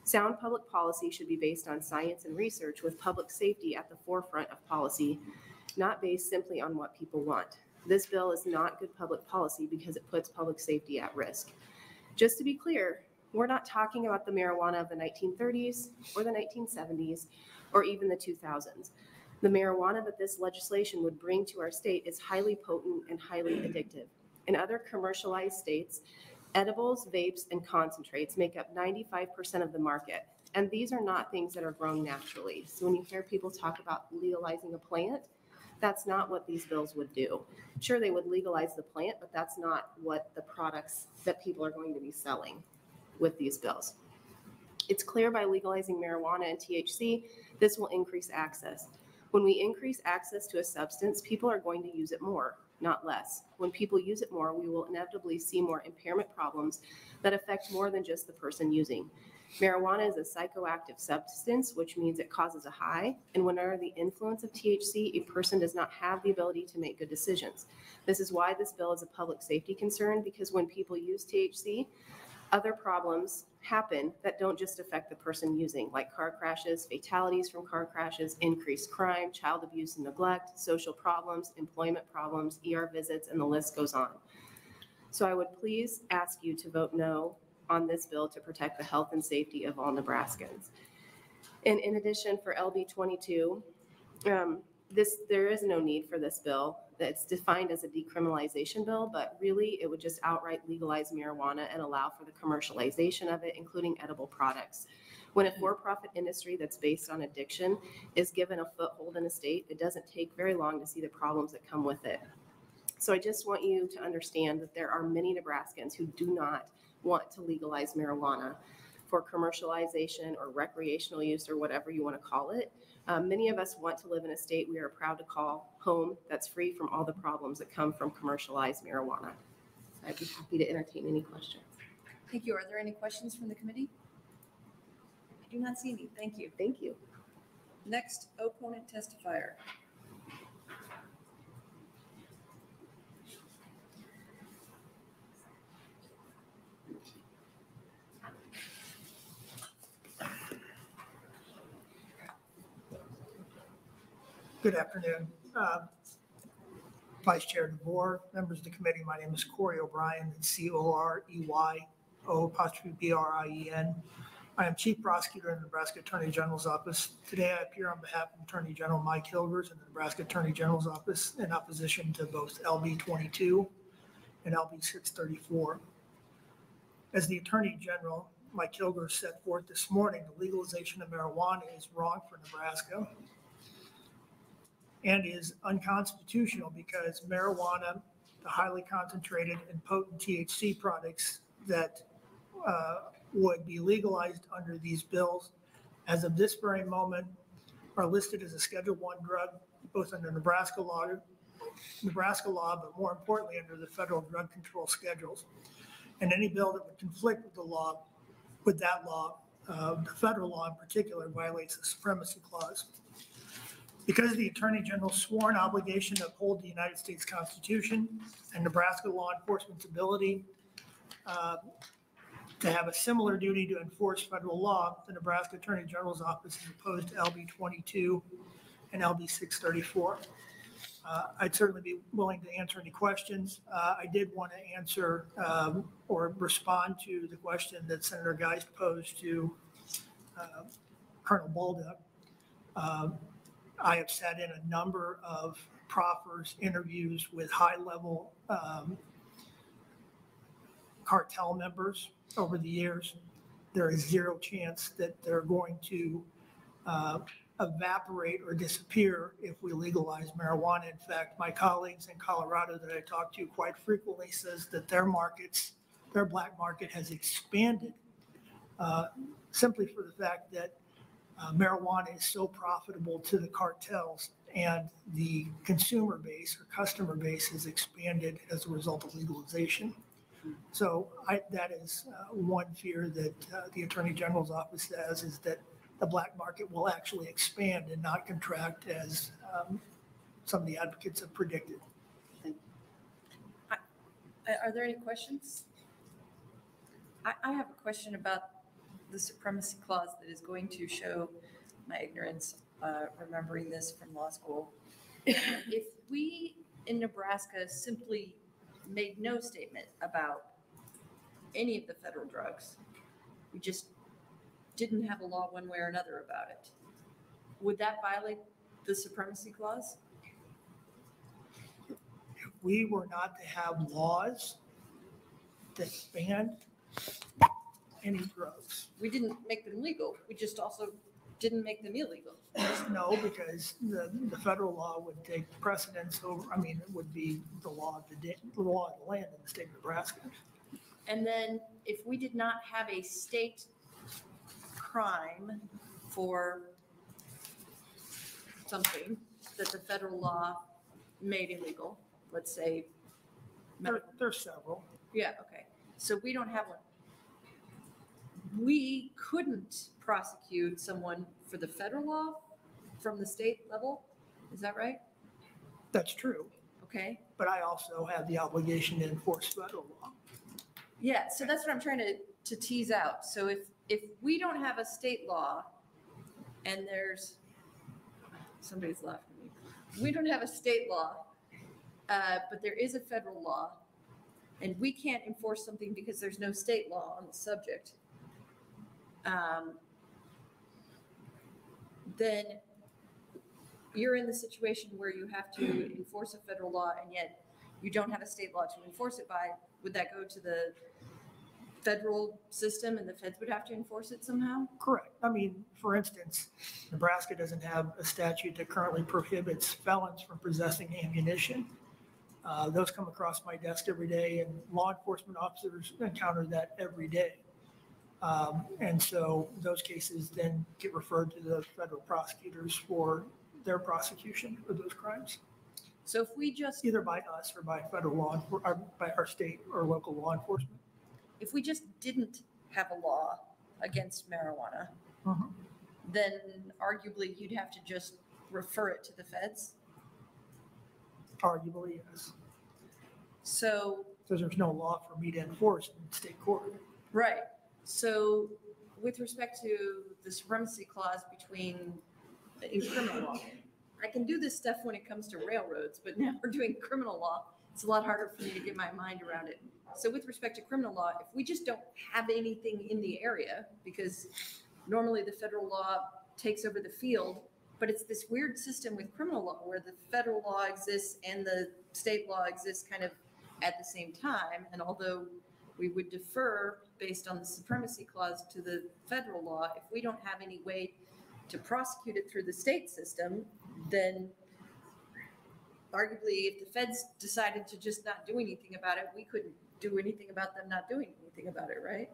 Sound public policy should be based on science and research with public safety at the forefront of policy, not based simply on what people want. This bill is not good public policy because it puts public safety at risk. Just to be clear, we're not talking about the marijuana of the 1930s or the 1970s or even the 2000s. The marijuana that this legislation would bring to our state is highly potent and highly addictive. In other commercialized states, edibles, vapes, and concentrates make up 95% of the market. And these are not things that are grown naturally. So when you hear people talk about legalizing a plant, that's not what these bills would do. Sure, they would legalize the plant, but that's not what the products that people are going to be selling with these bills. It's clear by legalizing marijuana and THC, this will increase access. When we increase access to a substance, people are going to use it more, not less. When people use it more, we will inevitably see more impairment problems that affect more than just the person using. Marijuana is a psychoactive substance, which means it causes a high, and when under the influence of THC, a person does not have the ability to make good decisions. This is why this bill is a public safety concern, because when people use THC, other problems happen that don't just affect the person using, like car crashes, fatalities from car crashes, increased crime, child abuse and neglect, social problems, employment problems, ER visits, and the list goes on. So I would please ask you to vote no on this bill to protect the health and safety of all Nebraskans. And in addition, for LB 22, there is no need for this bill. It's defined as a decriminalization bill, but really it would just outright legalize marijuana and allow for the commercialization of it, including edible products. When a for-profit industry that's based on addiction is given a foothold in a state, it doesn't take very long to see the problems that come with it. So I just want you to understand that there are many Nebraskans who do not want to legalize marijuana for commercialization or recreational use or whatever you want to call it. Many of us want to live in a state we are proud to call home that's free from all the problems that come from commercialized marijuana. I'd be happy to entertain any questions. Thank you. Are there any questions from the committee? I do not see any. Thank you. Thank you. Next opponent testifier. Good afternoon. Vice Chair DeVore, members of the committee, my name is Corey O'Brien, Corey_Brien. I am Chief Prosecutor in the Nebraska Attorney General's Office. Today I appear on behalf of Attorney General Mike Hilgers in the Nebraska Attorney General's Office in opposition to both LB 22 and LB 634. As the Attorney General, Mike Hilgers set forth this morning, the legalization of marijuana is wrong for Nebraska and is unconstitutional because marijuana, the highly concentrated and potent THC products that would be legalized under these bills, as of this very moment, are listed as a Schedule I drug, both under Nebraska law, but more importantly, under the federal drug control schedules. And any bill that would conflict with the law, with that law, the federal law in particular, violates the Supremacy Clause. Because of the Attorney General's sworn obligation to uphold the United States Constitution and Nebraska law enforcement's ability to have a similar duty to enforce federal law, the Nebraska Attorney General's Office is opposed to LB 22 and LB 634. I'd certainly be willing to answer any questions. I did want to answer or respond to the question that Senator Geist posed to Colonel Baldock. I have sat in a number of proffers, interviews with high-level cartel members over the years. There is zero chance that they're going to evaporate or disappear if we legalize marijuana. In fact, my colleagues in Colorado that I talk to quite frequently says that their black market has expanded simply for the fact that marijuana is so profitable to the cartels and the consumer base or customer base has expanded as a result of legalization. So that is one fear that the Attorney General's office has, is that the black market will actually expand and not contract as some of the advocates have predicted. Are there any questions? I have a question about the Supremacy Clause that is going to show my ignorance, remembering this from law school. If we in Nebraska simply made no statement about any of the federal drugs, we just didn't have a law one way or another about it, would that violate the Supremacy Clause? If we were not to have laws that ban any drugs. We didn't make them legal. We just also didn't make them illegal. No, because the federal law would take precedence over, it would be the law of the land in the state of Nebraska. And then if we did not have a state crime for something that the federal law made illegal, let's say. There's several. Yeah, okay. So we don't have one. We couldn't prosecute someone for the federal law from the state level. Is that right? That's true. Okay. But I also have the obligation to enforce federal law. Yeah, so that's what I'm trying to tease out. So if we don't have a state law and there's, somebody's laughing at me. We don't have a state law, but there is a federal law and we can't enforce something because there's no state law on the subject. Then you're in the situation where you have to enforce a federal law and yet you don't have a state law to enforce it by. Would that go to the federal system and the feds would have to enforce it somehow? Correct. For instance, Nebraska doesn't have a statute that currently prohibits felons from possessing ammunition. Those come across my desk every day and law enforcement officers encounter that every day. And so those cases then get referred to the federal prosecutors for their prosecution of those crimes. So if we just either by us or by federal law or by our state or local law enforcement. If we just didn't have a law against marijuana, then arguably you'd have to just refer it to the feds? Arguably, yes. So there's no law for me to enforce in state court. Right. So with respect to the Supremacy Clause in criminal law, I can do this stuff when it comes to railroads, but now we're doing criminal law. It's a lot harder for me to get my mind around it. So with respect to criminal law, if we just don't have anything in the area, because normally the federal law takes over the field, but it's this weird system with criminal law where the federal law exists and the state law exists kind of at the same time. And although we would defer based on the supremacy clause to the federal law, if we don't have any way to prosecute it through the state system, then arguably if the feds decided to just not do anything about it, we couldn't do anything about them not doing anything about it, right?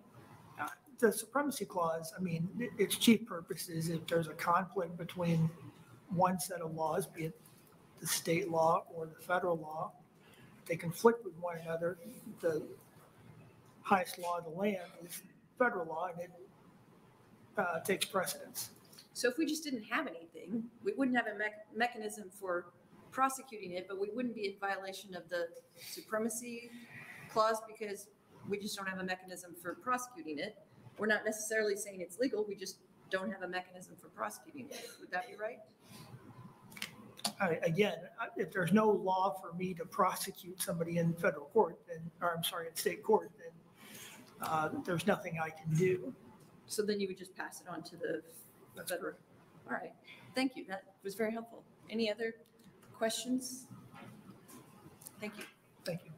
The supremacy clause, I mean, its chief purpose is if there's a conflict between one set of laws, be it the state law or the federal law, they conflict with one another. The highest law of the land is federal law, and it takes precedence. So if we just didn't have anything, we wouldn't have a mechanism for prosecuting it, but we wouldn't be in violation of the supremacy clause because we just don't have a mechanism for prosecuting it. We're not necessarily saying it's legal, we just don't have a mechanism for prosecuting it. Would that be right? Again, if there's no law for me to prosecute somebody in federal court, then, or I'm sorry, in state court, then there's nothing I can do. So then you would just pass it on to the federal. All right, thank you. That was very helpful. Any other questions? Thank you. Thank you.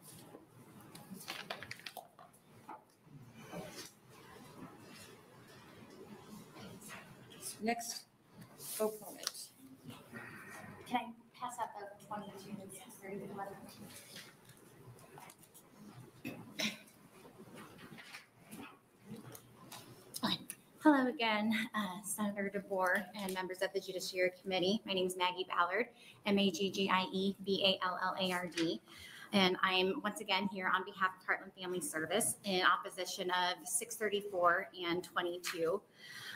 Next opponent. Can I pass out the 22 and 631? Hello again, Senator DeBoer and members of the Judiciary Committee. My name is Maggie Ballard, MAGGIE-BALLARD. And I'm once again here on behalf of Heartland Family Service in opposition of 634 and 22.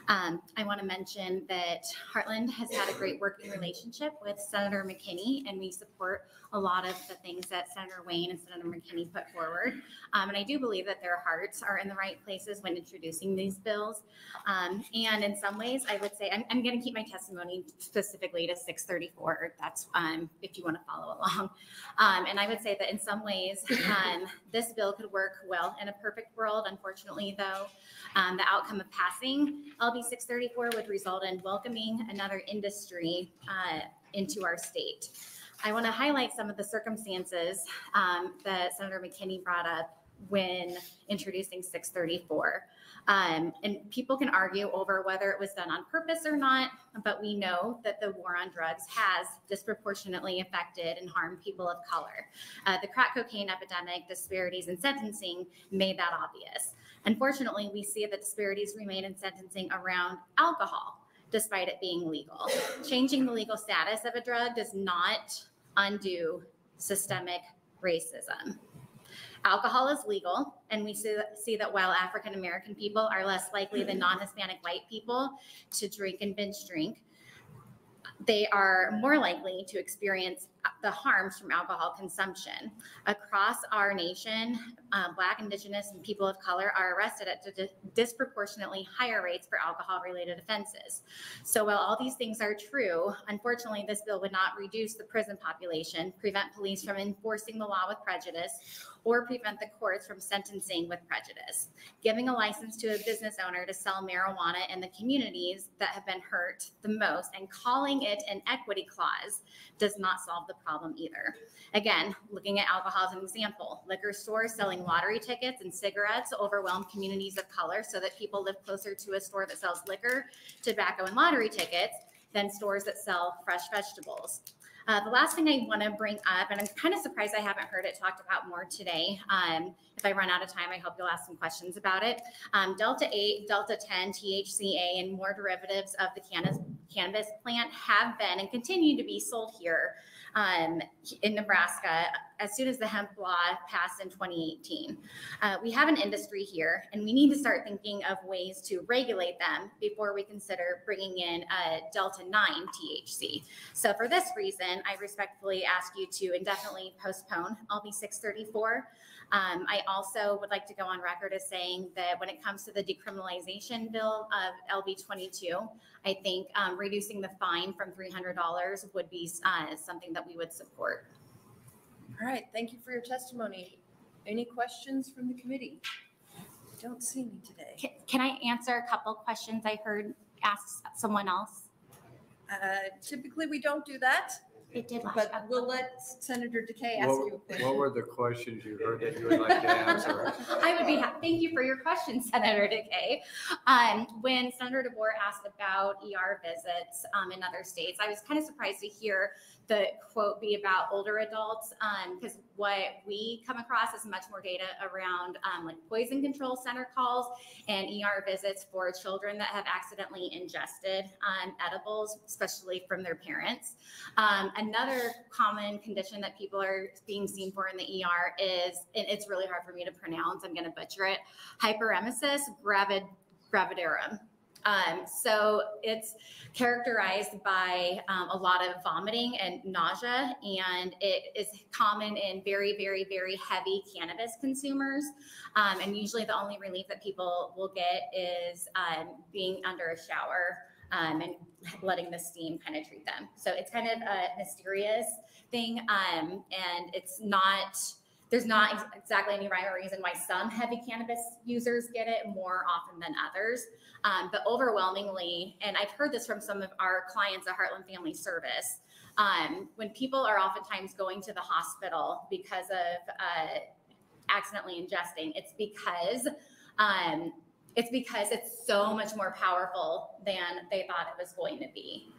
I want to mention that Heartland has had a great working relationship with Senator McKinney, and we support a lot of the things that Senator Wayne and Senator McKinney put forward. And I do believe that their hearts are in the right places when introducing these bills. And in some ways, I would say, I'm going to keep my testimony specifically to 634. That's if you want to follow along. And I would say that in some ways, this bill could work well in a perfect world. Unfortunately, though, the outcome of passing LB 634 would result in welcoming another industry into our state. I want to highlight some of the circumstances that Senator McKinney brought up when introducing 634. And people can argue over whether it was done on purpose or not, but we know that the war on drugs has disproportionately affected and harmed people of color. The crack cocaine epidemic, disparities in sentencing made that obvious. Unfortunately, we see that disparities remain in sentencing around alcohol, despite it being legal. Changing the legal status of a drug does not undo systemic racism. Alcohol is legal, and we see that while African American people are less likely than non-Hispanic white people to drink and binge drink, they are more likely to experience the harms from alcohol consumption. Across our nation, Black, Indigenous, and people of color are arrested at disproportionately higher rates for alcohol-related offenses. So while all these things are true, unfortunately, this bill would not reduce the prison population, prevent police from enforcing the law with prejudice, or prevent the courts from sentencing with prejudice. Giving a license to a business owner to sell marijuana in the communities that have been hurt the most and calling it an equity clause does not solve the problem either. Again, looking at alcohol as an example, liquor stores selling lottery tickets and cigarettes overwhelm communities of color so that people live closer to a store that sells liquor, tobacco, and lottery tickets than stores that sell fresh vegetables. The last thing I want to bring up, and I'm kind of surprised I haven't heard it talked about more today. If I run out of time, I hope you'll ask some questions about it. Delta 8, Delta 10, THCA, and more derivatives of the cannabis plant have been and continue to be sold here in Nebraska as soon as the hemp law passed in 2018. We have an industry here, and we need to start thinking of ways to regulate them before we consider bringing in Delta 9 THC. So for this reason, I respectfully ask you to indefinitely postpone LB 634. I also would like to go on record as saying that when it comes to the decriminalization bill of LB 22, I think reducing the fine from $300 would be something that we would support. All right, thank you for your testimony. Any questions from the committee? Don't see any today. Can I answer a couple questions I heard asked someone else? Typically, we don't do that. It did last But time. we'll let Senator Decay ask you a question. What were the questions you heard that you would like to answer? I would be happy. Thank you for your question, Senator Decay. When Senator DeBoer asked about ER visits in other states, I was kind of surprised to hear the quote be about older adults, because what we come across is much more data around like poison control center calls and ER visits for children that have accidentally ingested edibles, especially from their parents. Another common condition that people are being seen for in the ER is, and it's really hard for me to pronounce, I'm going to butcher it, hyperemesis gravidarum. So it's characterized by a lot of vomiting and nausea, and it is common in very, very, very heavy cannabis consumers. And usually the only relief that people will get is being under a shower and letting the steam penetrate them. So it's kind of a mysterious thing, and it's not, there's not exactly any rhyme or reason why some heavy cannabis users get it more often than others. But overwhelmingly, and I've heard this from some of our clients at Heartland Family Service, when people are oftentimes going to the hospital because of accidentally ingesting, it's because it's so much more powerful than they thought it was going to be.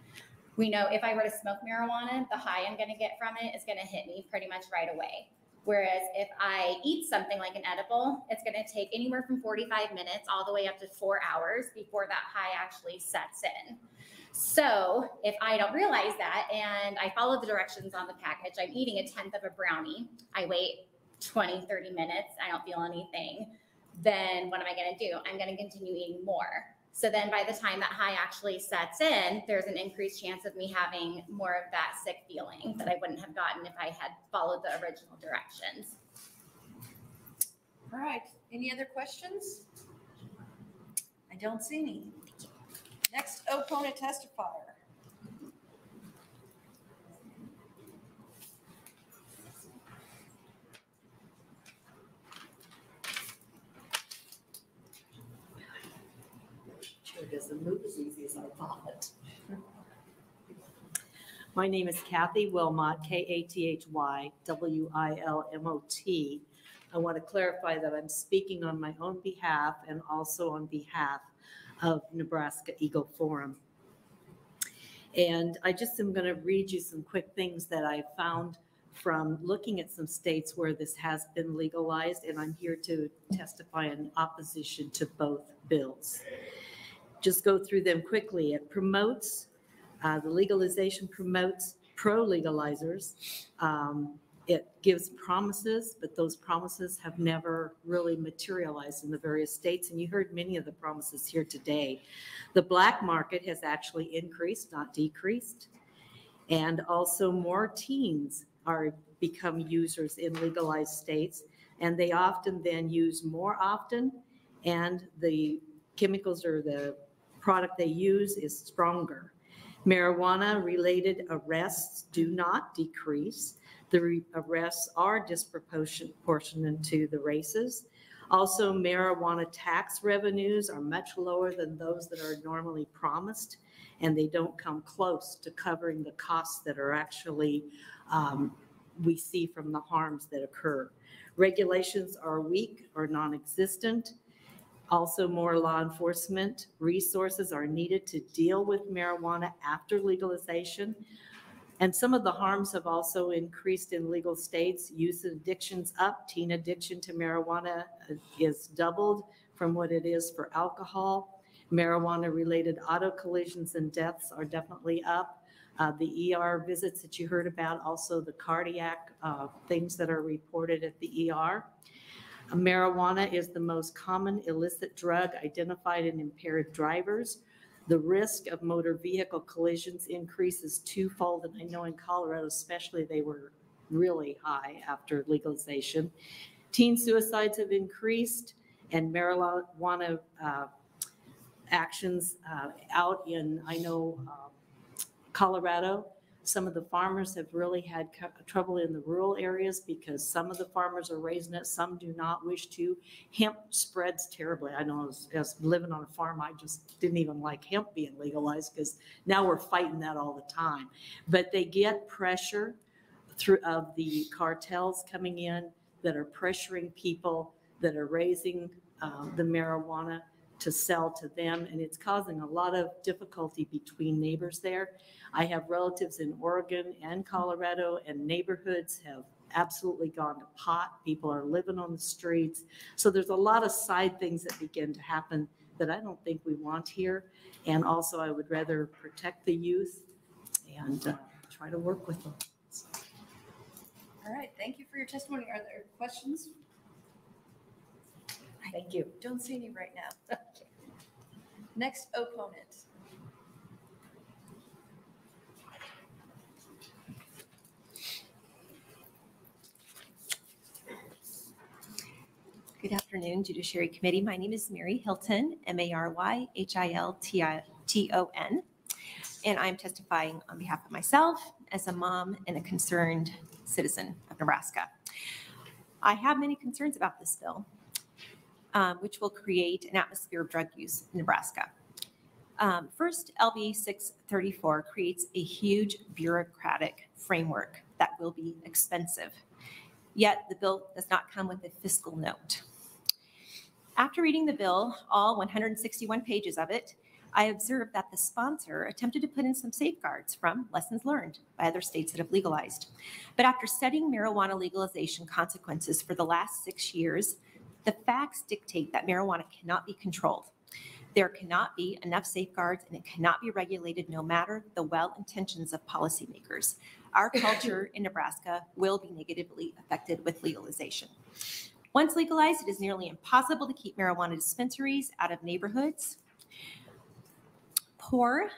We know if I were to smoke marijuana, the high I'm going to get from it is going to hit me pretty much right away. Whereas if I eat something like an edible, it's going to take anywhere from 45 minutes all the way up to 4 hours before that high actually sets in. So if I don't realize that and I follow the directions on the package, I'm eating 1/10 of a brownie, I wait 20, 30 minutes, I don't feel anything, then what am I going to do? I'm going to continue eating more. So then by the time that high actually sets in, there's an increased chance of me having more of that sick feeling that I wouldn't have gotten if I had followed the original directions. All right, any other questions? I don't see any. Next opponent testifier. It doesn't move as easy as I thought. My name is Kathy Wilmot, KATHY-WILMOT. I want to clarify that I'm speaking on my own behalf and also on behalf of Nebraska Eagle Forum. And I just am going to read you some quick things that I found from looking at some states where this has been legalized, and I'm here to testify in opposition to both bills. Just go through them quickly. It promotes, the legalization promotes pro-legalizers. It gives promises, but those promises have never really materialized in the various states. And you heard many of the promises here today. The black market has actually increased, not decreased. And also more teens are become users in legalized states. And they often then use more often. And the chemicals or the product they use is stronger. Marijuana-related arrests do not decrease. The arrests are disproportionate to the races. Also, marijuana tax revenues are much lower than those that are normally promised, and they don't come close to covering the costs that are actually we see from the harms that occur. Regulations are weak or non-existent. Also, more law enforcement resources are needed to deal with marijuana after legalization. And some of the harms have also increased in legal states. Youth addiction's up. Teen addiction to marijuana is doubled from what it is for alcohol. Marijuana-related auto collisions and deaths are definitely up. The ER visits that you heard about, also the cardiac things that are reported at the ER. Marijuana is the most common illicit drug identified in impaired drivers. The risk of motor vehicle collisions increases twofold, and I know in Colorado especially they were really high after legalization. Teen suicides have increased, and marijuana actions out in, I know, Colorado. Some of the farmers have really had trouble in the rural areas because some of the farmers are raising it, some do not wish to. Hemp spreads terribly. I know as living on a farm, I just didn't even like hemp being legalized because now we're fighting that all the time. But they get pressure through of the cartels coming in that are pressuring people that are raising the marijuana to sell to them, and it's causing a lot of difficulty between neighbors there. I have relatives in Oregon and Colorado, and neighborhoods have absolutely gone to pot. People are living on the streets. So there's a lot of side things that begin to happen that I don't think we want here. And also I would rather protect the youth and try to work with them. All right, thank you for your testimony. Are there questions? Thank you. Don't see any right now. Next opponent. Good afternoon, Judiciary Committee. My name is Mary Hilton, MaryHilton, and I'm testifying on behalf of myself as a mom and a concerned citizen of Nebraska. I have many concerns about this bill, which will create an atmosphere of drug use in Nebraska. First, LB 634 creates a huge bureaucratic framework that will be expensive. Yet the bill does not come with a fiscal note. After reading the bill, all 161 pages of it, I observed that the sponsor attempted to put in some safeguards from lessons learned by other states that have legalized. But after studying marijuana legalization consequences for the last 6 years, the facts dictate that marijuana cannot be controlled. There cannot be enough safeguards, and it cannot be regulated no matter the well intentions of policymakers. Our culture in Nebraska will be negatively affected with legalization. Once legalized, it is nearly impossible to keep marijuana dispensaries out of neighborhoods. Poor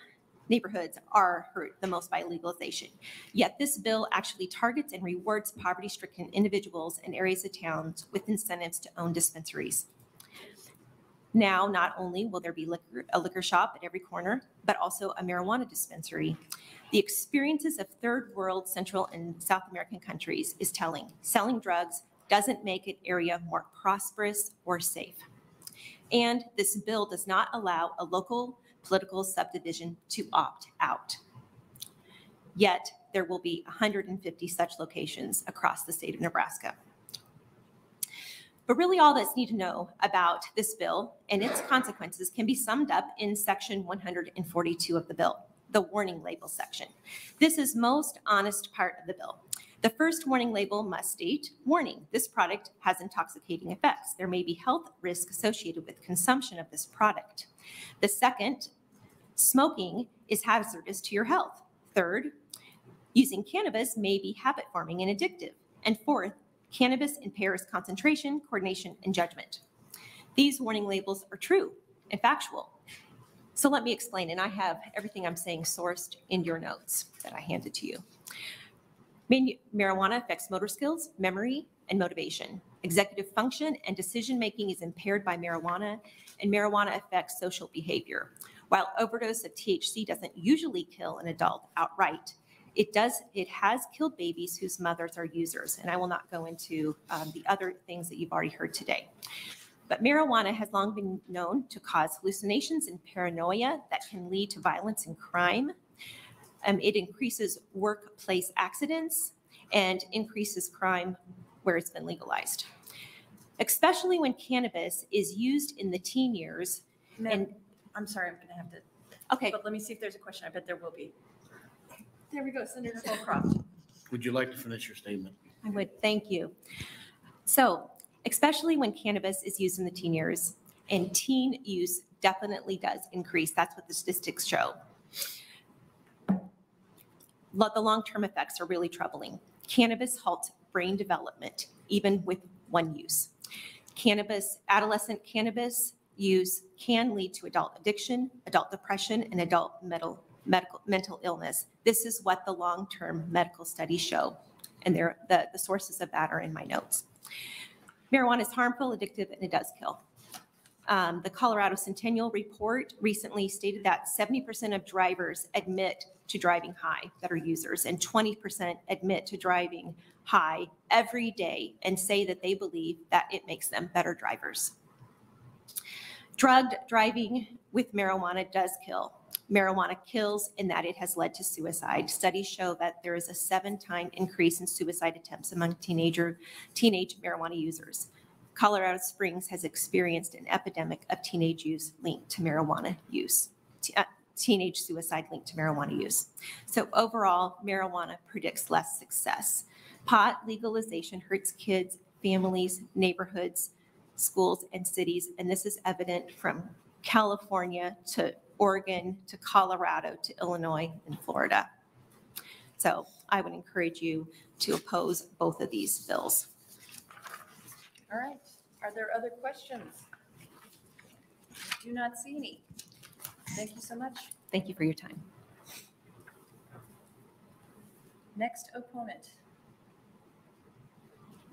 neighborhoods are hurt the most by legalization. Yet this bill actually targets and rewards poverty-stricken individuals in areas of towns with incentives to own dispensaries. Now, not only will there be a liquor shop at every corner, but also a marijuana dispensary. The experiences of third world, Central and South American countries is telling. Selling drugs doesn't make an area more prosperous or safe. And this bill does not allow a local political subdivision to opt out. Yet there will be 150 such locations across the state of Nebraska. But really all that's need to know about this bill and its consequences can be summed up in section 142 of the bill, the warning label section. This is most honest part of the bill. The first warning label must state, warning, this product has intoxicating effects. There may be health risk associated with consumption of this product. The second, smoking is hazardous to your health. Third, using cannabis may be habit forming and addictive. And fourth, cannabis impairs concentration, coordination, and judgment. These warning labels are true and factual. So let me explain, and I have everything I'm saying sourced in your notes that I handed to you. Marijuana affects motor skills, memory, and motivation. Executive function and decision-making is impaired by marijuana, and marijuana affects social behavior. While overdose of THC doesn't usually kill an adult outright, it has killed babies whose mothers are users, and I will not go into the other things that you've already heard today. But marijuana has long been known to cause hallucinations and paranoia that can lead to violence and crime. It increases workplace accidents and increases crime where it's been legalized, especially when cannabis is used in the teen years. And I'm sorry, I'm going to have to. Okay. But let me see if there's a question. I bet there will be. There we go, Senator Holcroft. Would you like to finish your statement? I would, thank you. So, especially when cannabis is used in the teen years, and teen use definitely does increase. That's what the statistics show. The long-term effects are really troubling. Cannabis halts brain development, even with one use. Adolescent cannabis use can lead to adult addiction, adult depression, and adult mental illness. This is what the long-term medical studies show, and the sources of that are in my notes. Marijuana is harmful, addictive, and it does kill. The Colorado Centennial Report recently stated that 70% of drivers admit to driving high that are users, and 20% admit to driving high every day and say that they believe that it makes them better drivers. Drugged driving with marijuana does kill. Marijuana kills in that it has led to suicide. Studies show that there is a 7-time increase in suicide attempts among teenage marijuana users. Colorado Springs has experienced an epidemic of teenage use linked to marijuana use, teenage suicide linked to marijuana use. So overall, marijuana predicts less success. Pot legalization hurts kids, families, neighborhoods, schools, and cities, and this is evident from California to Oregon to Colorado to Illinois and Florida. So I would encourage you to oppose both of these bills. All right. Are there other questions? I do not see any. Thank you so much. Thank you for your time. Next opponent.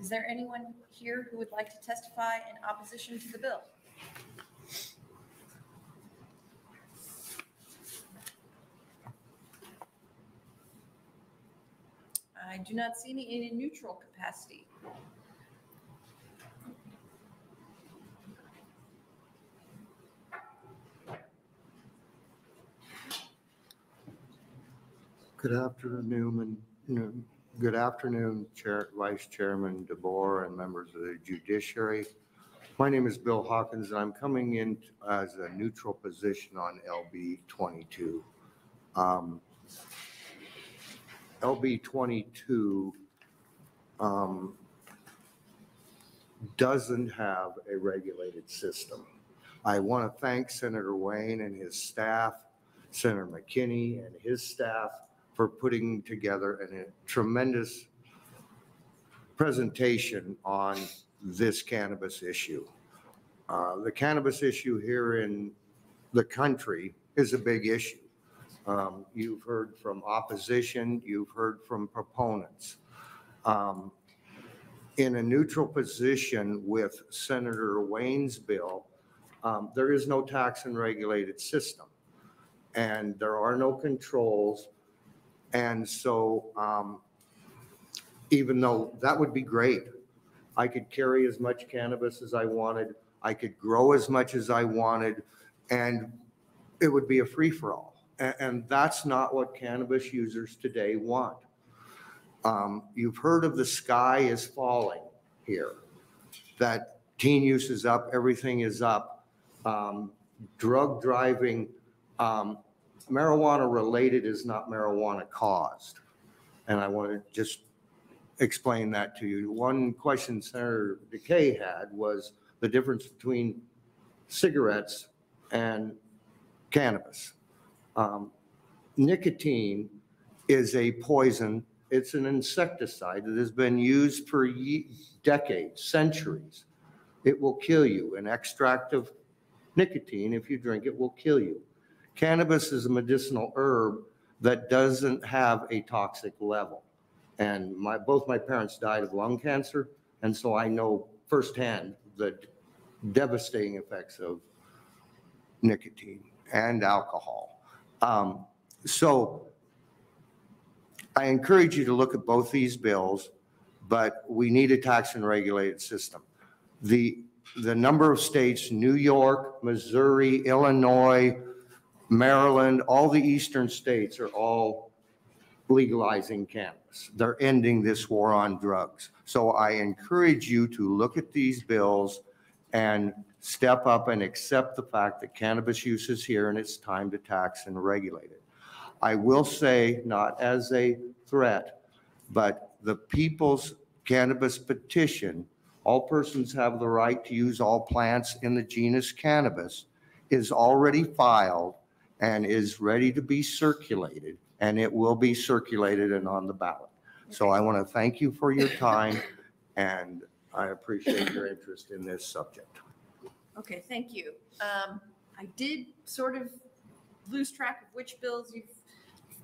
Is there anyone here who would like to testify in opposition to the bill? I do not see any in a neutral capacity. Good afternoon, Vice Chairman DeBoer and members of the Judiciary. My name is Bill Hawkins, and I'm coming in as a neutral position on LB 22. LB 22 doesn't have a regulated system. I want to thank Senator Wayne and his staff, Senator McKinney and his staff, for putting together a tremendous presentation on this cannabis issue. The cannabis issue here in the country is a big issue. You've heard from opposition, you've heard from proponents. In a neutral position with Senator Wayne's bill, there is no tax and regulated system, and there are no controls. And so even though that would be great, I could carry as much cannabis as I wanted, I could grow as much as I wanted, and it would be a free-for-all. And that's not what cannabis users today want. You've heard of the sky is falling here, that teen use is up, everything is up. Drug driving, marijuana related is not marijuana caused. And I want to just explain that to you. One question Senator DeKay had was the difference between cigarettes and cannabis. Nicotine is a poison. It's an insecticide that has been used for decades, centuries. It will kill you. An extract of nicotine, if you drink it, will kill you. Cannabis is a medicinal herb that doesn't have a toxic level. And both my parents died of lung cancer, and so I know firsthand the devastating effects of nicotine and alcohol. So I encourage you to look at both these bills, but we need a tax and regulated system. The number of states, New York, Missouri, Illinois, Maryland, all the eastern states are all legalizing cannabis. They're ending this war on drugs. So I encourage you to look at these bills and step up and accept the fact that cannabis use is here and it's time to tax and regulate it. I will say, not as a threat, but the People's Cannabis Petition, all persons have the right to use all plants in the genus cannabis, is already filed and is ready to be circulated, and it will be circulated and on the ballot. So I want to thank you for your time, and I appreciate your interest in this subject. Okay, thank you. I did sort of lose track of which bills you've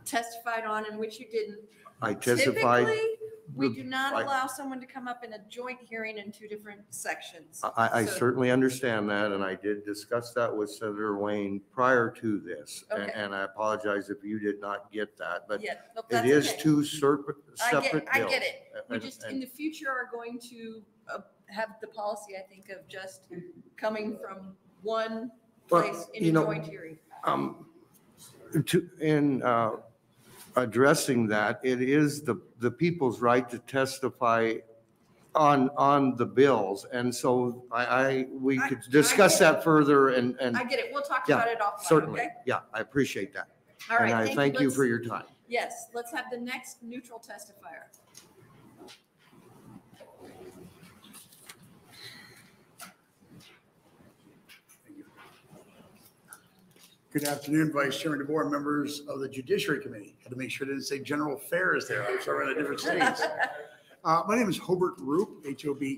testified on and which you didn't. I testified. Typically, we do not allow someone to come up in a joint hearing in two different sections. I So- certainly understand that, and I did discuss that with Senator Wayne prior to this. Okay. And I apologize if you did not get that, but Yeah, nope, it that's is okay. two separate bills. I get it. We just, in And- the future, are going to have the policy, I think, of just coming from one Well, place in you a know, joint hearing. In addressing that, it is the people's right to testify on the bills. And so we could discuss that further and. I get it. We'll talk Yeah, about it offline, certainly. okay? Yeah, I appreciate that. All right, And I thank you for your time. Yes, let's have the next neutral testifier. Good afternoon, Vice Chairman DeBoer, members of the Judiciary Committee. Had to make sure I didn't say General Affairs there. I'm sorry, on a different states. My name is Hobert Roop, Hobert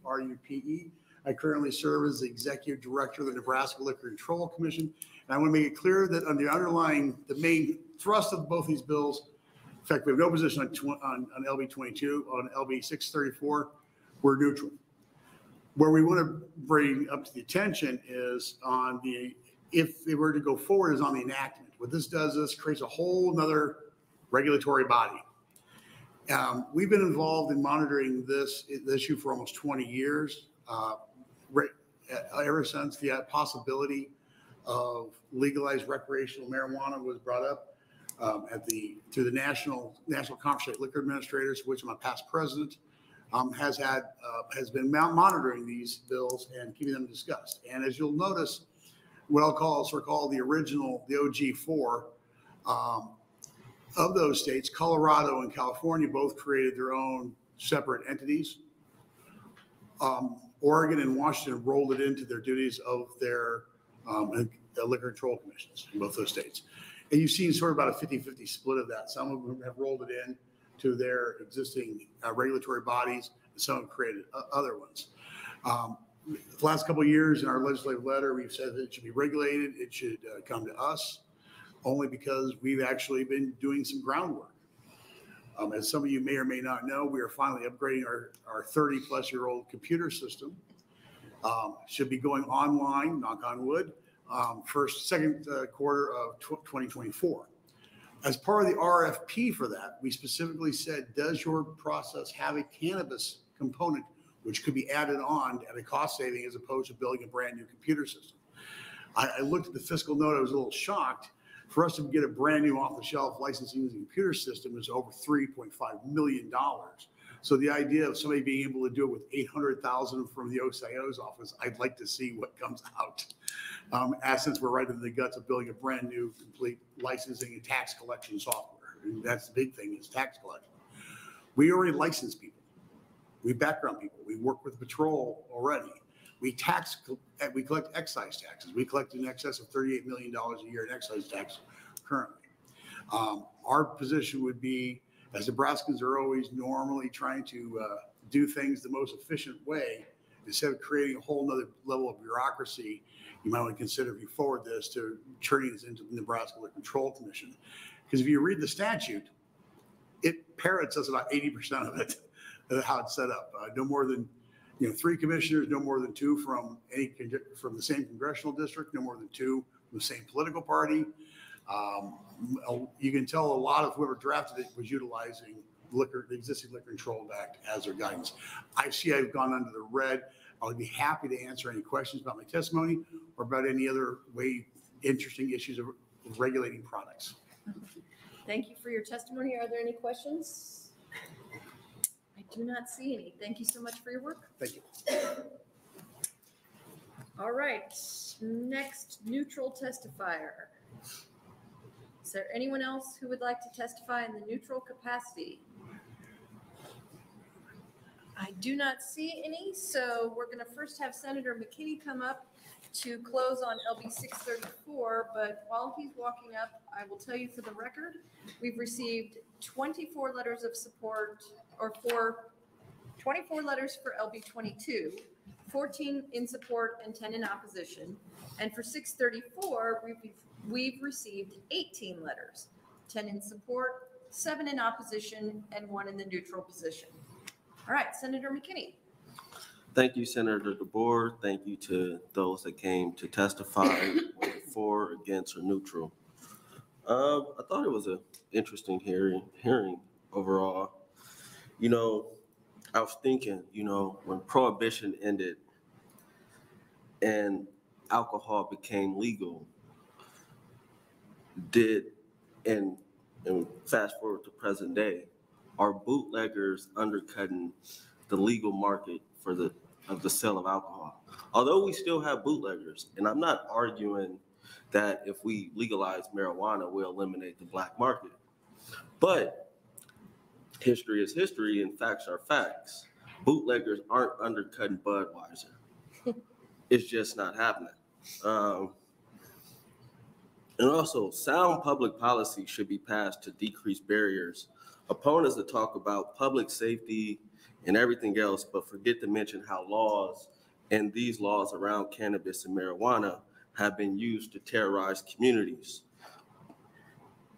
Rupe. I currently serve as the Executive Director of the Nebraska Liquor Control Commission. And I want to make it clear that on the main thrust of both these bills, in fact, we have no position on LB 22, on LB 634, we're neutral. Where we want to bring up to the attention is on if they were to go forward, is on the enactment. What this does is creates a whole nother regulatory body. We've been involved in monitoring this issue for almost 20 years, ever since the possibility of legalized recreational marijuana was brought up through the National Conference of Liquor Administrators, which I'm a past president, has been monitoring these bills and keeping them discussed. And as you'll notice, what I'll call the original, the OG4 of those states, Colorado and California both created their own separate entities. Oregon and Washington rolled it into their duties of their liquor control commissions in both those states. And you've seen sort of about a 50-50 split of that. Some of them have rolled it in to their existing regulatory bodies, and some have created other ones. The last couple of years in our legislative letter, we've said that it should be regulated. It should come to us only because we've actually been doing some groundwork. As some of you may or may not know, we are finally upgrading our 30-plus-year-old computer system. Should be going online, knock on wood, second quarter of 2024. As part of the RFP for that, we specifically said, does your process have a cannabis component which could be added on at a cost saving as opposed to building a brand new computer system? I looked at the fiscal note, I was a little shocked. For us to get a brand new off-the-shelf licensing computer system is over $3.5 million. So the idea of somebody being able to do it with $800,000 from the OCIO's office, I'd like to see what comes out. Since we're right in the guts of building a brand new complete licensing and tax collection software. And that's the big thing, is tax collection. We already license people. We background people. We work with patrol already. We collect excise taxes. We collect in excess of $38 million a year in excise tax currently. Our position would be, as Nebraskans are always normally trying to do things the most efficient way, instead of creating a whole nother level of bureaucracy, you might want to consider, if you forward this, to turning this into the Nebraska Liquor Control Commission. Because if you read the statute, it parrots us about 80% of it, how it's set up. No more than 3 commissioners, no more than 2 from the same congressional district, no more than 2 from the same political party. You can tell a lot of whoever drafted it was utilizing the existing Liquor Control Act as their guidance. I've gone under the red. I'll be happy to answer any questions about my testimony or about any other interesting issues of regulating products. Thank you for your testimony. Are there any questions? I do not see any. Thank you so much for your work. Thank you. All right, next neutral testifier. Is there anyone else who would like to testify in the neutral capacity? I do not see any, so we're going to first have Senator McKinney come up to close on LB 634, but while he's walking up, I will tell you for the record, we've received 24 letters of support, or 24 letters for LB 22, 14 in support and 10 in opposition. And for 634, we've received 18 letters, 10 in support, 7 in opposition, and 1 in the neutral position. All right, Senator McKinney. Thank you, Senator DeBoer. Thank you to those that came to testify for, against, or neutral. I thought it was an interesting hearing overall. You know, I was thinking, you know, when Prohibition ended and alcohol became legal, and fast forward to present day, are bootleggers undercutting the legal market for the sale of alcohol? Although we still have bootleggers, and I'm not arguing that if we legalize marijuana, we'll eliminate the black market. But history is history and facts are facts. Bootleggers aren't undercutting Budweiser. It's just not happening. And also, sound public policy should be passed to decrease barriers. Opponents that talk about public safety and everything else, but forget to mention how laws and these laws around cannabis and marijuana have been used to terrorize communities.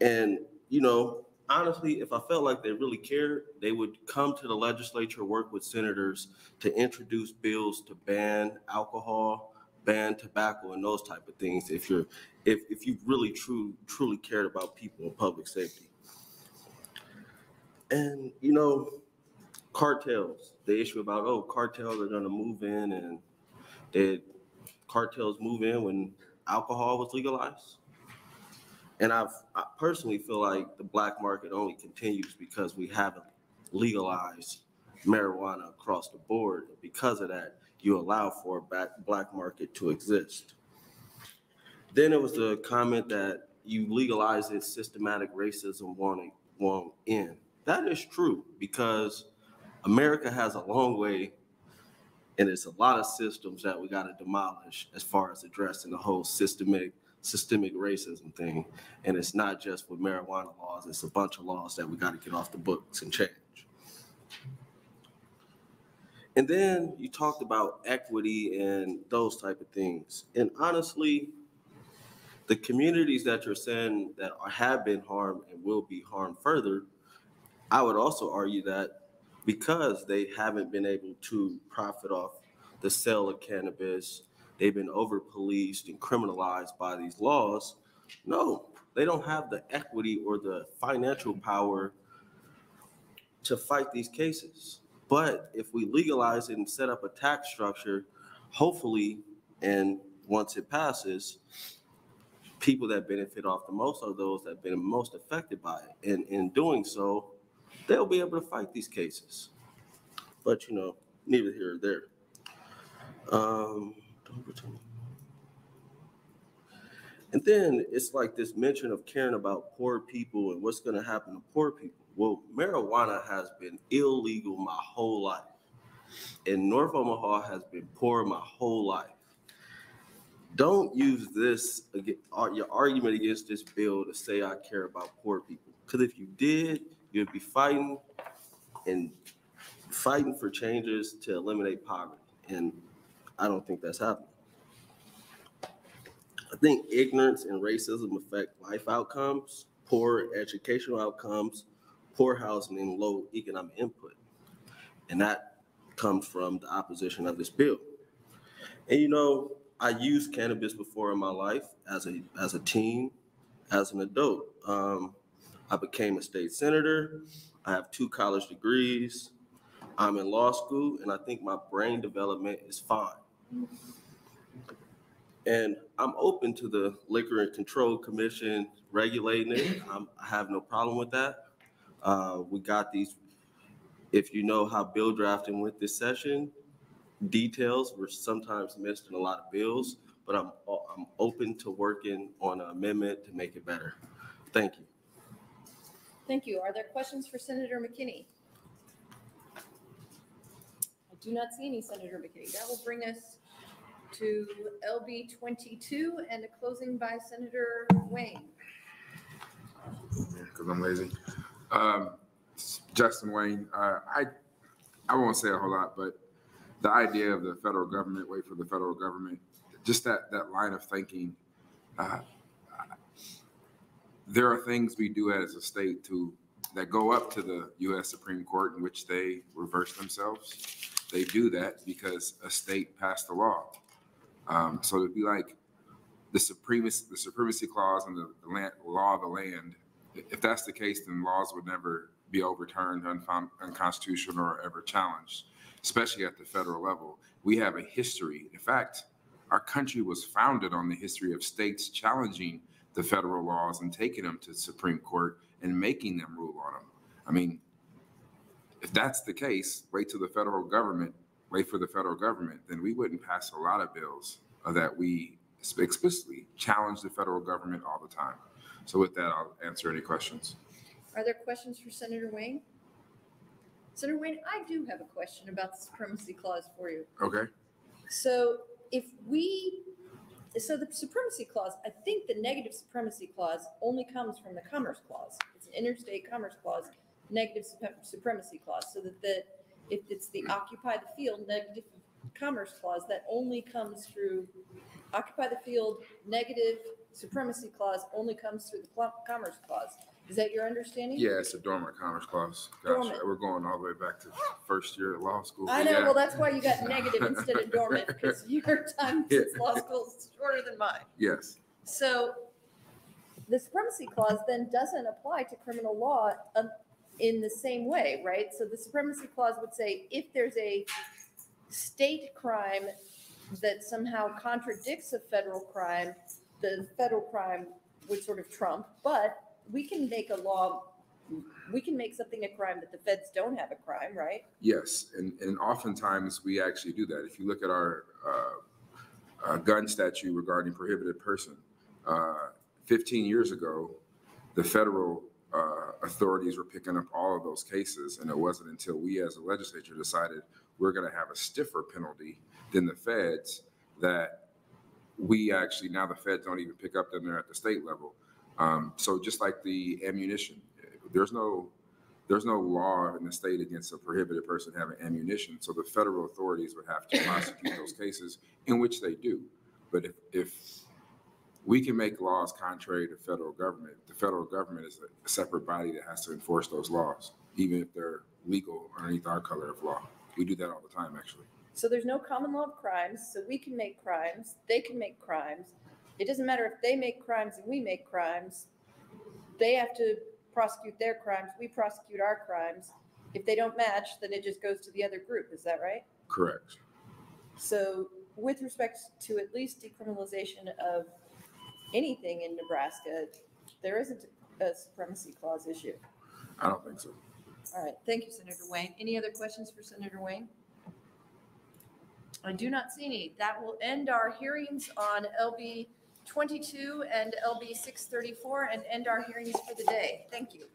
And, you know, honestly, if I felt like they really cared, they would come to the legislature, work with senators to introduce bills to ban alcohol, ban tobacco, and those type of things if you really truly cared about people and public safety. And, you know, cartels, the issue about, oh, cartels are going to move in, and did cartels move in when alcohol was legalized? And I personally feel like the black market only continues because we haven't legalized marijuana across the board. Because of that, you allow for a black market to exist. Then it was the comment that you legalize it, systematic racism won't end. That is true, because America has a long way, and it's a lot of systems that we got to demolish as far as addressing the whole systemic racism thing. And it's not just with marijuana laws, it's a bunch of laws that we got to get off the books and change. And then you talked about equity and those type of things. And honestly, the communities that you're saying that have been harmed and will be harmed further, I would also argue that because they haven't been able to profit off the sale of cannabis, they've been over-policed and criminalized by these laws. No, they don't have the equity or the financial power to fight these cases. But if we legalize it and set up a tax structure, hopefully, and once it passes, people that benefit off the most are those that have been most affected by it. And in doing so, they'll be able to fight these cases. But, you know, neither here or there. And then it's like this mention of caring about poor people and what's going to happen to poor people. Well, marijuana has been illegal my whole life. And North Omaha has been poor my whole life. Don't use this, your argument against this bill, to say I care about poor people. Because if you did, you'd be fighting for changes to eliminate poverty. And I don't think that's happening. I think ignorance and racism affect life outcomes, poor educational outcomes, poor housing, and low economic input. And that comes from the opposition of this bill. And, you know, I used cannabis before in my life as a teen, as an adult. I became a state senator. I have 2 college degrees. I'm in law school, and I think my brain development is fine. And I'm open to the Liquor and Control Commission regulating it. I have no problem with that. We got these, if you know how bill drafting went this session, details were sometimes missed in a lot of bills, but I'm open to working on an amendment to make it better. Thank you. Thank you. Are there questions for Senator McKinney? I do not see any, Senator McKinney. That will bring us to LB 22 and a closing by Senator Wayne. Because I'm lazy. Justin Wayne, I won't say a whole lot, but the idea of the federal government, wait for the federal government, just that line of thinking, there are things we do as a state that go up to the U.S. Supreme Court in which they reverse themselves. They do that because a state passed a law. So it'd be like the supremacy clause and the law of the land. If that's the case, then laws would never be overturned, unconstitutional, or ever challenged, especially at the federal level. We have a history. In fact, our country was founded on the history of states challenging the federal laws and taking them to the Supreme Court and making them rule on them. I mean, if that's the case, wait for the federal government, then we wouldn't pass a lot of bills that we explicitly challenge the federal government all the time. So with that, I'll answer any questions. Are there questions for Senator Wayne? Senator Wayne, I do have a question about the supremacy clause for you. Okay. So the supremacy clause, I think the negative supremacy clause only comes from the commerce clause. It's an interstate commerce clause, negative supremacy clause. So that if it's the occupy the field negative commerce clause, that only comes through occupy the field negative supremacy clause only comes through the commerce clause. Is that your understanding? Yeah, it's a dormant commerce clause. Gosh, Dormant. we're going all the way back to first year of law school. I know, Yeah. well, that's why you got negative instead of dormant, because your time since law school is shorter than mine. Yes. So the supremacy clause then doesn't apply to criminal law in the same way, right? So the supremacy clause would say if there's a state crime that somehow contradicts a federal crime, the federal crime would sort of trump, but we can make a law, we can make something a crime that the feds don't have a crime, right? Yes, and oftentimes we actually do that. If you look at our gun statute regarding prohibited person, 15 years ago, the federal authorities were picking up all of those cases, and it wasn't until we as a legislature decided we're going to have a stiffer penalty than the feds that we actually, now the feds don't even pick up them there at the state level. So just like the ammunition, there's no law in the state against a prohibited person having ammunition. So the federal authorities would have to prosecute those cases, in which they do. But if we can make laws contrary to federal government, the federal government is a separate body that has to enforce those laws, even if they're legal underneath our color of law. We do that all the time, actually. So there's no common law of crimes, so we can make crimes, they can make crimes. It doesn't matter if they make crimes and we make crimes. They have to prosecute their crimes, we prosecute our crimes. If they don't match, then it just goes to the other group. Is that right? Correct. So with respect to at least decriminalization of anything in Nebraska, there isn't a supremacy clause issue. I don't think so. All right. Thank you, Senator Wayne. Any other questions for Senator Wayne? I do not see any. That will end our hearings on LB 22 and LB 634 and end our hearings for the day. Thank you.